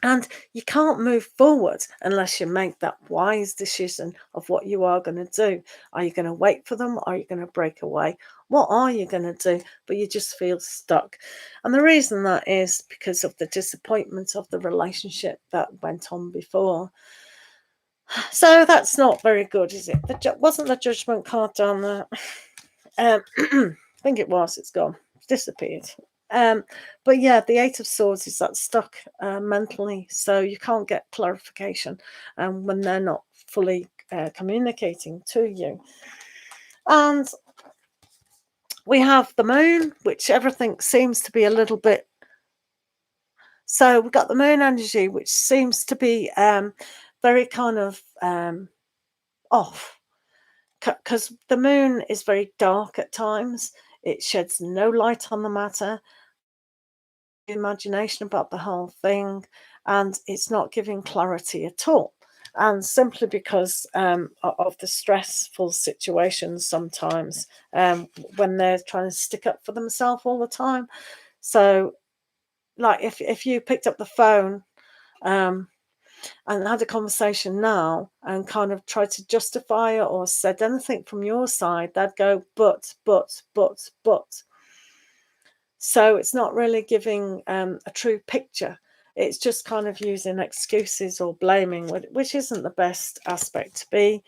And you can't move forward unless you make that wise decision of what you are going to do. Are you going to wait for them? Are you going to break away? What are you going to do? But you just feel stuck. And the reason that is because of the disappointment of the relationship that went on before. So that's not very good, is it? Wasn't the Judgment card down there? I think it was. It's gone. It's disappeared. But yeah, the Eight of Swords is that stuck mentally, so you can't get clarification when they're not fully communicating to you. And we have the Moon, which everything seems to be a little bit. So we've got the Moon energy, which seems to be very kind of off, because the Moon is very dark at times. It sheds no light on the matter. Imagination about the whole thing, and it's not giving clarity at all, and simply because of the stressful situations sometimes when they're trying to stick up for themselves all the time. So like if you picked up the phone and had a conversation now and kind of tried to justify it or said anything from your side, they'd go but. So it's not really giving a true picture. It's just kind of using excuses or blaming, which isn't the best aspect to be.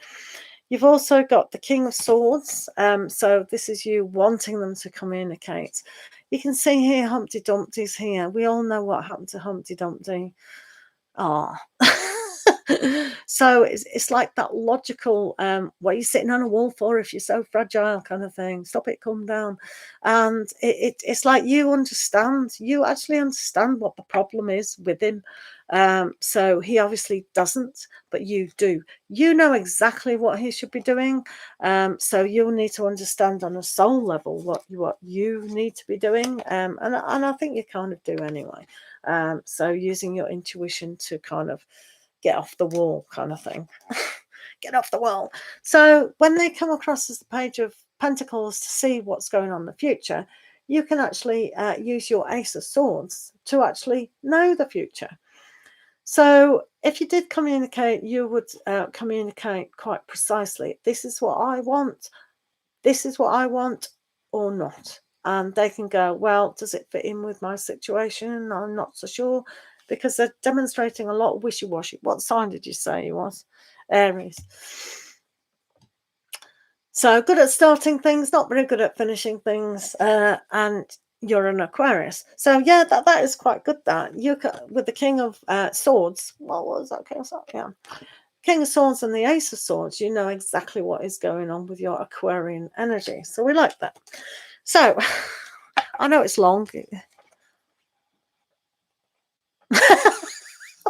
You've also got the King of Swords. So this is you wanting them to communicate. You can see here Humpty Dumpty's here. We all know what happened to Humpty Dumpty. Ah. So it's like that logical what are you sitting on a wall for if you're so fragile kind of thing, stop it, come down. And it's like you actually understand what the problem is with him. So he obviously doesn't, but you do. You know exactly what he should be doing. So you'll need to understand on a soul level what you need to be doing. And I think you kind of do anyway. So using your intuition to kind of get off the wall kind of thing. Get off the wall. So when they come across as the Page of Pentacles to see what's going on in the future, you can actually use your Ace of Swords to actually know the future. So if you did communicate, you would communicate quite precisely. This is what I want. This is what I want or not. And they can go, well, does it fit in with my situation? I'm not so sure. Because they're demonstrating a lot of wishy-washy. What sign did you say he was? Aries. So good at starting things, not very good at finishing things, and you're an Aquarius. So yeah, that is quite good. That you with the King of Swords. What was that? King of Swords? Yeah, King of Swords and the Ace of Swords. You know exactly what is going on with your Aquarian energy. So we like that. So I know it's long.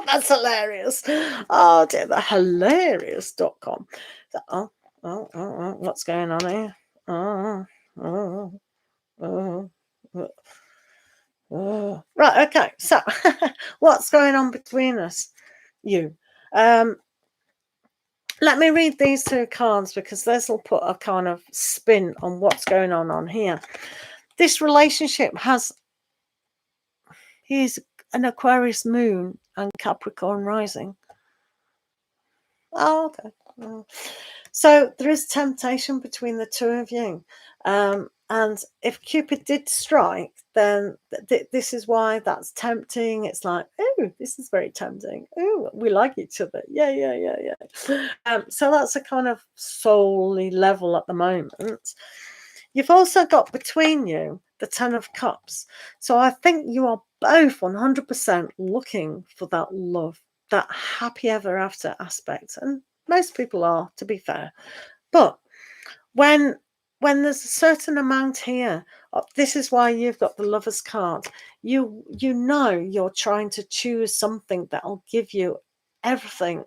That's hilarious. Oh dear, the hilarious.com. What's going on here? Right, okay. So what's going on between us? You. Let me read these two cards because this will put a kind of spin on what's going on here. This relationship he's an Aquarius moon and Capricorn rising. Oh, okay. So there is temptation between the two of you. And if Cupid did strike, then this is why that's tempting. It's like, oh, this is very tempting. Oh, we like each other. Yeah, yeah, yeah, yeah. So that's a kind of soully level at the moment. You've also got between you the Ten of Cups. So I think you are both 100% looking for that love, that happy ever after aspect. And most people are, to be fair. But when there's a certain amount here, this is why you've got the Lover's card. You know you're trying to choose something that'll give you everything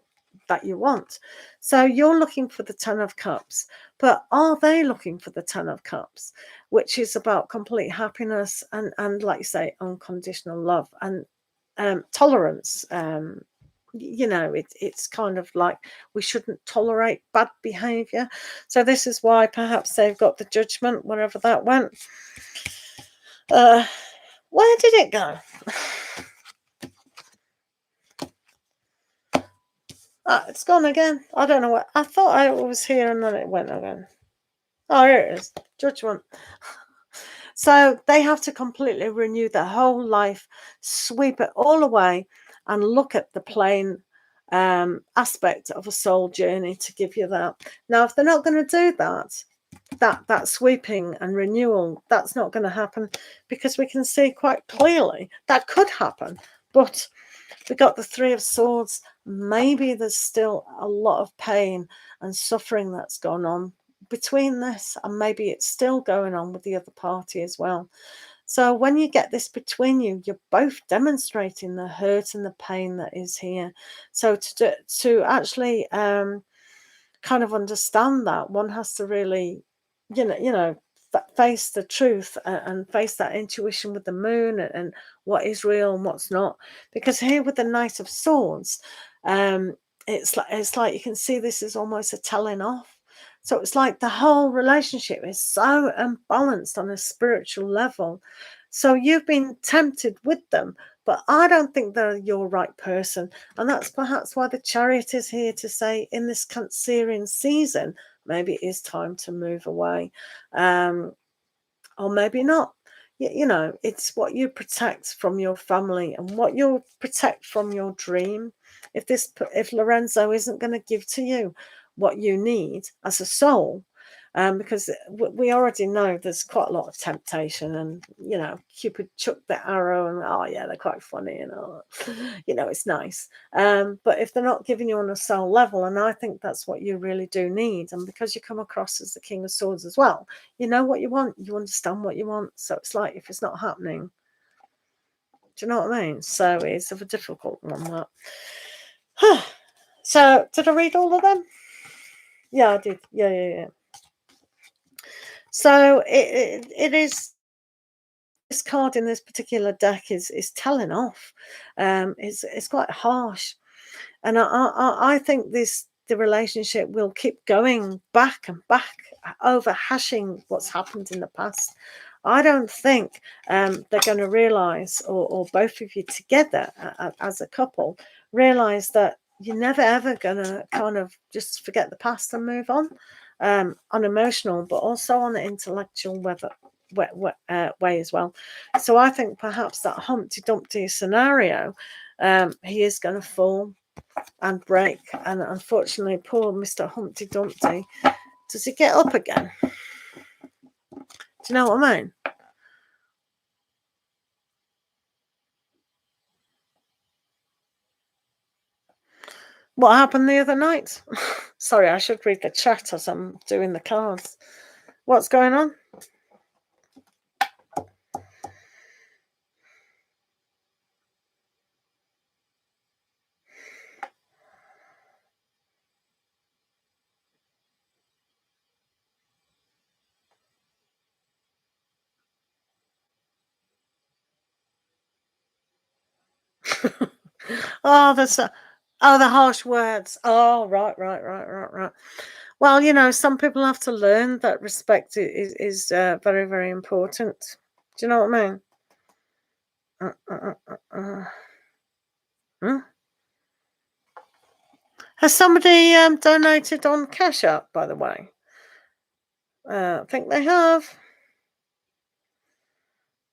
that you want. So you're looking for the Ten of Cups, but are they looking for the Ten of Cups, which is about complete happiness and like you say, unconditional love and tolerance. You know, it's kind of like we shouldn't tolerate bad behavior. So this is why perhaps they've got the Judgment, wherever that went. Where did it go? It's gone again. I don't know what. I thought I was here and then it went again. Oh, here it is. Judgment. So they have to completely renew their whole life, sweep it all away, and look at the plain aspect of a soul journey to give you that. Now, if they're not going to do that sweeping and renewal, that's not going to happen, because we can see quite clearly that could happen. But we got the Three of Swords. Maybe there's still a lot of pain and suffering that's gone on between this, and maybe it's still going on with the other party as well. So when you get this between you, you're both demonstrating the hurt and the pain that is here. So to actually kind of understand that, one has to really, face the truth and face that intuition with the moon and what is real and what's not. Because here with the Knight of Swords, it's like you can see this is almost a telling off. So it's like the whole relationship is so unbalanced on a spiritual level. So you've been tempted with them, but I don't think they're your right person. And that's perhaps why the Chariot is here to say, in this Cancerian season, maybe it is time to move away. Or maybe not. You know, it's what you protect from your family and what you protect from your dream. If Lorenzo isn't going to give to you what you need as a soul, because we already know there's quite a lot of temptation, and Cupid chucked the arrow, and oh yeah, they're quite funny, and it's nice. But if they're not giving you on a soul level, and I think that's what you really do need, and because you come across as the King of Swords as well, you know what you want, you understand what you want. So it's like, if it's not happening, do you know what I mean? So it's a difficult one, that. So did I read all of them? Yeah, I did. Yeah. So it is, this card in this particular deck is telling off. It's quite harsh, and I think the relationship will keep going back and back over hashing what's happened in the past. I don't think they're going to realize, or both of you together as a couple realize, that you're never ever going to kind of just forget the past and move on emotional, but also on the intellectual way as well. So I think perhaps that Humpty Dumpty scenario, he is going to fall and break, and unfortunately poor Mr. Humpty Dumpty, does he get up again? Do you know what I mean? What happened the other night? Sorry, I should read the chat as I'm doing the cards. What's going on? Oh, the harsh words. Oh, right. Well, some people have to learn that respect is very, very important. Do you know what I mean? Has somebody donated on Cash App, by the way? I think they have.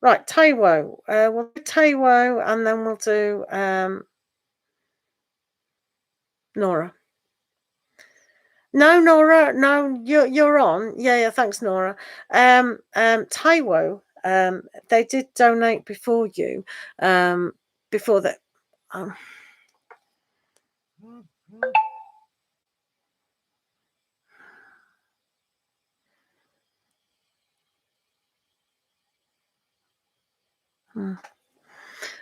Right, Taiwo. We'll do Taiwo and then we'll do Nora. No, Nora. No, you're on. Yeah. Thanks, Nora. Taiwo. They did donate before you. Before that.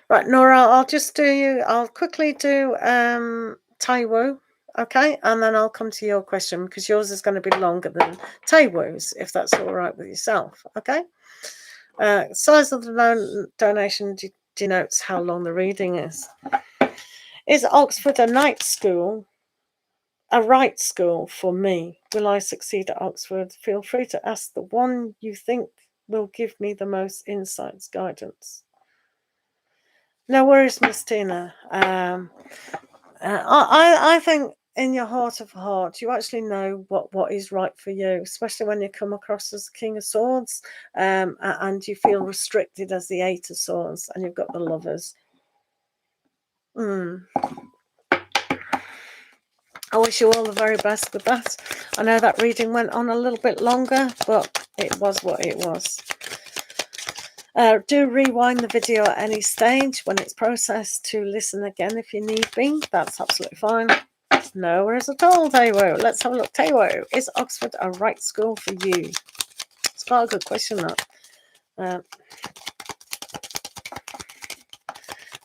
Right, Nora. I'll quickly do Taiwo. Okay, and then I'll come to your question because yours is going to be longer than Taiwo's, if that's all right with yourself. Okay. Size of the donation denotes how long the reading is. Is Oxford a night school? A right school for me? Will I succeed at Oxford? Feel free to ask the one you think will give me the most insights, guidance. No worries, Miss Tina. I think in your heart of heart, you actually know what is right for you, especially when you come across as the King of Swords, and you feel restricted as the Eight of Swords, and you've got the Lovers. I wish you all the very best with that. I know that reading went on a little bit longer, but it was what it was. Do rewind the video at any stage when it's processed to listen again if you need be. That's absolutely fine. No worries at all, Taiwo. Let's have a look. Taiwo, is Oxford a right school for you? It's quite a good question, that.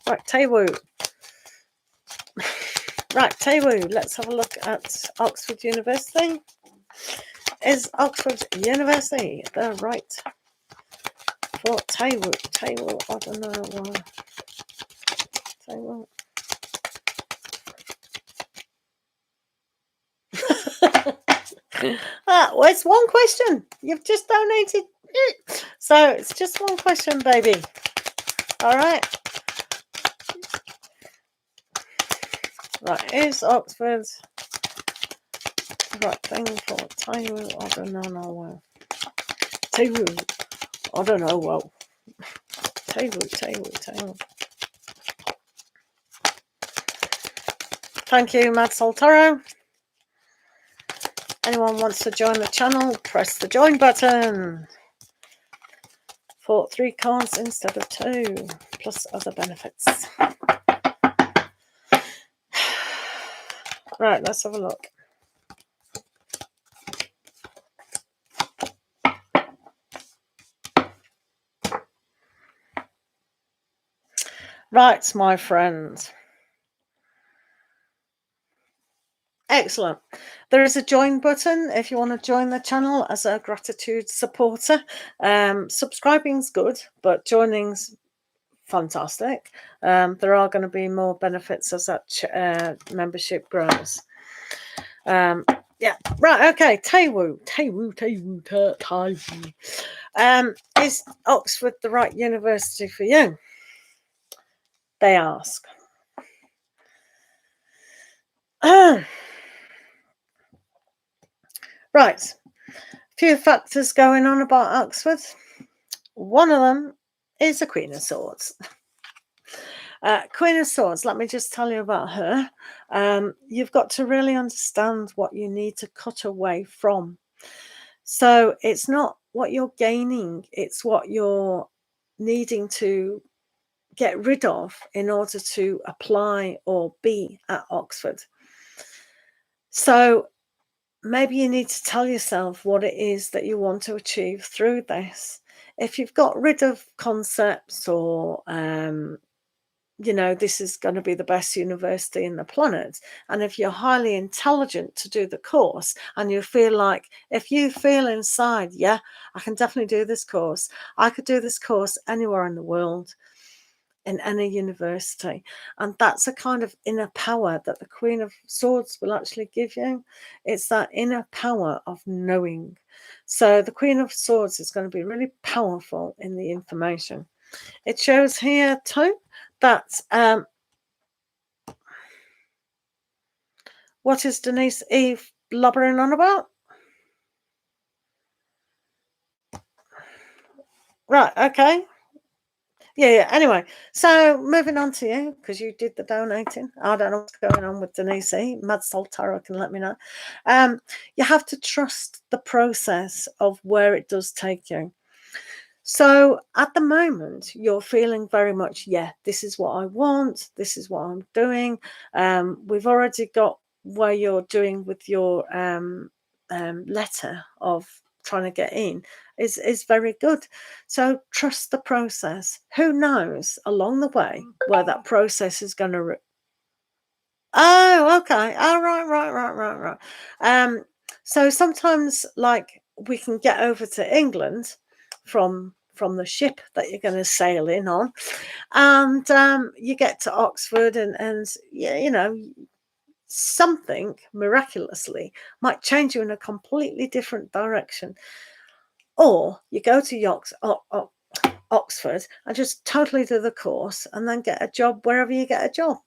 Right, Taiwo. Right, Taiwo, let's have a look at Oxford University. Is Oxford University the right for Taiwo? Taiwo, I don't know why. Taiwo. Well, it's one question. You've just donated. So it's just one question, baby. All right. Right, is Oxford the right thing for Taiwo? I don't know. Taiwo. I don't know. Well, Taiwo. Thank you, Mad Soul Tarot. Anyone wants to join the channel, press the join button for 3 cards instead of 2, plus other benefits. Right, let's have a look. Right, my friends. Excellent. There is a join button if you want to join the channel as a gratitude supporter. Subscribing's good, but joining's fantastic. There are going to be more benefits as that membership grows. Yeah, right, okay. Taiwo. Is Oxford the right university for you? They ask. Right, a few factors going on about Oxford. One of them is the Queen of Swords. Queen of Swords, let me just tell you about her. You've got to really understand what you need to cut away from. So it's not what you're gaining, it's what you're needing to get rid of in order to apply or be at Oxford. So maybe you need to tell yourself what it is that you want to achieve through this. If you've got rid of concepts or, this is going to be the best university in the planet, and if you're highly intelligent to do the course and you feel like, if you feel inside, yeah, I can definitely do this course. I could do this course anywhere in the world, in any university. And that's a kind of inner power that the Queen of Swords will actually give you. It's that inner power of knowing. So the Queen of Swords is going to be really powerful in the information. It shows here too that What is Denise Eve blubbering on about? Right, okay. Yeah. Anyway, so moving on to you, because you did the donating. I don't know what's going on with Denise E. Mad Soul Tarot can let me know. You have to trust the process of where it does take you. So at the moment, you're feeling very much, yeah, this is what I want. This is what I'm doing. We've already got where you're doing with your letter of trying to get in is very good. So trust the process. Who knows along the way where that process is going to oh, okay. Oh, right. So sometimes, like, we can get over to England from the ship that you're going to sail in on, and you get to Oxford, and yeah, you know, something miraculously might change you in a completely different direction, or you go to Oxford and just totally do the course and then get a job wherever you get a job.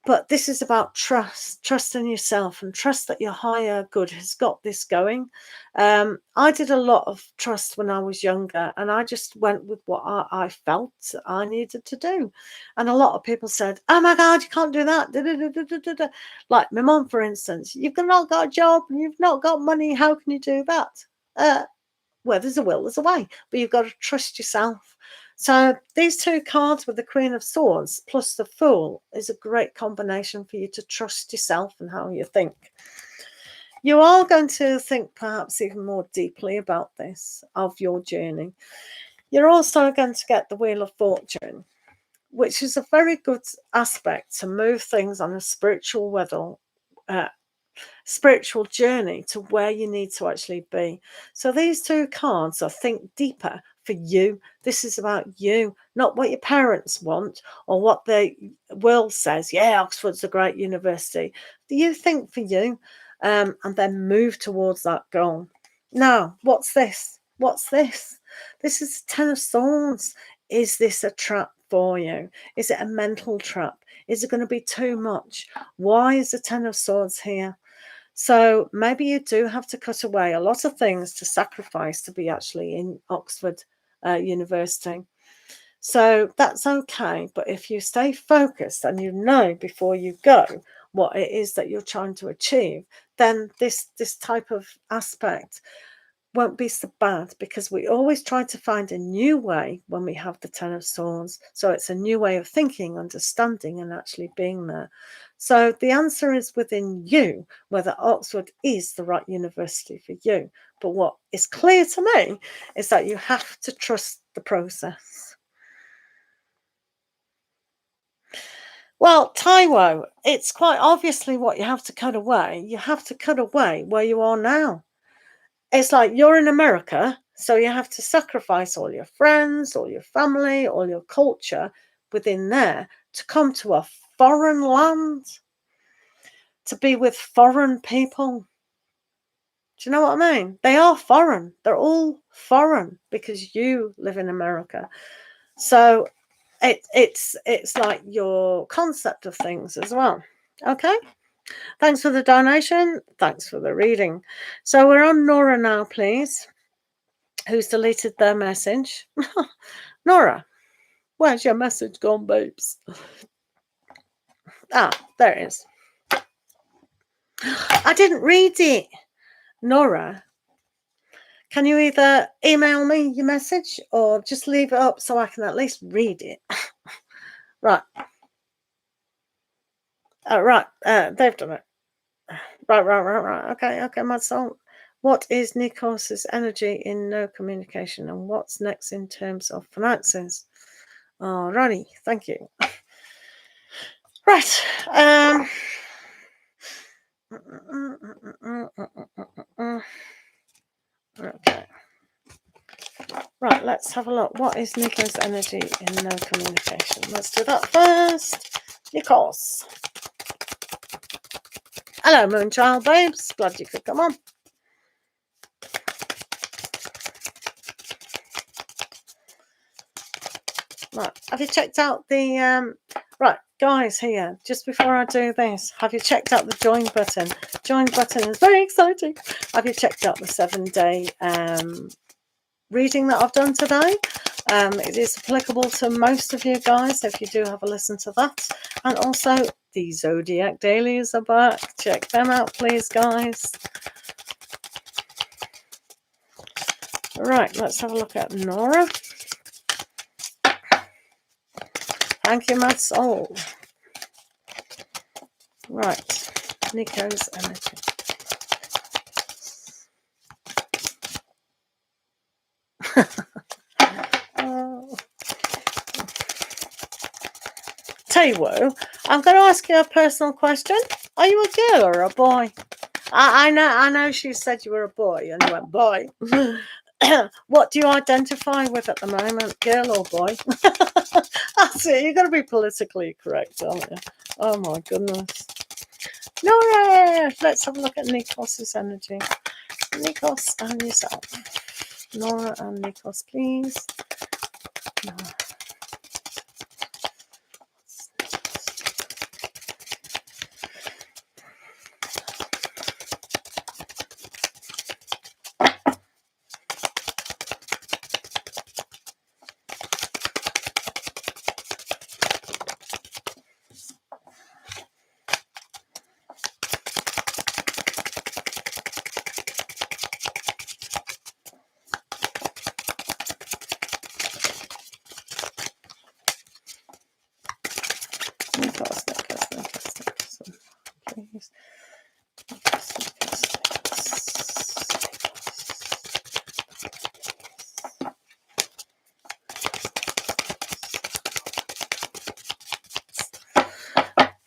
But this is about trust in yourself, and trust that your higher good has got this going. I did a lot of trust when I was younger, and I just went with what I felt I needed to do. And a lot of people said, oh my God, you can't do that. Da, da, da, da, da, da. Like my mum, for instance, you've not got a job and you've not got money. How can you do that? Well, there's a will, there's a way, but you've got to trust yourself. So these two cards with the Queen of Swords plus the Fool is a great combination for you to trust yourself and how you think. You are going to think perhaps even more deeply about this of your journey. You're also going to get the Wheel of Fortune, which is a very good aspect to move things on a spiritual level, spiritual journey to where you need to actually be. So these two cards are think deeper for you. This is about you, not what your parents want or what the world says. Yeah, Oxford's a great university. You think for you, and then move towards that goal. Now, what's this? What's this? This is Ten of Swords. Is this a trap for you? Is it a mental trap? Is it going to be too much? Why is the Ten of Swords here? So maybe you do have to cut away a lot of things to sacrifice to be actually in Oxford University. So that's okay. But if you stay focused and you know before you go what it is that you're trying to achieve, then this type of aspect won't be so bad, because we always try to find a new way when we have the Ten of Swords. So it's a new way of thinking, understanding, and actually being there. So the answer is within you, whether Oxford is the right university for you. But what is clear to me is that you have to trust the process. Well, Taiwo, it's quite obviously what you have to cut away. You have to cut away where you are now. It's like you're in America, so you have to sacrifice all your friends, all your family, all your culture within there to come to a foreign land, to be with foreign people. Do you know what I mean? They are foreign. They're all foreign because you live in America. So it's like your concept of things as well. Okay? Thanks for the donation. Thanks for the reading. So we're on Nora now, please, who's deleted their message. Nora, where's your message gone, babes? Ah, there it is. I didn't read it. Nora, can you either email me your message or just leave it up so I can at least read it? Right. Right. They've done it. Right. Okay, my soul. What is Nikos's energy in no communication, and what's next in terms of finances? Alrighty, thank you. Right. Okay. Right, let's have a look. What is Nikos' energy in no communication? Let's do that first. Nikos. Hello, Moonchild babes. Glad you could come on. Right, have you checked out the right? guys, here, just before I do this, have you checked out the join button? Join button is very exciting. Have you checked out the 7-day reading that I've done today? It is applicable to most of you guys if you do have a listen to that. And also the Zodiac Dailies are back. Check them out, please, guys. Right, let's have a look at Nora. Thank you, Mad Soul. Right, Nico's energy. Tell you what, I'm going to ask you a personal question. Are you a girl or a boy? I know she said you were a boy, and you went, boy. What do you identify with at the moment, girl or boy? That's it, you're going to be politically correct, aren't you? Oh my goodness. Nora, let's have a look at Nikos's energy. Nikos and yourself. Nora and Nikos, please. Nora. Please.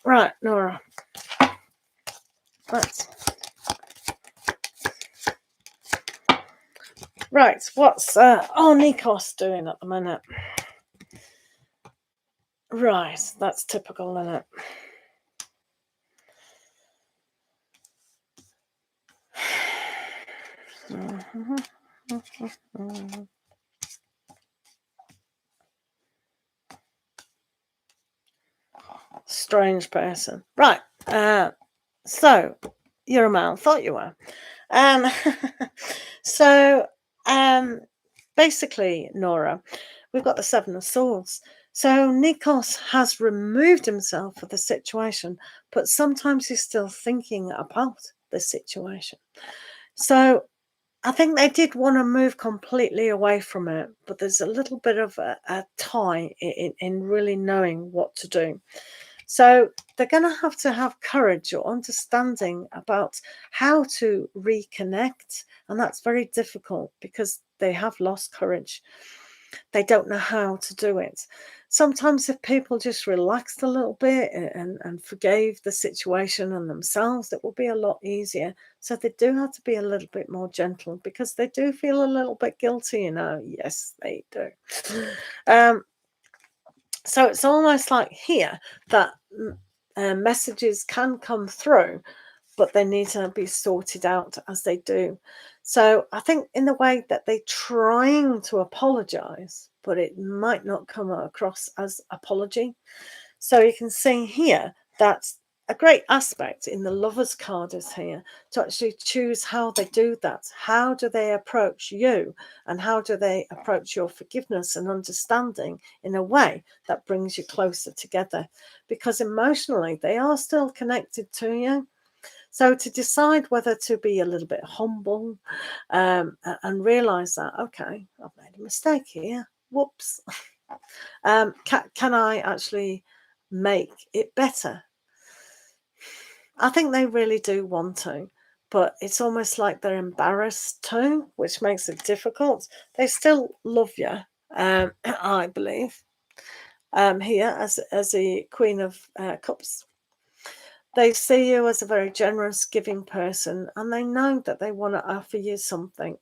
Right, Nora. Right, what's Nikos doing at the minute? Right, that's typical, isn't it? Strange person. Right, so you're a male. Thought you were. So basically, Nora, we've got the 7 of Swords. So Nikos has removed himself from the situation, but sometimes he's still thinking about the situation. So I think they did want to move completely away from it, but there's a little bit of a tie in really knowing what to do. So they're going to have courage or understanding about how to reconnect. And that's very difficult because they have lost courage. They don't know how to do it. Sometimes if people just relaxed a little bit and forgave the situation and themselves, it will be a lot easier. So they do have to be a little bit more gentle because they do feel a little bit guilty, you know. Yes, they do. So it's almost like here that messages can come through, but they need to be sorted out as they do. So I think in the way that they're trying to apologize, but it might not come across as apology. So you can see here that a great aspect in the Lovers card is here to actually choose how they do that. How do they approach you, and how do they approach your forgiveness and understanding in a way that brings you closer together? Because emotionally, they are still connected to you. So to decide whether to be a little bit humble and realize that, okay, I've made a mistake here. Whoops. Can I actually make it better? I think they really do want to, but it's almost like they're embarrassed too, which makes it difficult. They still love you, I believe, here as a Queen of Cups. They see you as a very generous, giving person, and they know that they want to offer you something.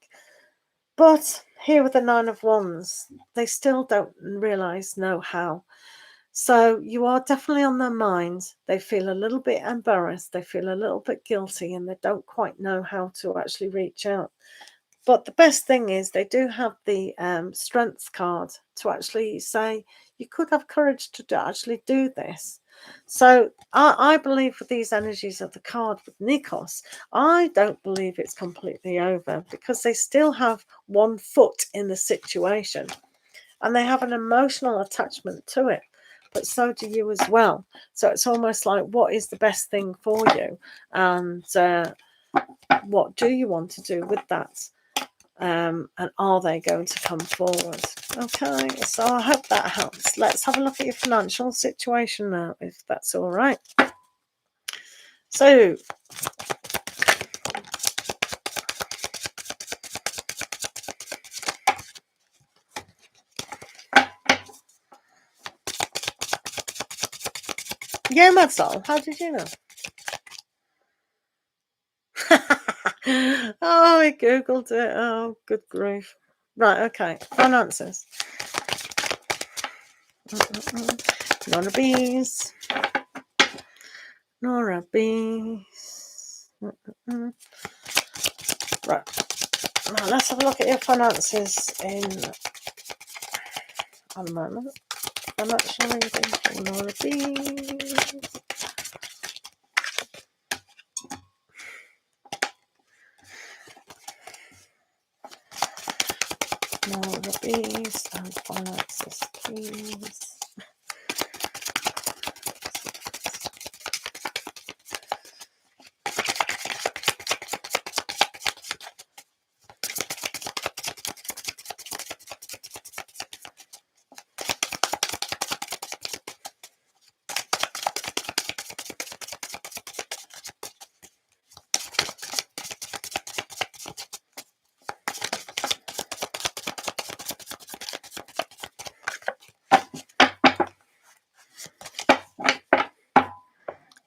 But here with the 9 of Wands, they still don't know how. So you are definitely on their mind. They feel a little bit embarrassed. They feel a little bit guilty, and they don't quite know how to actually reach out. But the best thing is they do have the Strength card to actually say, you could have courage to actually do this. So I believe with these energies of the card with Nikos, I don't believe it's completely over, because they still have one foot in the situation and they have an emotional attachment to it. But so do you as well. So it's almost like, what is the best thing for you? And what do you want to do with that? And are they going to come forward? Okay, so I hope that helps. Let's have a look at your financial situation now, if that's all right. So, yeah, Mad Soul, how did you know? Oh, he googled it. Oh, good grief. Right, okay, finances. Nora Bees. Nora Bees. Right. Now let's have a look at your finances in a moment. I'm actually thinking Nora Bees. Nora Bees and finances, please.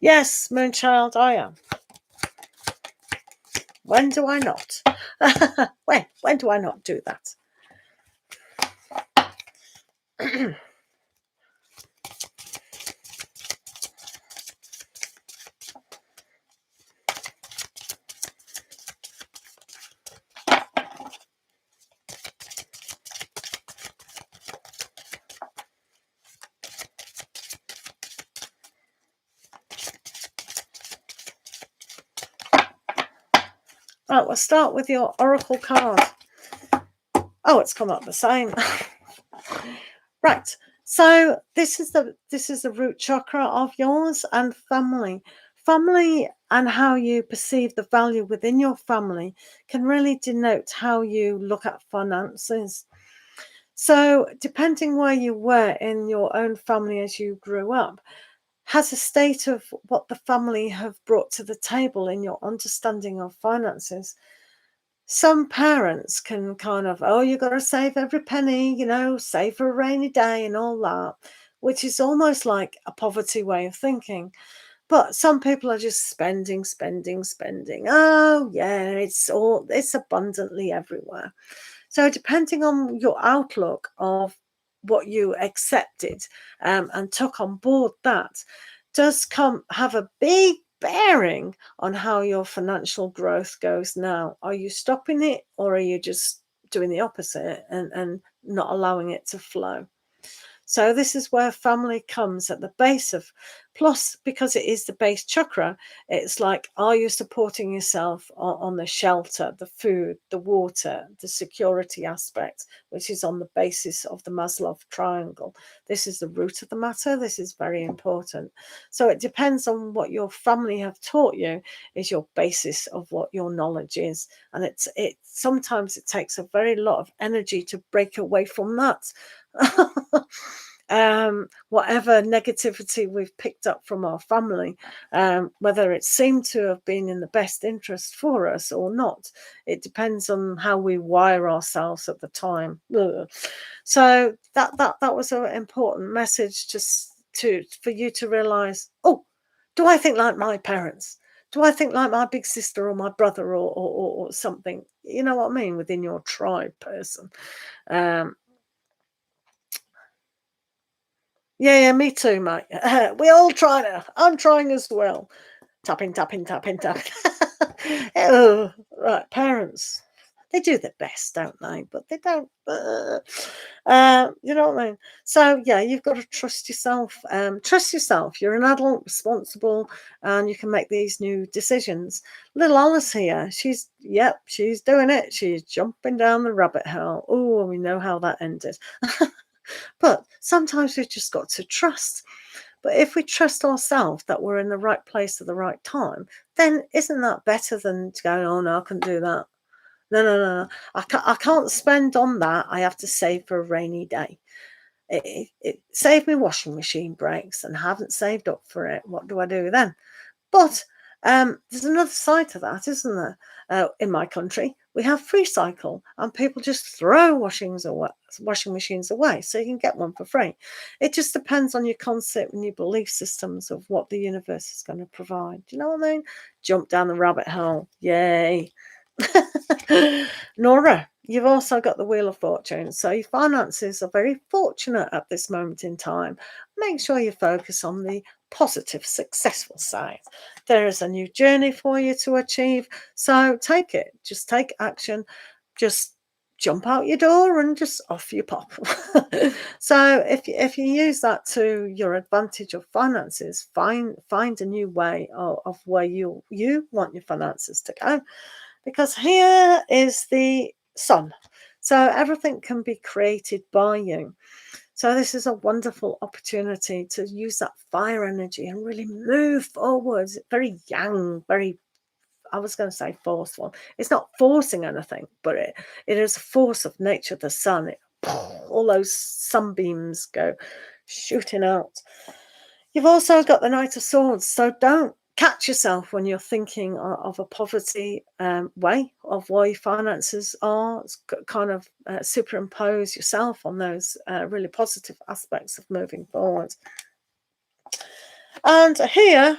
Yes, Moonchild, I am. When do I not? When do I not do that? Right, we'll start with your Oracle card. Oh, it's come up the same. Right. So this is the root chakra of yours, and family. Family and how you perceive the value within your family can really denote how you look at finances. So depending where you were in your own family as you grew up, has a state of what the family have brought to the table in your understanding of finances. Some parents can kind of, oh, you got to save every penny, save for a rainy day and all that, which is almost like a poverty way of thinking. But some people are just spending. Oh, yeah, it's abundantly everywhere. So depending on your outlook of what you accepted and took on board, that does have a big bearing on how your financial growth goes now. Are you stopping it, or are you just doing the opposite and not allowing it to flow? So this is where family comes at the base of, plus because it is the base chakra, it's like, are you supporting yourself on the shelter, the food, the water, the security aspect, which is on the basis of the Maslow triangle. This is the root of the matter. This is very important. So it depends on what your family have taught you is your basis of what your knowledge is. And sometimes it takes a very lot of energy to break away from that. Whatever negativity we've picked up from our family, whether it seemed to have been in the best interest for us or not, it depends on how we wire ourselves at the time. Ugh. So that was an important message, just for you to realize, oh, do I think like my parents? Do I think like my big sister or my brother or something? You know what I mean? Within your tribe person. Yeah, me too, mate. We all trying to. I'm trying as well. Tapping. Oh, right, parents. They do their best, don't they? But they don't. You know what I mean? So yeah, you've got to trust yourself. Trust yourself. You're an adult, responsible, and you can make these new decisions. Little Alice here, she's doing it. She's jumping down the rabbit hole. Oh, we know how that ended. But sometimes we've just got to trust. But if we trust ourselves that we're in the right place at the right time, then isn't that better than going, oh no, I couldn't do that. No. I can't spend on that. I have to save for a rainy day. It saved me washing machine breaks and haven't saved up for it. What do I do then? But there's another side to that, isn't there? In my country, we have free cycle, and people just throw washing machines away, so you can get one for free. It just depends on your concept and your belief systems of what the universe is going to provide. Do you know what I mean? Jump down the rabbit hole. Yay. Nora, you've also got the Wheel of Fortune, so your finances are very fortunate at this moment in time. Make sure you focus on the positive, successful side. There is a new journey for you to achieve, so take it. Just take action. Just jump out your door and just off you pop. So if you use that to your advantage of finances, find a new way of where you want your finances to go. Because here is the sun. So everything can be created by you. So this is a wonderful opportunity to use that fire energy and really move forwards. Very yang, very, I was going to say forceful. It's not forcing anything, but it is a force of nature, the sun. All those sunbeams go shooting out. You've also got the Knight of Swords, so don't catch yourself when you're thinking of a poverty way of where your finances are. It's kind of superimpose yourself on those really positive aspects of moving forward. And here,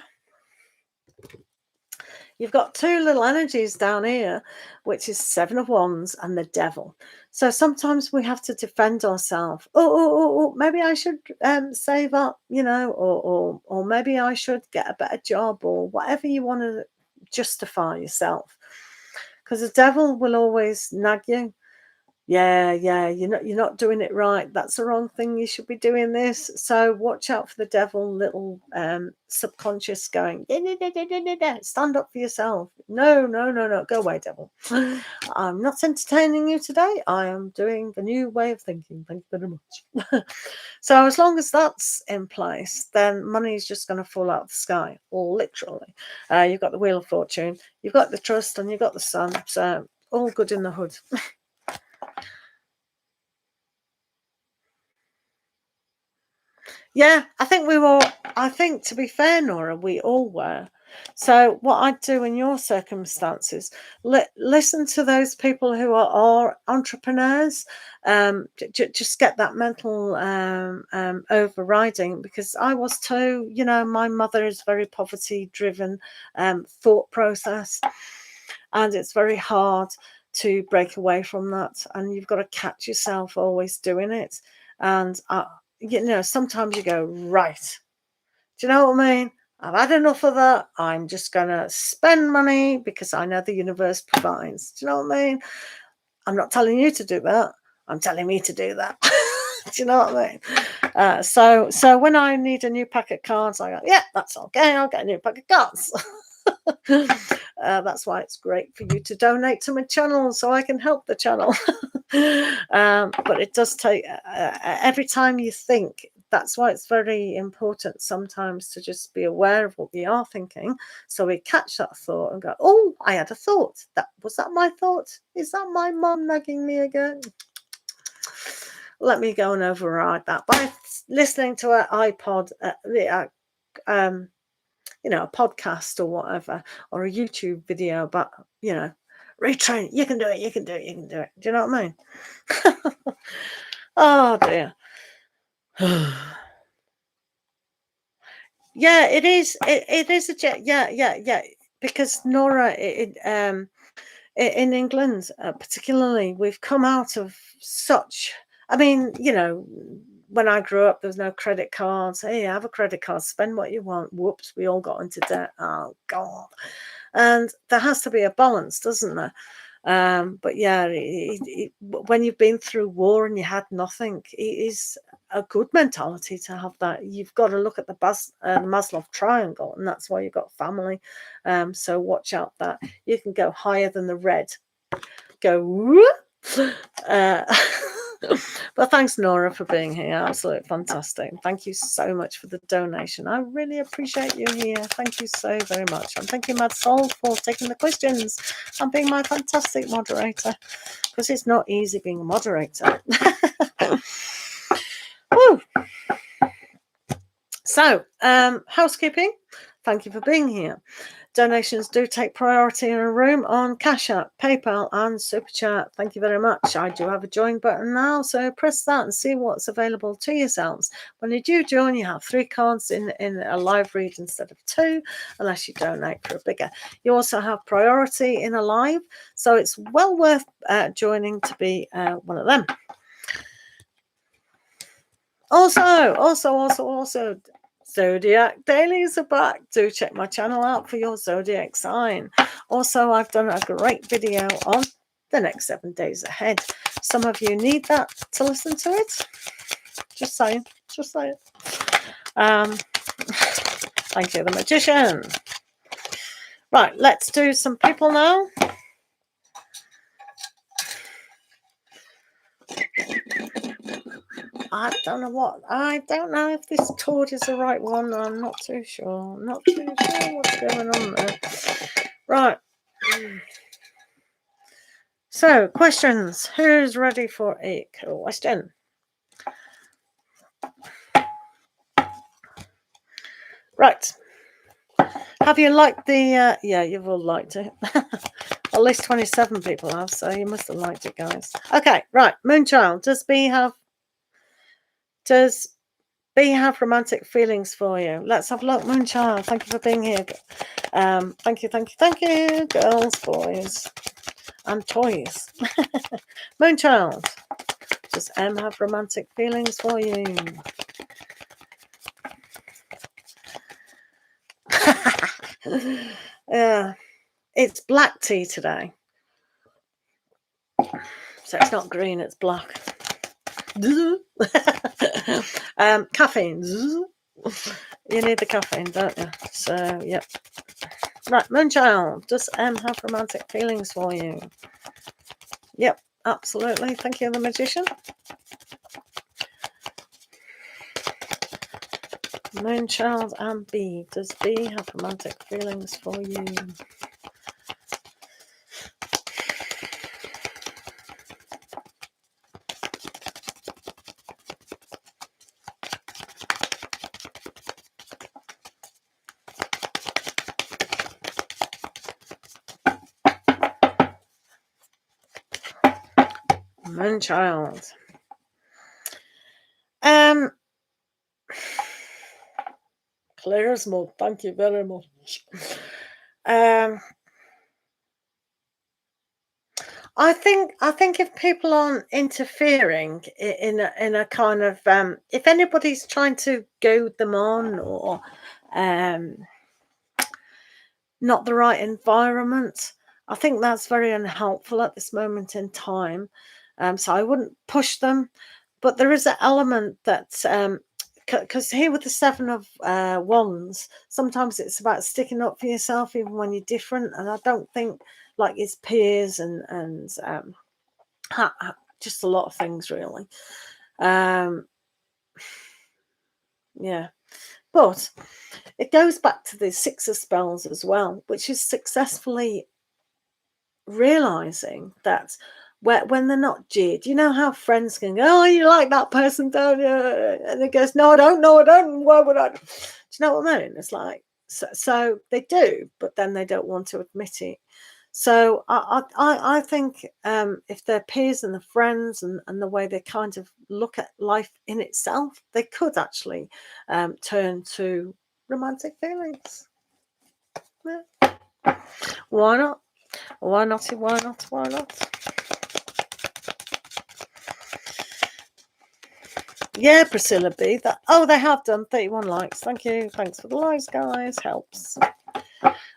you've got two little energies down here, which is Seven of Wands and the Devil. So sometimes we have to defend ourselves. Maybe I should save up, or maybe I should get a better job, or whatever you want to justify yourself. Because the devil will always nag you. Yeah, you're not doing it right. That's the wrong thing. You should be doing this. So watch out for the devil, little subconscious going, stand up for yourself. No. Go away, devil. I'm not entertaining you today. I am doing the new way of thinking. Thank you very much. So as long as that's in place, then money is just going to fall out of the sky, literally. You've got the Wheel of Fortune, you've got the Trust, and you've got the Sun. So all good in the hood. Yeah, I think to be fair, Nora, we all were. So what I'd do in your circumstances, listen to those people who are entrepreneurs. Just get that mental overriding, because I was too. My mother is very poverty driven thought process, and it's very hard to break away from that. And you've got to catch yourself always doing it. And sometimes you go, right, do you know what I mean? I've had enough of that. I'm just going to spend money because I know the universe provides. Do you know what I mean? I'm not telling you to do that. I'm telling me to do that. Do you know what I mean? So when I need a new pack of cards, I go, yeah, that's okay. I'll get a new pack of cards. That's why it's great for you to donate to my channel so I can help the channel. But it does take every time you think. That's why it's very important sometimes to just be aware of what we are thinking, so we catch that thought and go, oh, I had a thought. Was that my thought? Is that my mum nagging me again? Let me go and override that by listening to an iPod, a podcast or whatever, or a YouTube video about, retrain. You can do it. Do you know what I mean? Oh dear. Yeah, it is. It is yeah. Because Nora, in England, particularly, we've come out of such. I mean, when I grew up, there was no credit cards. Hey, have a credit card, spend what you want. Whoops, we all got into debt. Oh God. And there has to be a balance, doesn't there? But yeah, when you've been through war and you had nothing, it is a good mentality to have that. You've got to look at the Maslow triangle, and that's why you've got family. So watch out that you can go higher than the red. Go whoop. But thanks, Nora, for being here. Absolutely fantastic. Thank you so much for the donation. I really appreciate you here. Thank you so very much. And thank you, Mad Soul, for taking the questions and being my fantastic moderator, because it's not easy being a moderator. Woo. So, housekeeping. Thank you for being here. Donations do take priority in a room on Cash App, PayPal, and Super Chat. Thank you very much. I do have a join button now, so press that and see what's available to yourselves. When you do join, you have 3 cards in a live read instead of 2, unless you donate for a bigger. You also have priority in a live, so it's well worth joining to be one of them. Also, Zodiac dailies are back. Do check my channel out for your zodiac sign. Also, I've done a great video on the next 7 days ahead. Some of you need that to listen to it. Just saying. Thank you, the magician. Right, let's do some people now. I don't know if this taunt is the right one. I'm not too sure. Not too sure what's going on there. Right. So, questions. Who's ready for a question? Right. Have you liked the... yeah, you've all liked it. At least 27 people have, so you must have liked it, guys. Okay, right. Moonchild. Does B have romantic feelings for you? Let's have a look. Moonchild, thank you for being here. Thank you, girls, boys, and toys. Moonchild, does M have romantic feelings for you? Yeah, it's black tea today, so it's not green, it's black. Caffeine. You need the caffeine, don't you? So, yep. Right, Moonchild, does M have romantic feelings for you? Yep, absolutely. Thank you, the magician. Moonchild and B. Does B have romantic feelings for you? Moonchild. Clear as mud. Thank you very much. I think if people aren't interfering in a kind of if anybody's trying to goad them on or not the right environment, I think that's very unhelpful at this moment in time. So I wouldn't push them, but there is an element that because here with the 7 of Wands, sometimes it's about sticking up for yourself even when you're different, and I don't think like it's peers and just a lot of things really. Yeah, but it goes back to the 6 of Spells as well, which is successfully realizing that when they're not jaded, you know how friends can go, oh, you like that person, don't you? And it goes, no, I don't. Why would I? Do you know what I mean? It's like, so they do, but then they don't want to admit it. So I think if they're peers and the friends and the way they kind of look at life in itself, they could actually turn to romantic feelings. Yeah. Why not? Why not? Yeah, Priscilla B. They have done 31 likes. Thank you. Thanks for the likes, guys. Helps.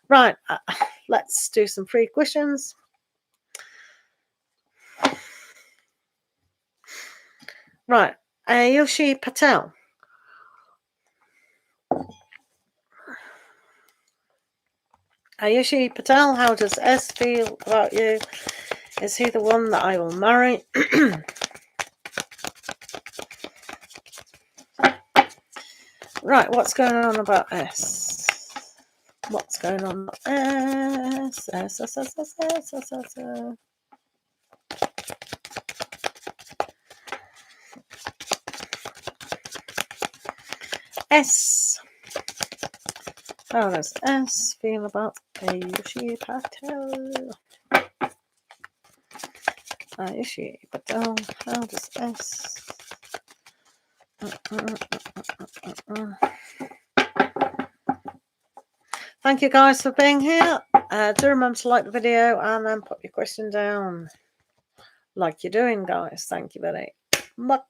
Right. Let's do some free questions. Right. Ayushi Patel. Ayushi Patel, how does S feel about you? Is he the one that I will marry? Right, what's going on about S? What's going on? S. S. How does S feel about Ayushi Patel? Ayushi Patel, how does S? Thank you guys for being here. Do remember to like the video and then put your question down like you're doing, guys. Thank you very much.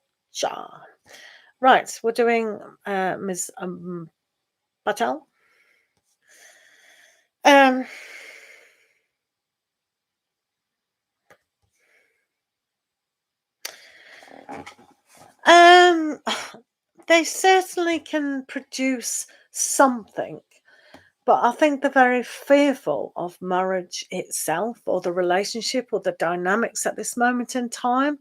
Right, we're doing Ms. Patel. They certainly can produce something, but I think they're very fearful of marriage itself or the relationship or the dynamics at this moment in time.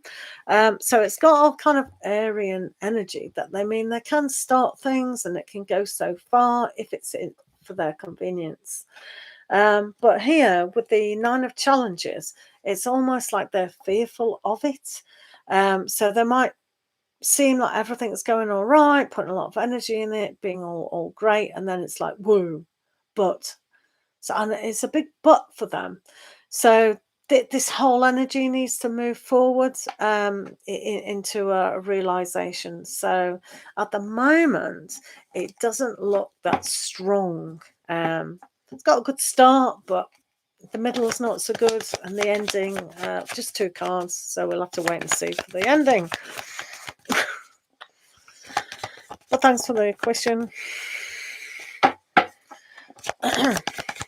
So it's got all kind of Aryan energy that they can start things and it can go so far if it's for their convenience. But here with the 9 of challenges, it's almost like they're fearful of it. So they might seem like everything's going all right, putting a lot of energy in it, being all great, and then it's like, woo, but. So, and it's a big but for them. So this whole energy needs to move forward into a realization. So at the moment, it doesn't look that strong. It's got a good start, but the middle is not so good, and the ending, just 2 cards. So we'll have to wait and see for the ending. But thanks for the question.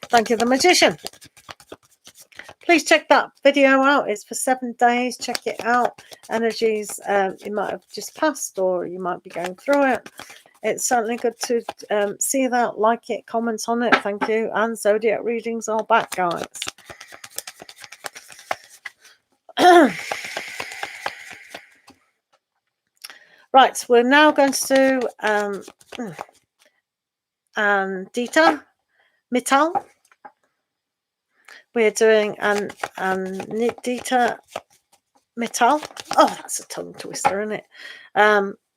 Thank you, the Magician. Please check that video out. It's for 7 days. Check it out. Energies, you might have just passed or you might be going through it. It's certainly good to see that, like it, comment on it. Thank you. And Zodiac readings are back, guys. Right, we're now going to do Dita Mittal. We're doing Dita Mittal. Oh, that's a tongue twister, isn't it?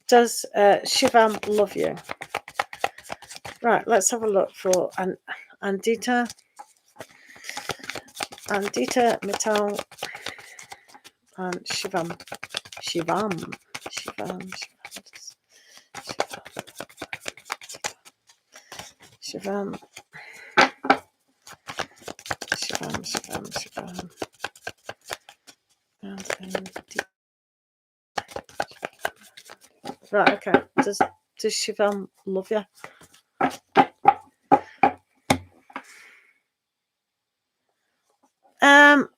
Does Shivam love you? Right, let's have a look for Dita Mittal and Shivam. Shivam. Right, okay. Does Shivam love you?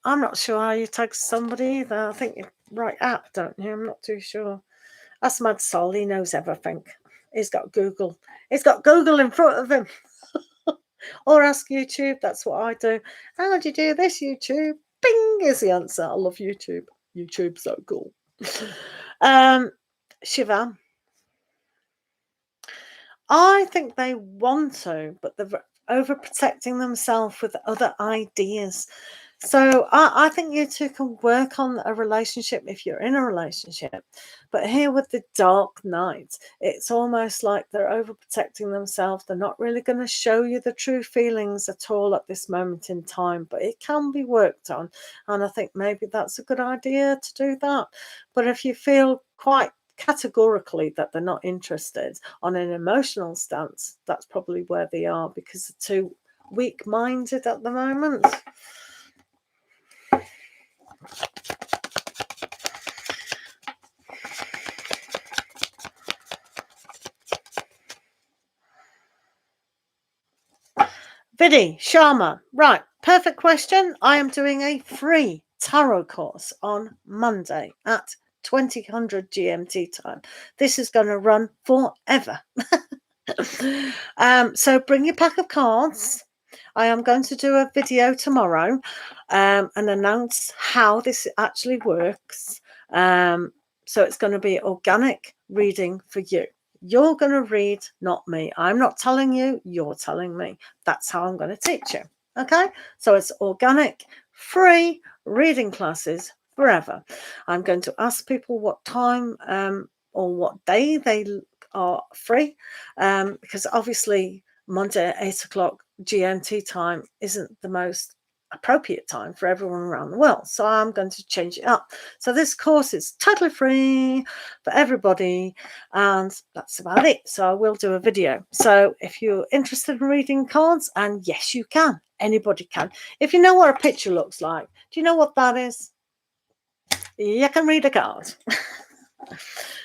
I'm not sure how you tag somebody either. I think you write app, don't you? I'm not too sure. That's Mad Soul. He knows everything. He's got Google. He's got Google in front of him. Or ask YouTube. That's what I do. How do you do this, YouTube? Bing is the answer. I love YouTube. YouTube's so cool. Shivam. I think they want to, but they're overprotecting themselves with other ideas. So I think you two can work on a relationship if you're in a relationship. But here with the Dark Knight, it's almost like they're overprotecting themselves. They're not really going to show you the true feelings at all at this moment in time. But it can be worked on. And I think maybe that's a good idea to do that. But if you feel quite categorically that they're not interested on an emotional stance, that's probably where they are, because they're too weak-minded at the moment. Vidhi Sharma, right, perfect question. I am doing a free tarot course on Monday at 2000 GMT time. This is going to run forever. So bring your pack of cards. I am going to do a video tomorrow and announce how this actually works. So it's going to be organic reading for you. You're going to read, not me. I'm not telling you, you're telling me. That's how I'm going to teach you. Okay? So it's organic, free reading classes forever. I'm going to ask people what time or what day they are free, because obviously Monday at 8 o'clock GMT time isn't the most appropriate time for everyone around the world. So I'm going to change it up. So this course is totally free for everybody, and that's about it. So I will do a video. So if you're interested in reading cards, and yes, you can. Anybody can. If you know what a picture looks like, do you know what that is? You can read a card.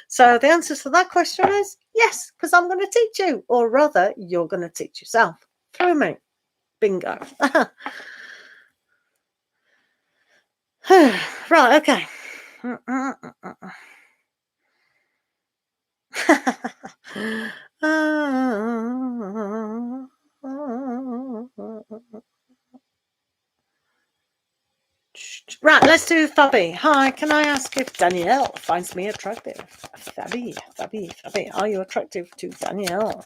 So the answer to that question is yes, because I'm going to teach you, or rather, you're going to teach yourself through me. Bingo. Right, okay. Right, let's do Fabby. Hi, can I ask if Danielle finds me attractive? Fabby, are you attractive to Danielle?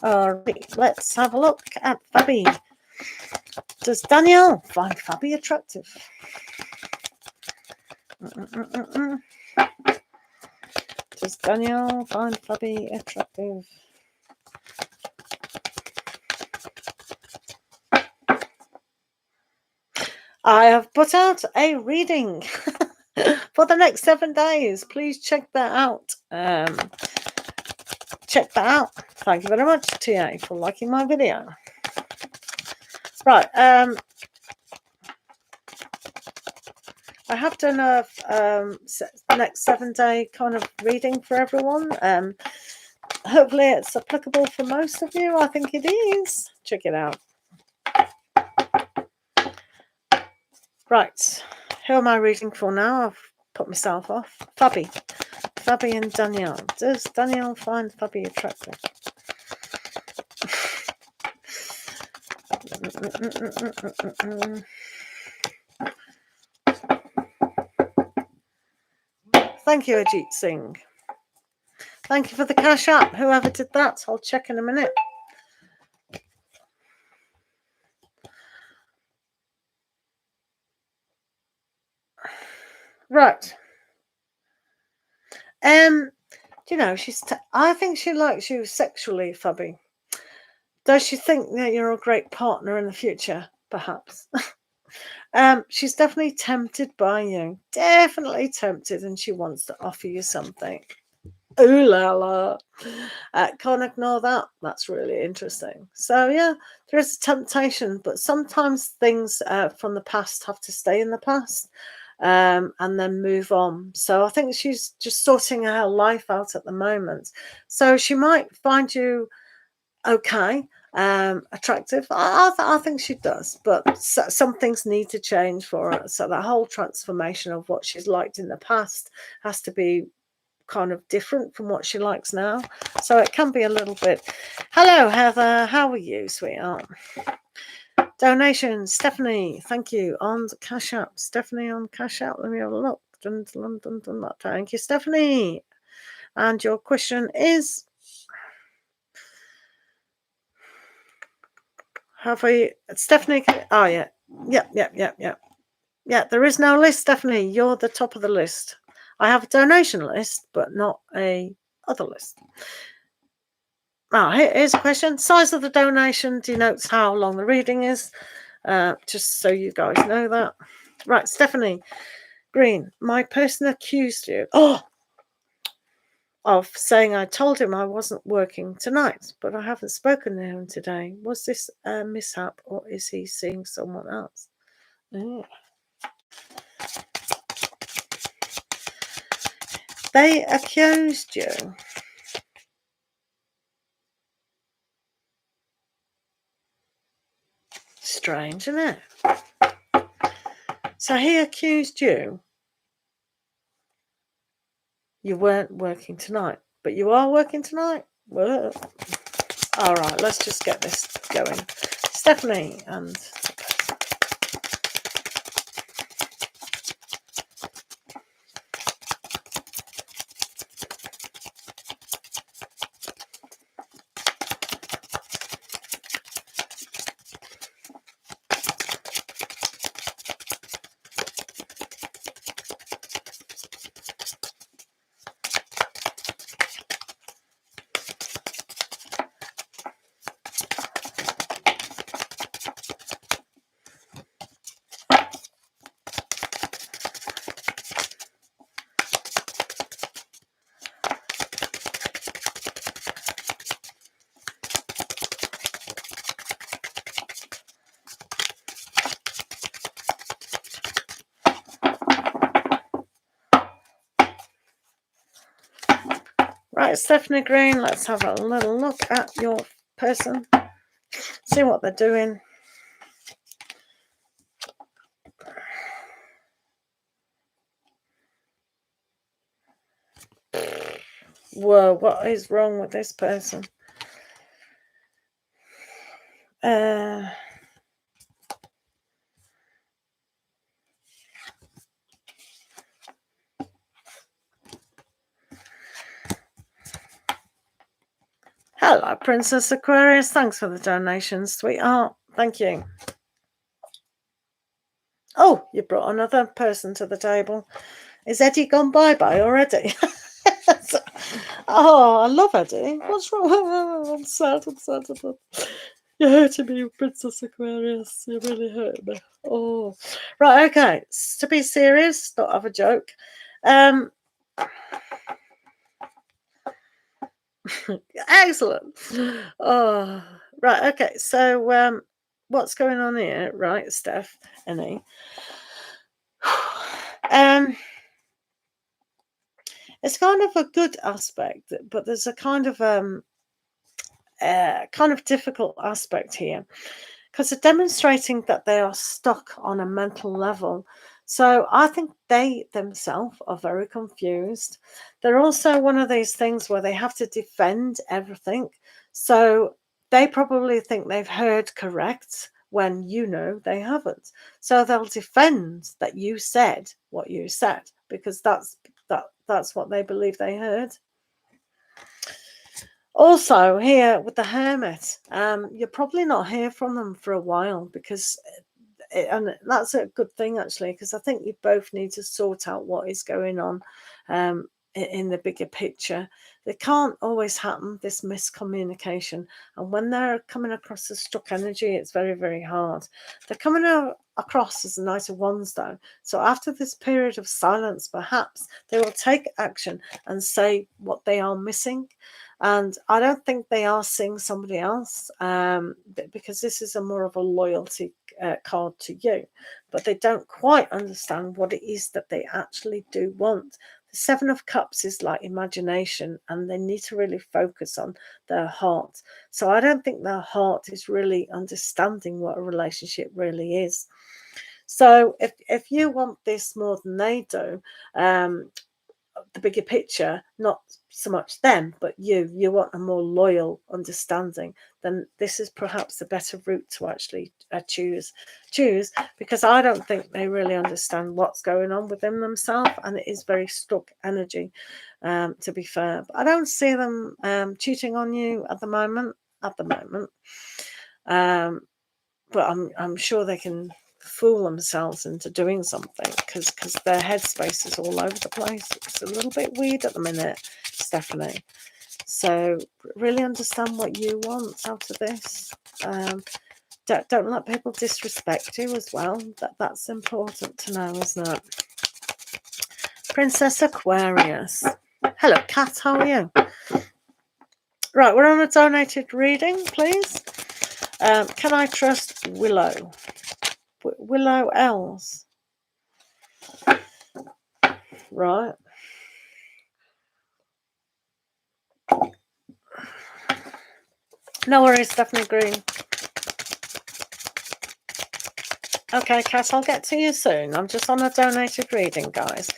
All right, let's have a look at Fabby. Does Danielle find Fabby attractive? Does Danielle find Fabby attractive? I have put out a reading for the next 7 days. Please check that out. Check that out. Thank you very much, TA, for liking my video. Right. I have done a next 7-day kind of reading for everyone. Hopefully it's applicable for most of you. I think it is. Check it out. Right. Who am I reading for now? I've put myself off. Fabby and Danielle. Does Danielle find Fabby attractive? Thank you, Ajit Singh. Thank you for the cash app. Whoever did that, I'll check in a minute. Right. You know, I think she likes you sexually, Fabby. Does she think that you're a great partner in the future? Perhaps. She's definitely tempted by you. Definitely tempted, and she wants to offer you something. Ooh la la. Can't ignore that. That's really interesting. So yeah, there is a temptation, but sometimes things from the past have to stay in the past and then move on. So I think she's just sorting her life out at the moment. So she might find you okay, attractive. I think she does, but some things need to change for her. So that whole transformation of what she's liked in the past has to be kind of different from what she likes now. So it can be a little bit. Hello, Heather. How are you, sweetheart? Donation, Stephanie. Thank you on the Cash App. Stephanie on Cash App. Let me have a look. Thank you, Stephanie. And your question is, Stephanie? Oh yeah. Yeah, there is no list, Stephanie. You're the top of the list. I have a donation list, but not a other list. Here's a question. Size of the donation denotes how long the reading is, just so you guys know that. Right, Stephanie Green, my person accused you of saying I told him I wasn't working tonight, but I haven't spoken to him today. Was this a mishap, or is he seeing someone else? They accused you. Strange, isn't it? So he accused you you weren't working tonight, but you are working tonight. Well, all right, let's just get this going. Stephanie and right, Stephanie Green, let's have a little look at your person, see what they're doing. Whoa, what is wrong with this person? Hello, Princess Aquarius. Thanks for the donation, sweetheart. Thank you. Oh, you brought another person to the table. Is Eddie gone bye-bye already? Oh, I love Eddie. What's wrong? I'm sad. You're hurting me, Princess Aquarius. You really hurt me. Oh, right. Okay. To be serious, not have a joke. Excellent. Oh, right. Okay. So, what's going on here, right, Steph? Annie. It's kind of a good aspect, but there's a kind of difficult aspect here, because they're demonstrating that they are stuck on a mental level. So I think they themselves are very confused. They're also one of these things where they have to defend everything. So they probably think they've heard correct when you know they haven't. So they'll defend that you said what you said, because that's what they believe they heard. Also, here with the Hermit, you'll probably not hear from them for a while, because, and that's a good thing actually, because I think you both need to sort out what is going on in the bigger picture. It can't always happen, this miscommunication, and when they're coming across as stuck energy, it's very, very hard. They're coming across as the Knight of Wands though, so after this period of silence, perhaps they will take action and say what they are missing. And I don't think they are seeing somebody else, because this is a more of a loyalty card to you, but they don't quite understand what it is that they actually do want. The Seven of Cups is like imagination, and they need to really focus on their heart. So I don't think their heart is really understanding what a relationship really is. So if you want this more than they do, the bigger picture, not so much them, but you want a more loyal understanding, then this is perhaps the better route to actually choose, because I don't think they really understand what's going on within themselves, and it is very stuck energy, to be fair. But I don't see them cheating on you at the moment, but I'm sure they can fool themselves into doing something, because their headspace is all over the place. It's a little bit weird at the minute, Stephanie. So really understand what you want out of this. Don't let people disrespect you as well. That's important to know, isn't it? Princess Aquarius. Hello, Kat. How are you? Right, we're on a donated reading, please. Can I trust Willow? Willow Els. Right. No worries, Stephanie Green. Okay, Kat, I'll get to you soon. I'm just on a donated reading, guys.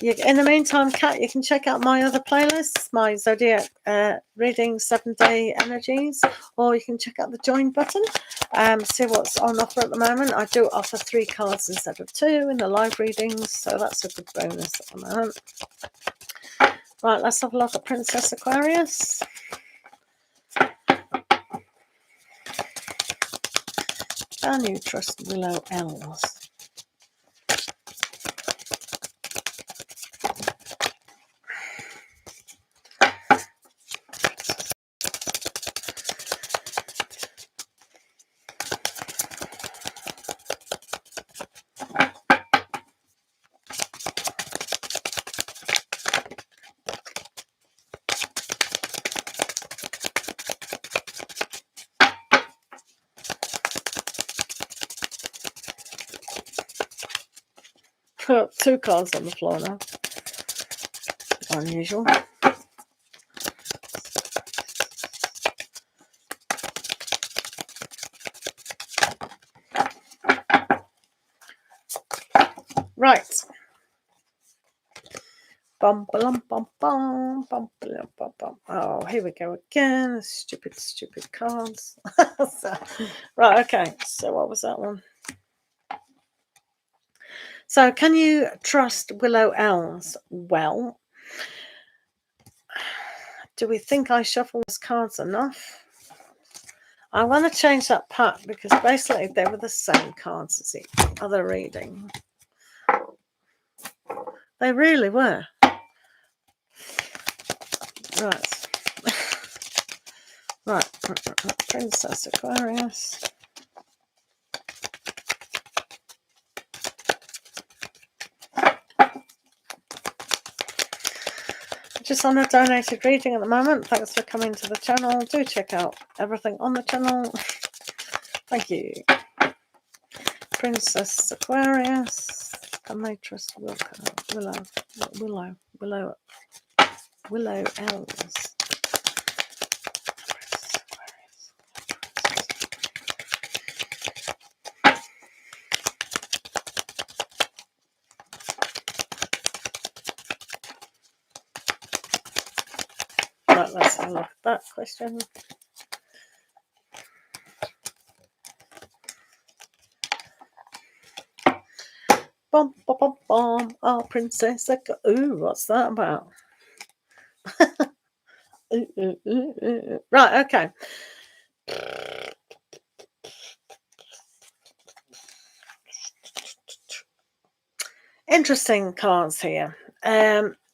In the meantime, Kat, you can check out my other playlists, my Zodiac reading 7-day energies, or you can check out the join button, see what's on offer at the moment. I do offer 3 cards instead of 2 in the live readings, so that's a good bonus at the moment. Right, let's have a look at Princess Aquarius. Can you trust Willow Elves? Put 2 cards on the floor now. Unusual. Right. Bum, bum, bum, bum, bum, bum, bum, bum. Oh, here we go again. Stupid cards. Right, okay. So what was that one? So can you trust Willow Elves? Well, do we think I shuffle those cards enough? I want to change that pack because basically they were the same cards as the other reading. They really were. Right. Right. Princess Aquarius. Just on a donated reading at the moment. Thanks for coming to the channel. Do check out everything on the channel. Thank you. Princess Aquarius. Can they trust Willow Elves? Right, let's have a look at that question. Bum, bum, bum, bum. Oh, Princess. Ooh, what's that about? Right, okay. Interesting cards here.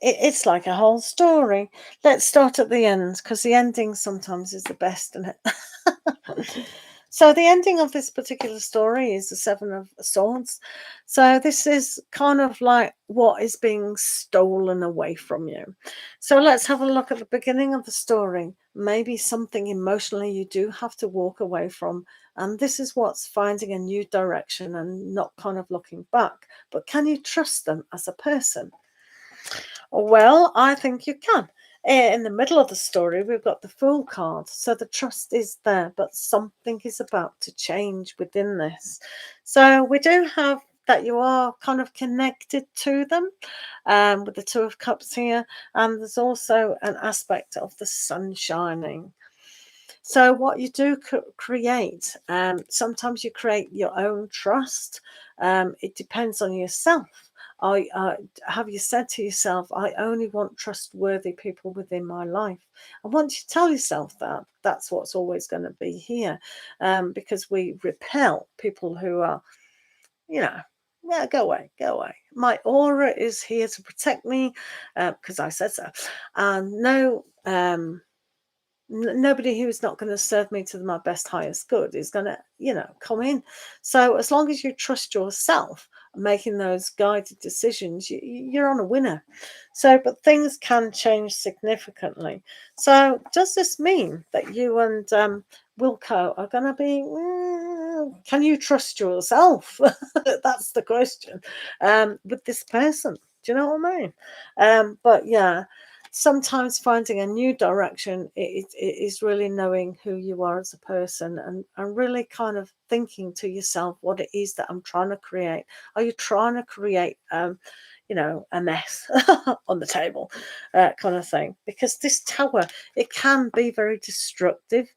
It's like a whole story. Let's start at the end because the ending sometimes is the best, isn't it? So the ending of this particular story is the 7 of Swords. So this is kind of like what is being stolen away from you. So let's have a look at the beginning of the story. Maybe something emotionally you do have to walk away from. And this is what's finding a new direction and not kind of looking back. But can you trust them as a person? Well, I think you can. In the middle of the story, we've got the Fool card. So the trust is there, but something is about to change within this. So we do have that you are kind of connected to them with the 2 of Cups here. And there's also an aspect of the sun shining. So what you do create, sometimes you create your own trust. It depends on yourself. Have you said to yourself, I only want trustworthy people within my life? And once you tell yourself that, that's what's always going to be here, because we repel people who are, yeah, go away. My aura is here to protect me because I said so. And nobody who's not going to serve me to my best highest good is going to come in. So as long as you trust yourself making those guided decisions, you're on a winner. So but things can change significantly. So does this mean that you and Wilco are going to be can you trust yourself? That's the question with this person. Do you know what I mean? But yeah, sometimes finding a new direction is really knowing who you are as a person and really kind of thinking to yourself what it is that I'm trying to create. Are you trying to create you know, a mess on the table, kind of thing. Because this Tower, it can be very destructive.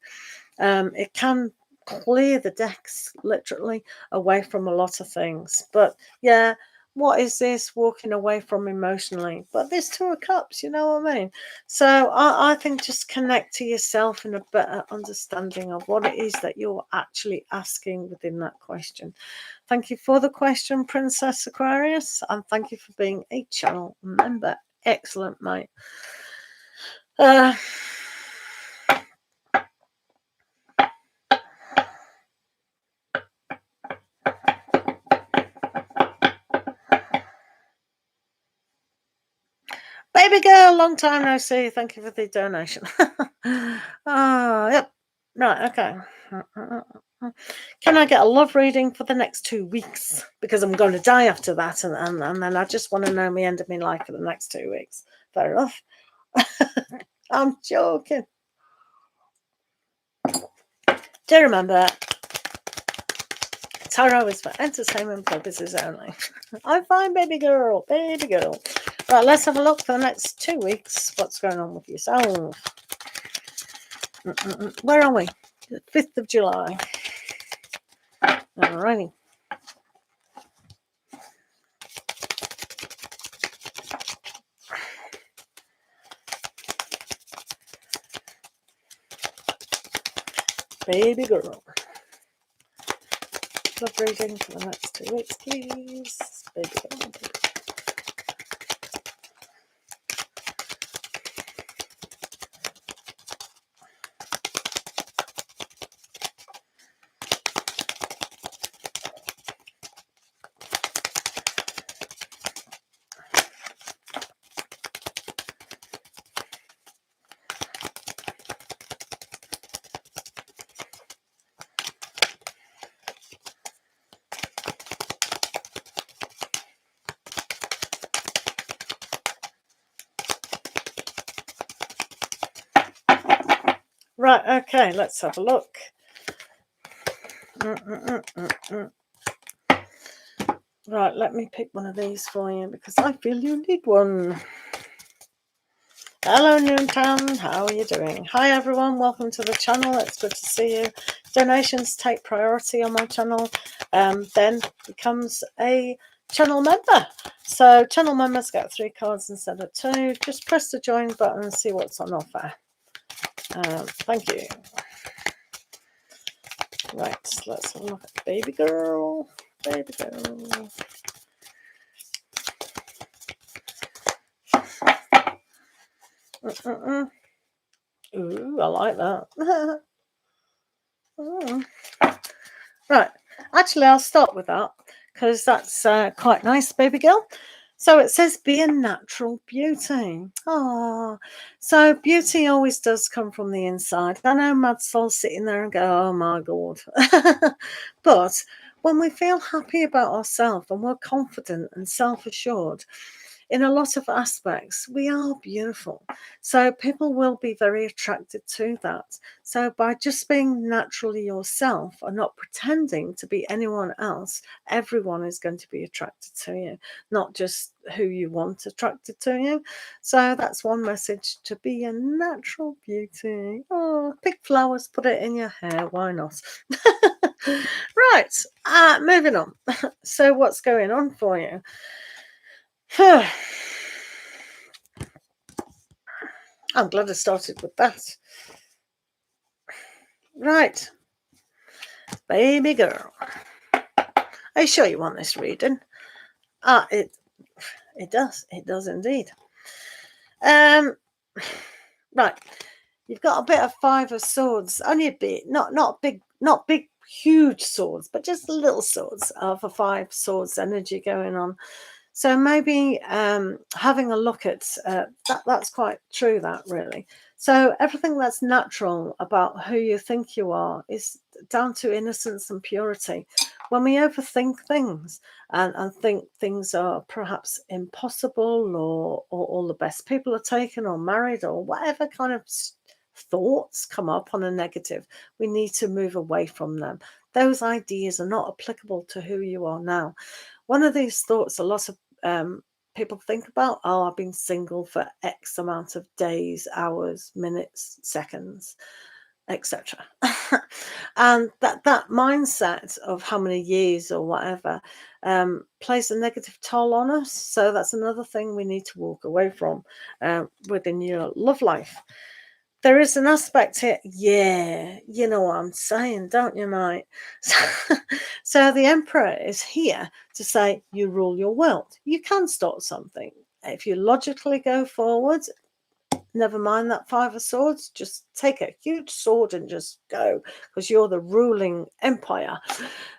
It can clear the decks literally away from a lot of things. But yeah, what is this walking away from emotionally? But there's Two of Cups, you know what I mean? So I think just connect to yourself in a better understanding of what it is that you're actually asking within that question. Thank you for the question, Princess Aquarius, and thank you for being a channel member. Excellent, mate. Baby girl, long time no see. Thank you for the donation. Oh, yep. Right, okay. Can I get a love reading for the next 2 weeks? Because I'm going to die after that, and then I just want to know the end of my life for the next 2 weeks. Fair enough. I'm joking. Do remember, tarot is for entertainment purposes only. I'm fine, baby girl. Baby girl. Right, let's have a look for the next 2 weeks. What's going on with yourself? Where are we? The 5th of July. Alrighty. Baby girl. Love reading for the next 2 weeks, please. Baby girl. Right, okay, let's have a look. Right, let me pick one of these for you because I feel you need one. Hello, Noontime. How are you doing? Hi, everyone. Welcome to the channel. It's good to see you. Donations take priority on my channel. Then becomes a channel member. So channel members get 3 cards instead of 2. Just press the join button and see what's on offer. Thank you. Right, let's have a look at baby girl. Baby girl. Ooh, I like that. Right, actually, I'll start with that because that's quite nice, baby girl. So it says be a natural beauty. Oh, so beauty always does come from the inside. I know Mad Soul's sitting there and go, oh my God. But when we feel happy about ourselves and we're confident and self-assured, in a lot of aspects, we are beautiful. So people will be very attracted to that. So by just being naturally yourself and not pretending to be anyone else, everyone is going to be attracted to you, not just who you want attracted to you. So that's one message, to be a natural beauty. Oh, pick flowers, put it in your hair. Why not? Right, moving on. So what's going on for you? I'm glad I started with that. Right. Baby girl. Are you sure you want this reading? It does. It does indeed. Right. You've got a bit of 5 of Swords. Only a bit. Not big, huge swords, but just little swords of a 5 swords energy going on. So maybe having a look at that's quite true, that really. So everything that's natural about who you think you are is down to innocence and purity. When we overthink things and think things are perhaps impossible, or all the best people are taken or married, or whatever kind of thoughts come up on a negative, we need to move away from them. Those ideas are not applicable to who you are now. One of these thoughts a lot of people think about, oh, I've been single for X amount of days, hours, minutes, seconds, etc. And that mindset of how many years or whatever plays a negative toll on us. So that's another thing we need to walk away from within your love life. There is an aspect here, yeah, you know what I'm saying, don't you, mate? So the Emperor is here to say you rule your world. You can start something. If you logically go forward, never mind that Five of Swords, just take a huge sword and just go, because you're the ruling empire.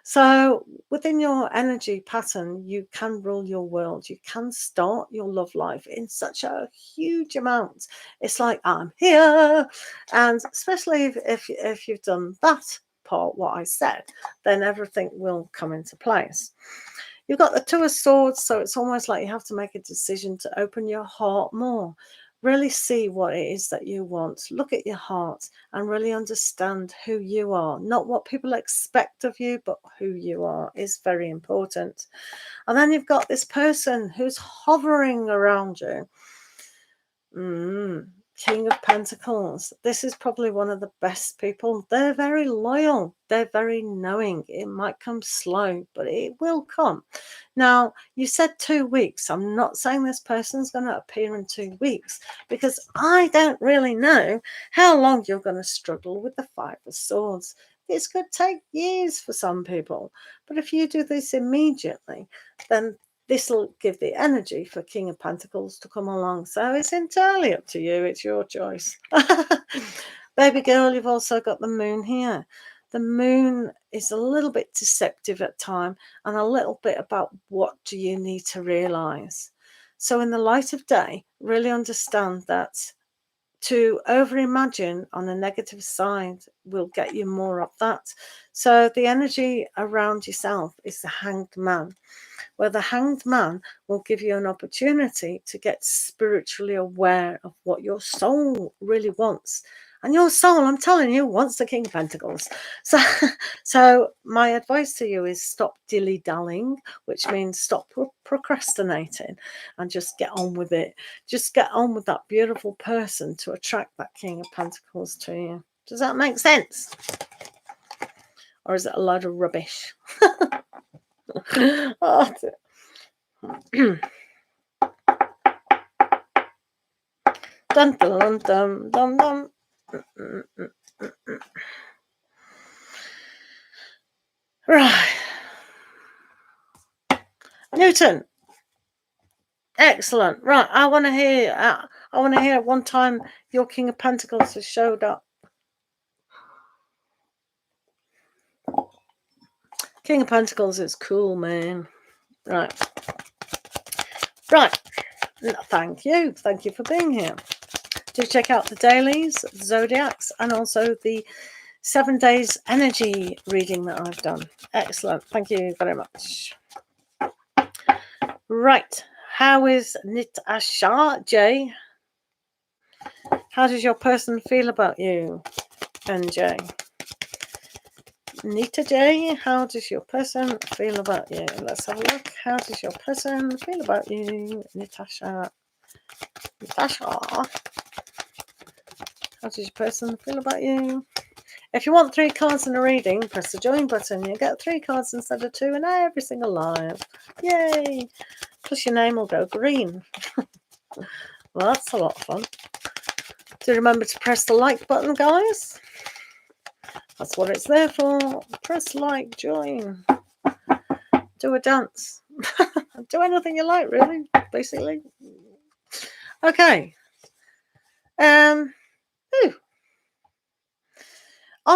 So within your energy pattern, you can rule your world. You can start your love life in such a huge amount. It's like, I'm here. And especially if you've done that part, what I said, then everything will come into place. You've got the Two of Swords, so it's almost like you have to make a decision to open your heart more. Really see what it is that you want. Look at your heart and really understand who you are. Not what people expect of you, but who you are is very important. And then you've got this person who's hovering around you. King of Pentacles. This is probably one of the best people. They're very loyal. They're very knowing. It might come slow, but it will come. Now, you said 2 weeks. I'm not saying this person's going to appear in 2 weeks, because I don't really know how long you're going to struggle with the Five of Swords. This could take years for some people. But if you do this immediately, then this will give the energy for King of Pentacles to come along. So it's entirely up to you. It's your choice. Baby girl, you've also got the Moon here. The Moon is a little bit deceptive at time, and a little bit about what do you need to realize. So in the light of day, really understand that to overimagine on the negative side will get you more of that. So the energy around yourself is the Hanged Man, where the Hanged Man will give you an opportunity to get spiritually aware of what your soul really wants. And your soul, I'm telling you, wants the King of Pentacles. So my advice to you is stop dilly-dallying, which means stop procrastinating and just get on with it. Just get on with that beautiful person to attract that King of Pentacles to you. Does that make sense? Or is it a load of rubbish? Oh, dun, dun, dun, dun, dun. Right. Newton. Excellent. Right. I want to hear at one time your King of Pentacles has showed up. King of Pentacles is cool, man. Right. Right. Thank you. Thank you for being here. Do check out the dailies, zodiacs, and also the 7 days energy reading that I've done. Excellent. Thank you very much. Right. How is Nitasha J? How does your person feel about you, NJ? Nita J, how does your person feel about you? Let's have a look. How does your person feel about you, Natasha? Natasha, how does your person feel about you? If you want 3 cards in a reading, press the join button. You get 3 cards instead of 2 in every single live. Yay! Plus your name will go green. Well, that's a lot of fun. Do remember to press the like button, guys. That's what it's there for. Press like, join. Do a dance. Do anything you like, really, basically. Okay. I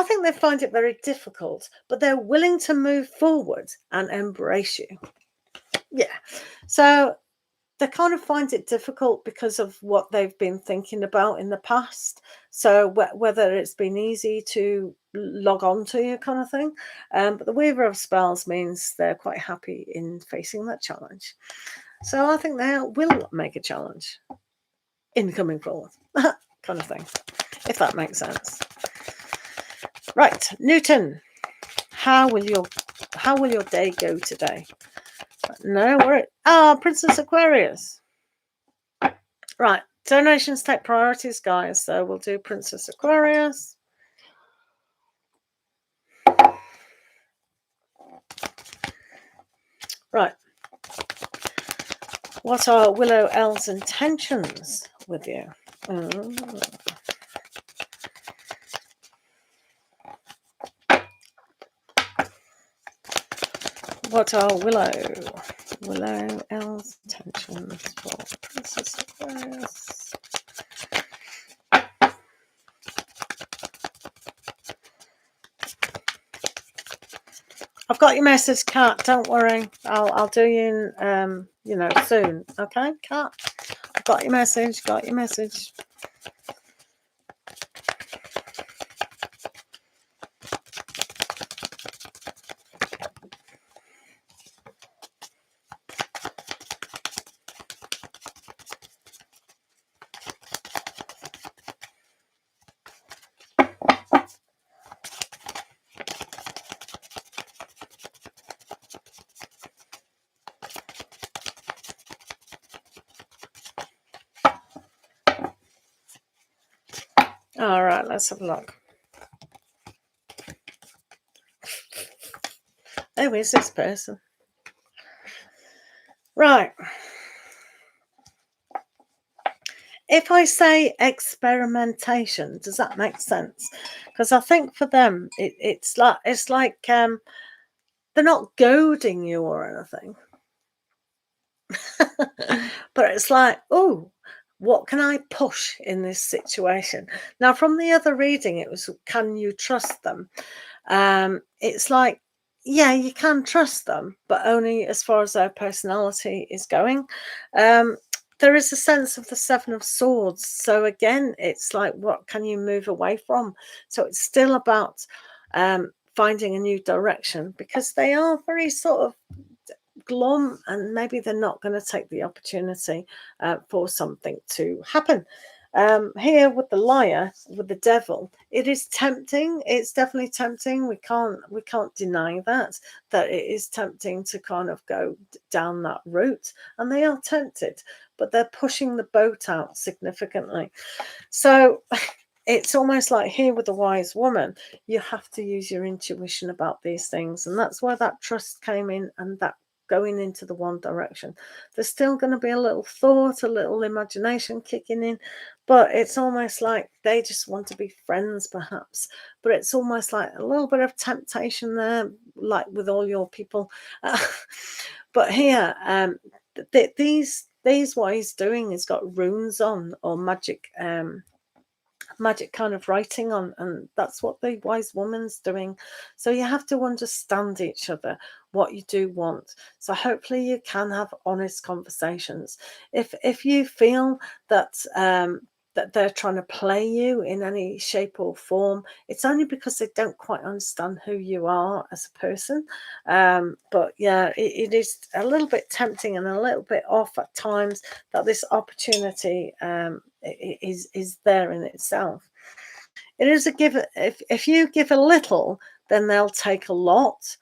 think they find it very difficult, but they're willing to move forward and embrace you. Yeah. So they kind of find it difficult because of what they've been thinking about in the past. So whether it's been easy to log on to you kind of thing. But the Weaver of Spells means they're quite happy in facing that challenge. So I think they will make a challenge in coming forward. Kind of thing, if that makes sense. Right, Newton, how will your day go today? No, we're Princess Aquarius. Right, donations take priorities, guys. So we'll do Princess Aquarius. Right. What are Willow L's intentions with you? What are Willow L's intentions for Princess Aquarius? I've got your message, Kat. Don't worry. I'll do you you know, soon. Okay, Kat? I've got your message, got your message. All right, let's have a look. Who is this person? Right. If I say experimentation, does that make sense? Because I think for them, it's like they're not goading you or anything, but it's like, oh, what can I push in this situation? Now, from the other reading, it was, can you trust them? It's like, yeah, you can trust them, but only as far as their personality is going. There is a sense of the Seven of Swords. So again, it's like, what can you move away from? So it's still about finding a new direction, because they are very sort of glum, and maybe they're not going to take the opportunity for something to happen. Here with the liar, with the devil, it is tempting. It's definitely tempting. We can't deny that it is tempting to kind of go down that route, and they are tempted, but they're pushing the boat out significantly. So it's almost like here with the wise woman, you have to use your intuition about these things, and that's where that trust came in, and that going into the one direction. There's still going to be a little thought, a little imagination kicking in, but it's almost like they just want to be friends, perhaps. But it's almost like a little bit of temptation there, like with all your people. But here, these what he's doing is got runes on, or magic kind of writing on, and that's what the wise woman's doing. So you have to understand each other, what you do want. So hopefully you can have honest conversations. If you feel that that they're trying to play you in any shape or form, it's only because they don't quite understand who you are as a person. But yeah, it is a little bit tempting and a little bit off at times that this opportunity is there in itself. It is a give. If you give a little, then they'll take a lot.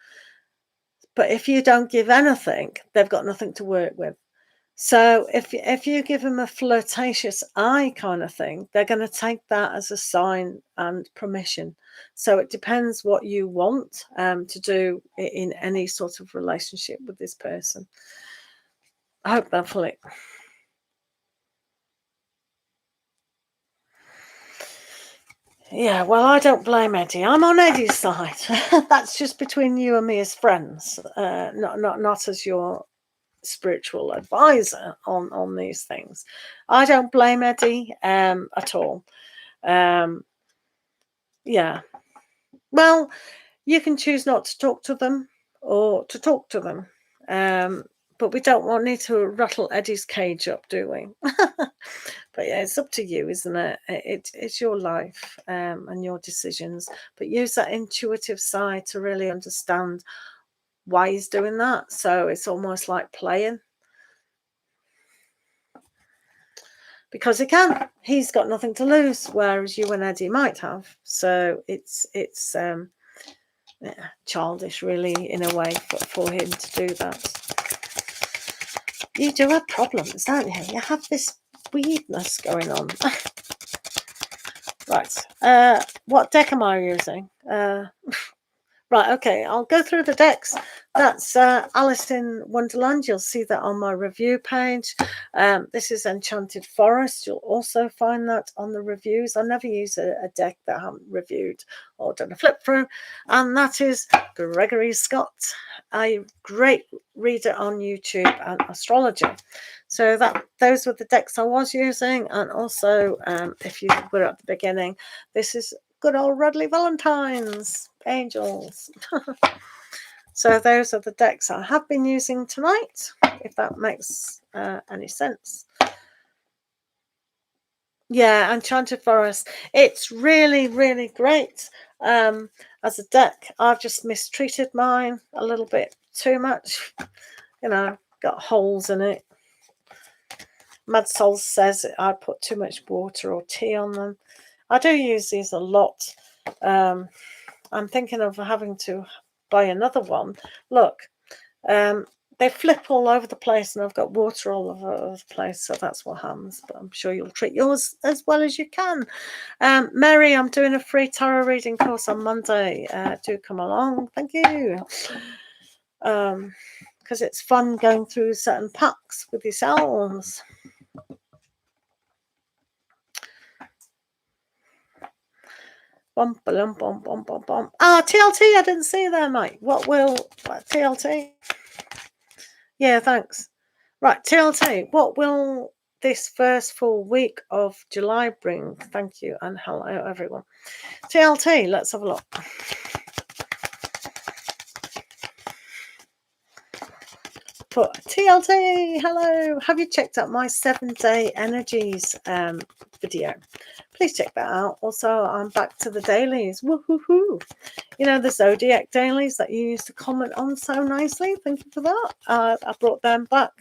But if you don't give anything, they've got nothing to work with. So if you give them a flirtatious eye kind of thing, they're going to take that as a sign and permission. So it depends what you want to do in any sort of relationship with this person. I hope that fully. Yeah, well, I don't blame Eddie. I'm on Eddie's side. That's just between you and me as friends, not as your spiritual advisor on these things. I don't blame Eddie at all. Yeah. Well, you can choose not to talk to them or to talk to them. But we don't need to rattle Eddie's cage up, do we? But yeah, it's up to you, isn't it? It's your life and your decisions. But use that intuitive side to really understand why he's doing that. So it's almost like playing. Because he can. He's got nothing to lose, whereas you and Eddie might have. So it's childish, really, in a way, for him to do that. You do have problems, don't you? You have this weirdness going on. Right. What deck am I using? Right, okay, I'll go through the decks. That's Alice in Wonderland. You'll see that on my review page. This is Enchanted Forest. You'll also find that on the reviews. I never use a deck that I haven't reviewed or done a flip through. And that is Gregory Scott, a great reader on YouTube and astrology. So those were the decks I was using. And also, if you were at the beginning, this is good old Radley Valentine's Angels. So those are the decks I have been using tonight, if that makes any sense. Yeah, Enchanted Forest. It's really, really great as a deck. I've just mistreated mine a little bit too much. You know, got holes in it. Mad Soul says I put too much water or tea on them. I do use these a lot. I'm thinking of having to buy another one. Look, they flip all over the place and I've got water all over the place, so that's what happens. But I'm sure you'll treat yours as well as you can. Mary, I'm doing a free tarot reading course on Monday. Do come along. Thank you. Because it's fun going through certain packs with yourselves. Bum, bum, bum, bum, bum, bum. Ah, TLT, I didn't see there, mate. What TLT? Yeah, thanks. Right, TLT, what will this first full week of July bring? Thank you, and hello, everyone. TLT, let's have a look. Put TLT, hello. Have you checked out my 7-day energies video? Please check that out. Also, I'm back to the dailies. Woohoo! You know, the zodiac dailies that you used to comment on so nicely. Thank you for that. I brought them back.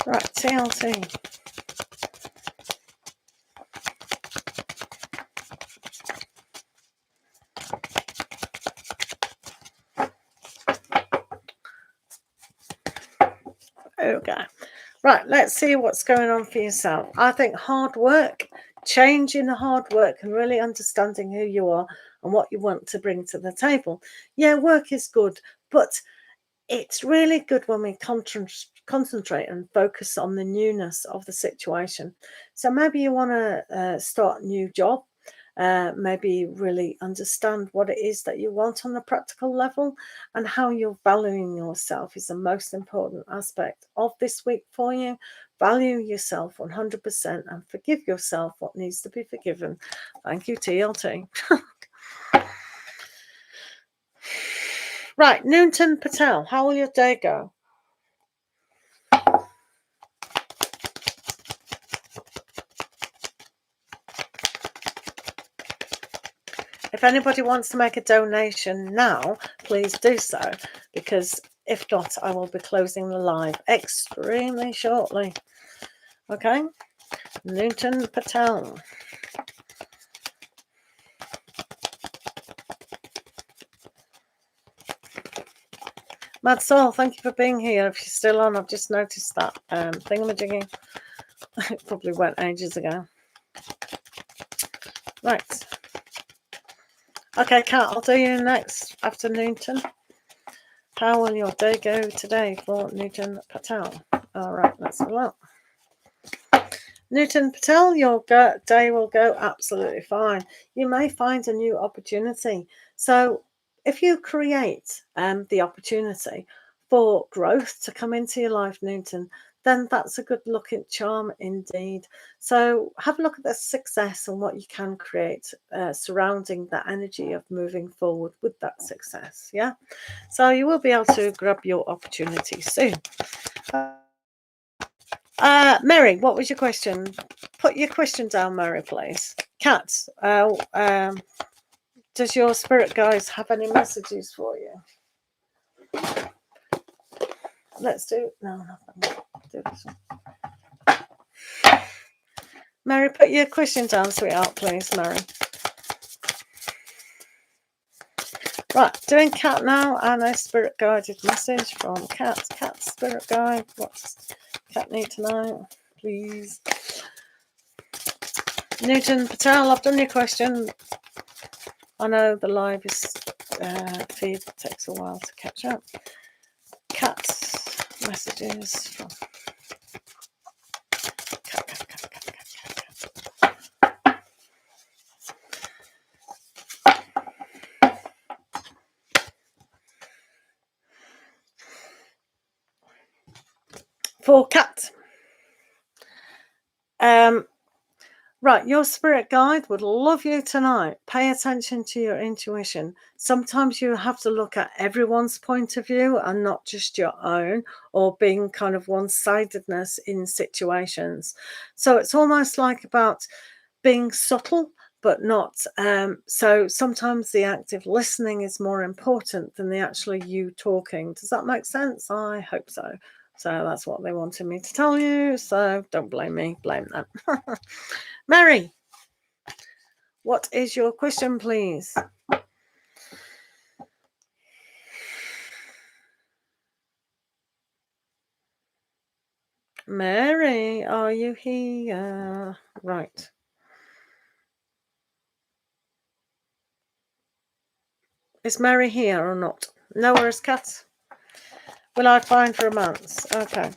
Right, TLT. Okay. Right, let's see what's going on for yourself. I think hard work, changing the hard work and really understanding who you are and what you want to bring to the table. Yeah, work is good, but it's really good when we concentrate and focus on the newness of the situation. So maybe you want to start a new job. Maybe really understand what it is that you want on a practical level, and how you're valuing yourself is the most important aspect of this week for you. Value yourself 100% and forgive yourself what needs to be forgiven. Thank you, TLT. Right, Newton Patel, how will your day go? If anybody wants to make a donation now, please do so, because if not, I will be closing the live extremely shortly. Okay, Newton Patel. Mad Soul, thank you for being here. If you're still on, I've just noticed that thingamajiggy. It probably went ages ago. Right. Okay, Kat, I'll do you next after Newton. How will your day go today for Newton Patel? All right, let's have a look. Newton Patel, your day will go absolutely fine. You may find a new opportunity. So if you create the opportunity for growth to come into your life, Newton, then that's a good looking charm indeed. So have a look at the success and what you can create surrounding that energy of moving forward with that success. Yeah. So you will be able to grab your opportunity soon. Mary, what was your question? Put your question down, Mary, please. Kat, does your spirit guides have any messages for you? Let's do, no, nothing. Do this one. Mary, put your question down, sweetheart, please, Mary. Right, doing cat now, and a spirit guided message from cat. Cat spirit guide. What's cat need to know, please? Newton Patel, I've done your question. I know the live is feed takes a while to catch up. Cat messages from cat. For cat. Right, your spirit guide would love you tonight. Pay attention to your intuition. Sometimes you have to look at everyone's point of view and not just your own, or being kind of one-sidedness in situations. So it's almost like about being subtle, but not. So sometimes the active listening is more important than the actually you talking. Does that make sense? I hope so. So that's what they wanted me to tell you. So don't blame me, blame them. Mary, what is your question, please? Mary, are you here? Right. Is Mary here or not? No, where's Kat? Will I find romance? Okay.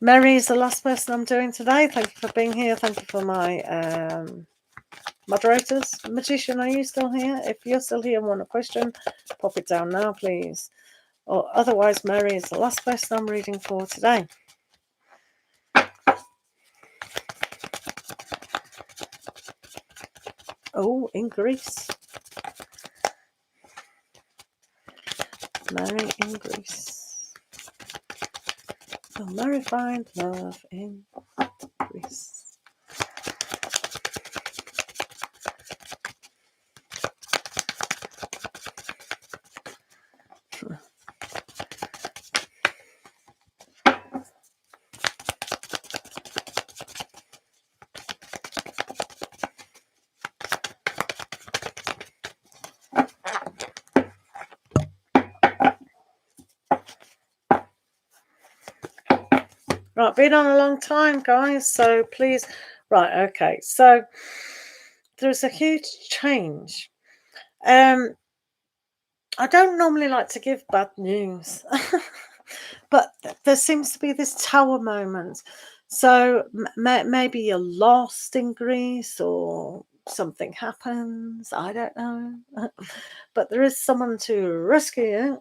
Mary is the last person I'm doing today. Thank you for being here. Thank you for my moderators. Magician, are you still here? If you're still here and want a question, pop it down now, please. Or otherwise, Mary is the last person I'm reading for today. Oh, in Greece. Mary in Greece. Will Mary find love in Greece? Right, been on a long time, guys, so please. Right, okay, so there's a huge change. I don't normally like to give bad news, but there seems to be this tower moment. So maybe you're lost in Greece or something happens, I don't know. But there is someone to rescue you.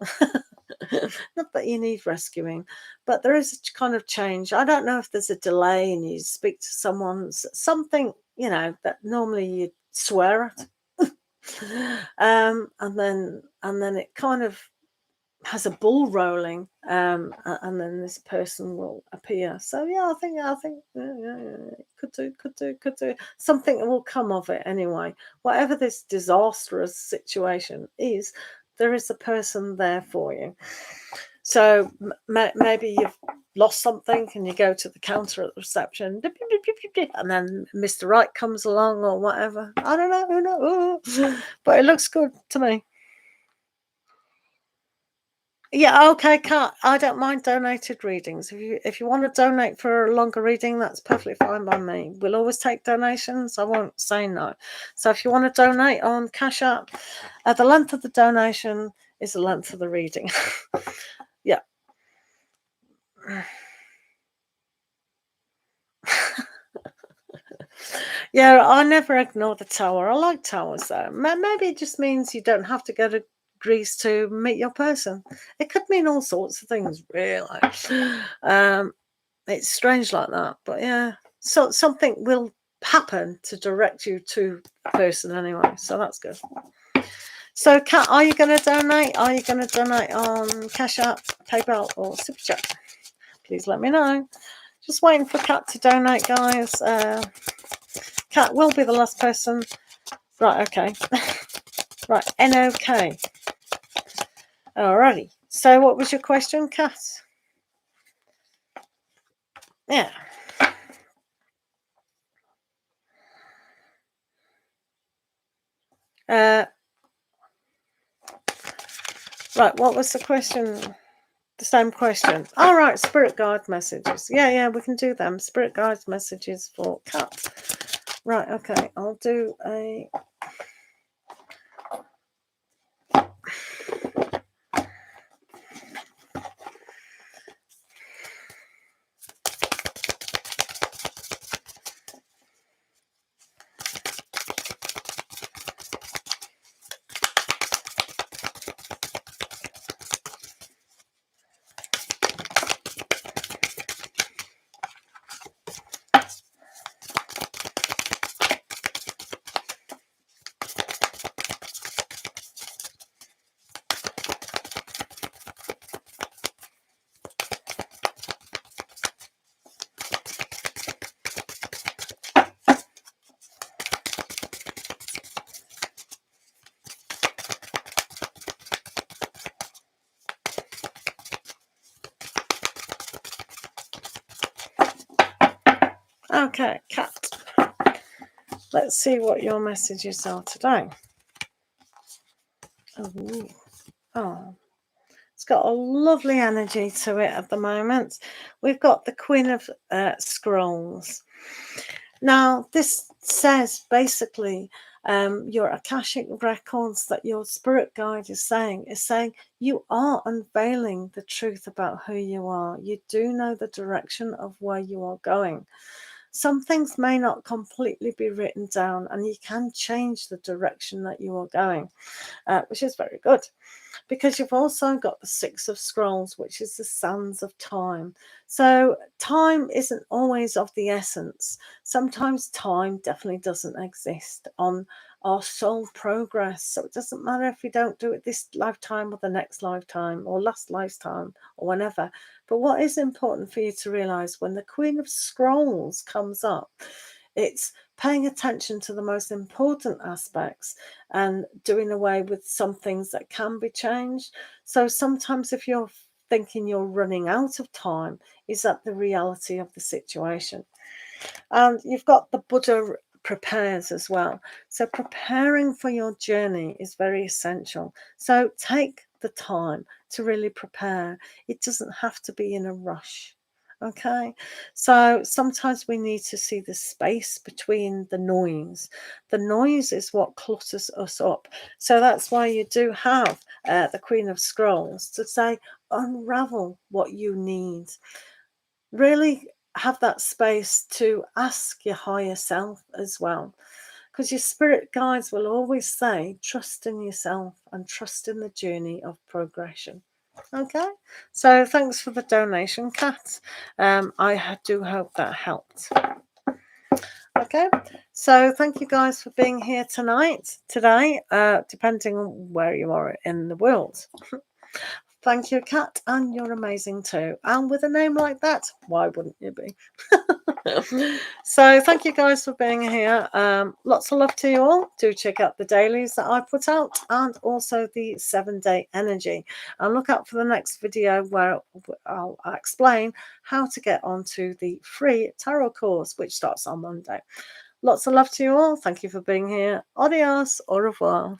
Not that you need rescuing, but there is a kind of change. I don't know if there's a delay and you speak to someone, something, you know, that normally you'd swear at. And then it kind of has a ball rolling, and then this person will appear. So yeah, I think could do something will come of it anyway. Whatever this disastrous situation is, there is a person there for you. So maybe you've lost something and you go to the counter at the reception, and then Mr. Right comes along or whatever. I don't know, who knows? But it looks good to me. Yeah, okay, Kat. I don't mind donated readings. If you want to donate for a longer reading, that's perfectly fine by me. We'll always take donations. I won't say no. So if you want to donate on Cash App, the length of the donation is the length of the reading. Yeah. Yeah, I never ignore the tower. I like towers though. Maybe it just means you don't have to go to Greece to meet your person. It could mean all sorts of things, really. It's strange like that, but yeah. So something will happen to direct you to a person anyway. So that's good. So, Kat, are you going to donate? Are you going to donate on Cash App, PayPal, or superchat? Please let me know. Just waiting for Kat to donate, guys. Kat will be the last person. Right, okay. Right, NOK. Alrighty. So what was your question, Kat? Yeah. Right, what was the question? The same question. All right, spirit guide messages. Yeah, we can do them. Spirit guide messages for Kat. Right, okay, I'll do a... Okay, Kat. Let's see what your messages are today. Oh, it's got a lovely energy to it at the moment. We've got the Queen of Scrolls. Now, this says basically your Akashic records that your spirit guide is saying you are unveiling the truth about who you are. You do know the direction of where you are going. Some things may not completely be written down, and you can change the direction that you are going, which is very good. Because you've also got the Six of Scrolls, which is the sands of time. So time isn't always of the essence. Sometimes time definitely doesn't exist on our soul progress. So it doesn't matter if you don't do it this lifetime or the next lifetime or last lifetime or whenever. But what is important for you to realize when the Queen of Scrolls comes up, it's paying attention to the most important aspects and doing away with some things that can be changed. So sometimes if you're thinking you're running out of time, is that the reality of the situation? And you've got the Buddha prepares as well. So preparing for your journey is very essential. So take the time to really prepare. It doesn't have to be in a rush. Okay, so sometimes we need to see the space between the noise. The noise is what clutters us up. So that's why you do have the Queen of Scrolls to say, unravel what you need. Really have that space to ask your higher self as well. Because your spirit guides will always say, trust in yourself and trust in the journey of progression. Okay, so thanks for the donation, Kat. I do hope that helped. Okay, so thank you guys for being here today, depending on where you are in the world. Thank you, Kat, and you're amazing too. And with a name like that, why wouldn't you be? So thank you guys for being here. Lots of love to you all. Do check out the dailies that I put out and also the 7-day energy. And look out for the next video where I'll explain how to get onto the free tarot course, which starts on Monday. Lots of love to you all. Thank you for being here. Adios. Au revoir.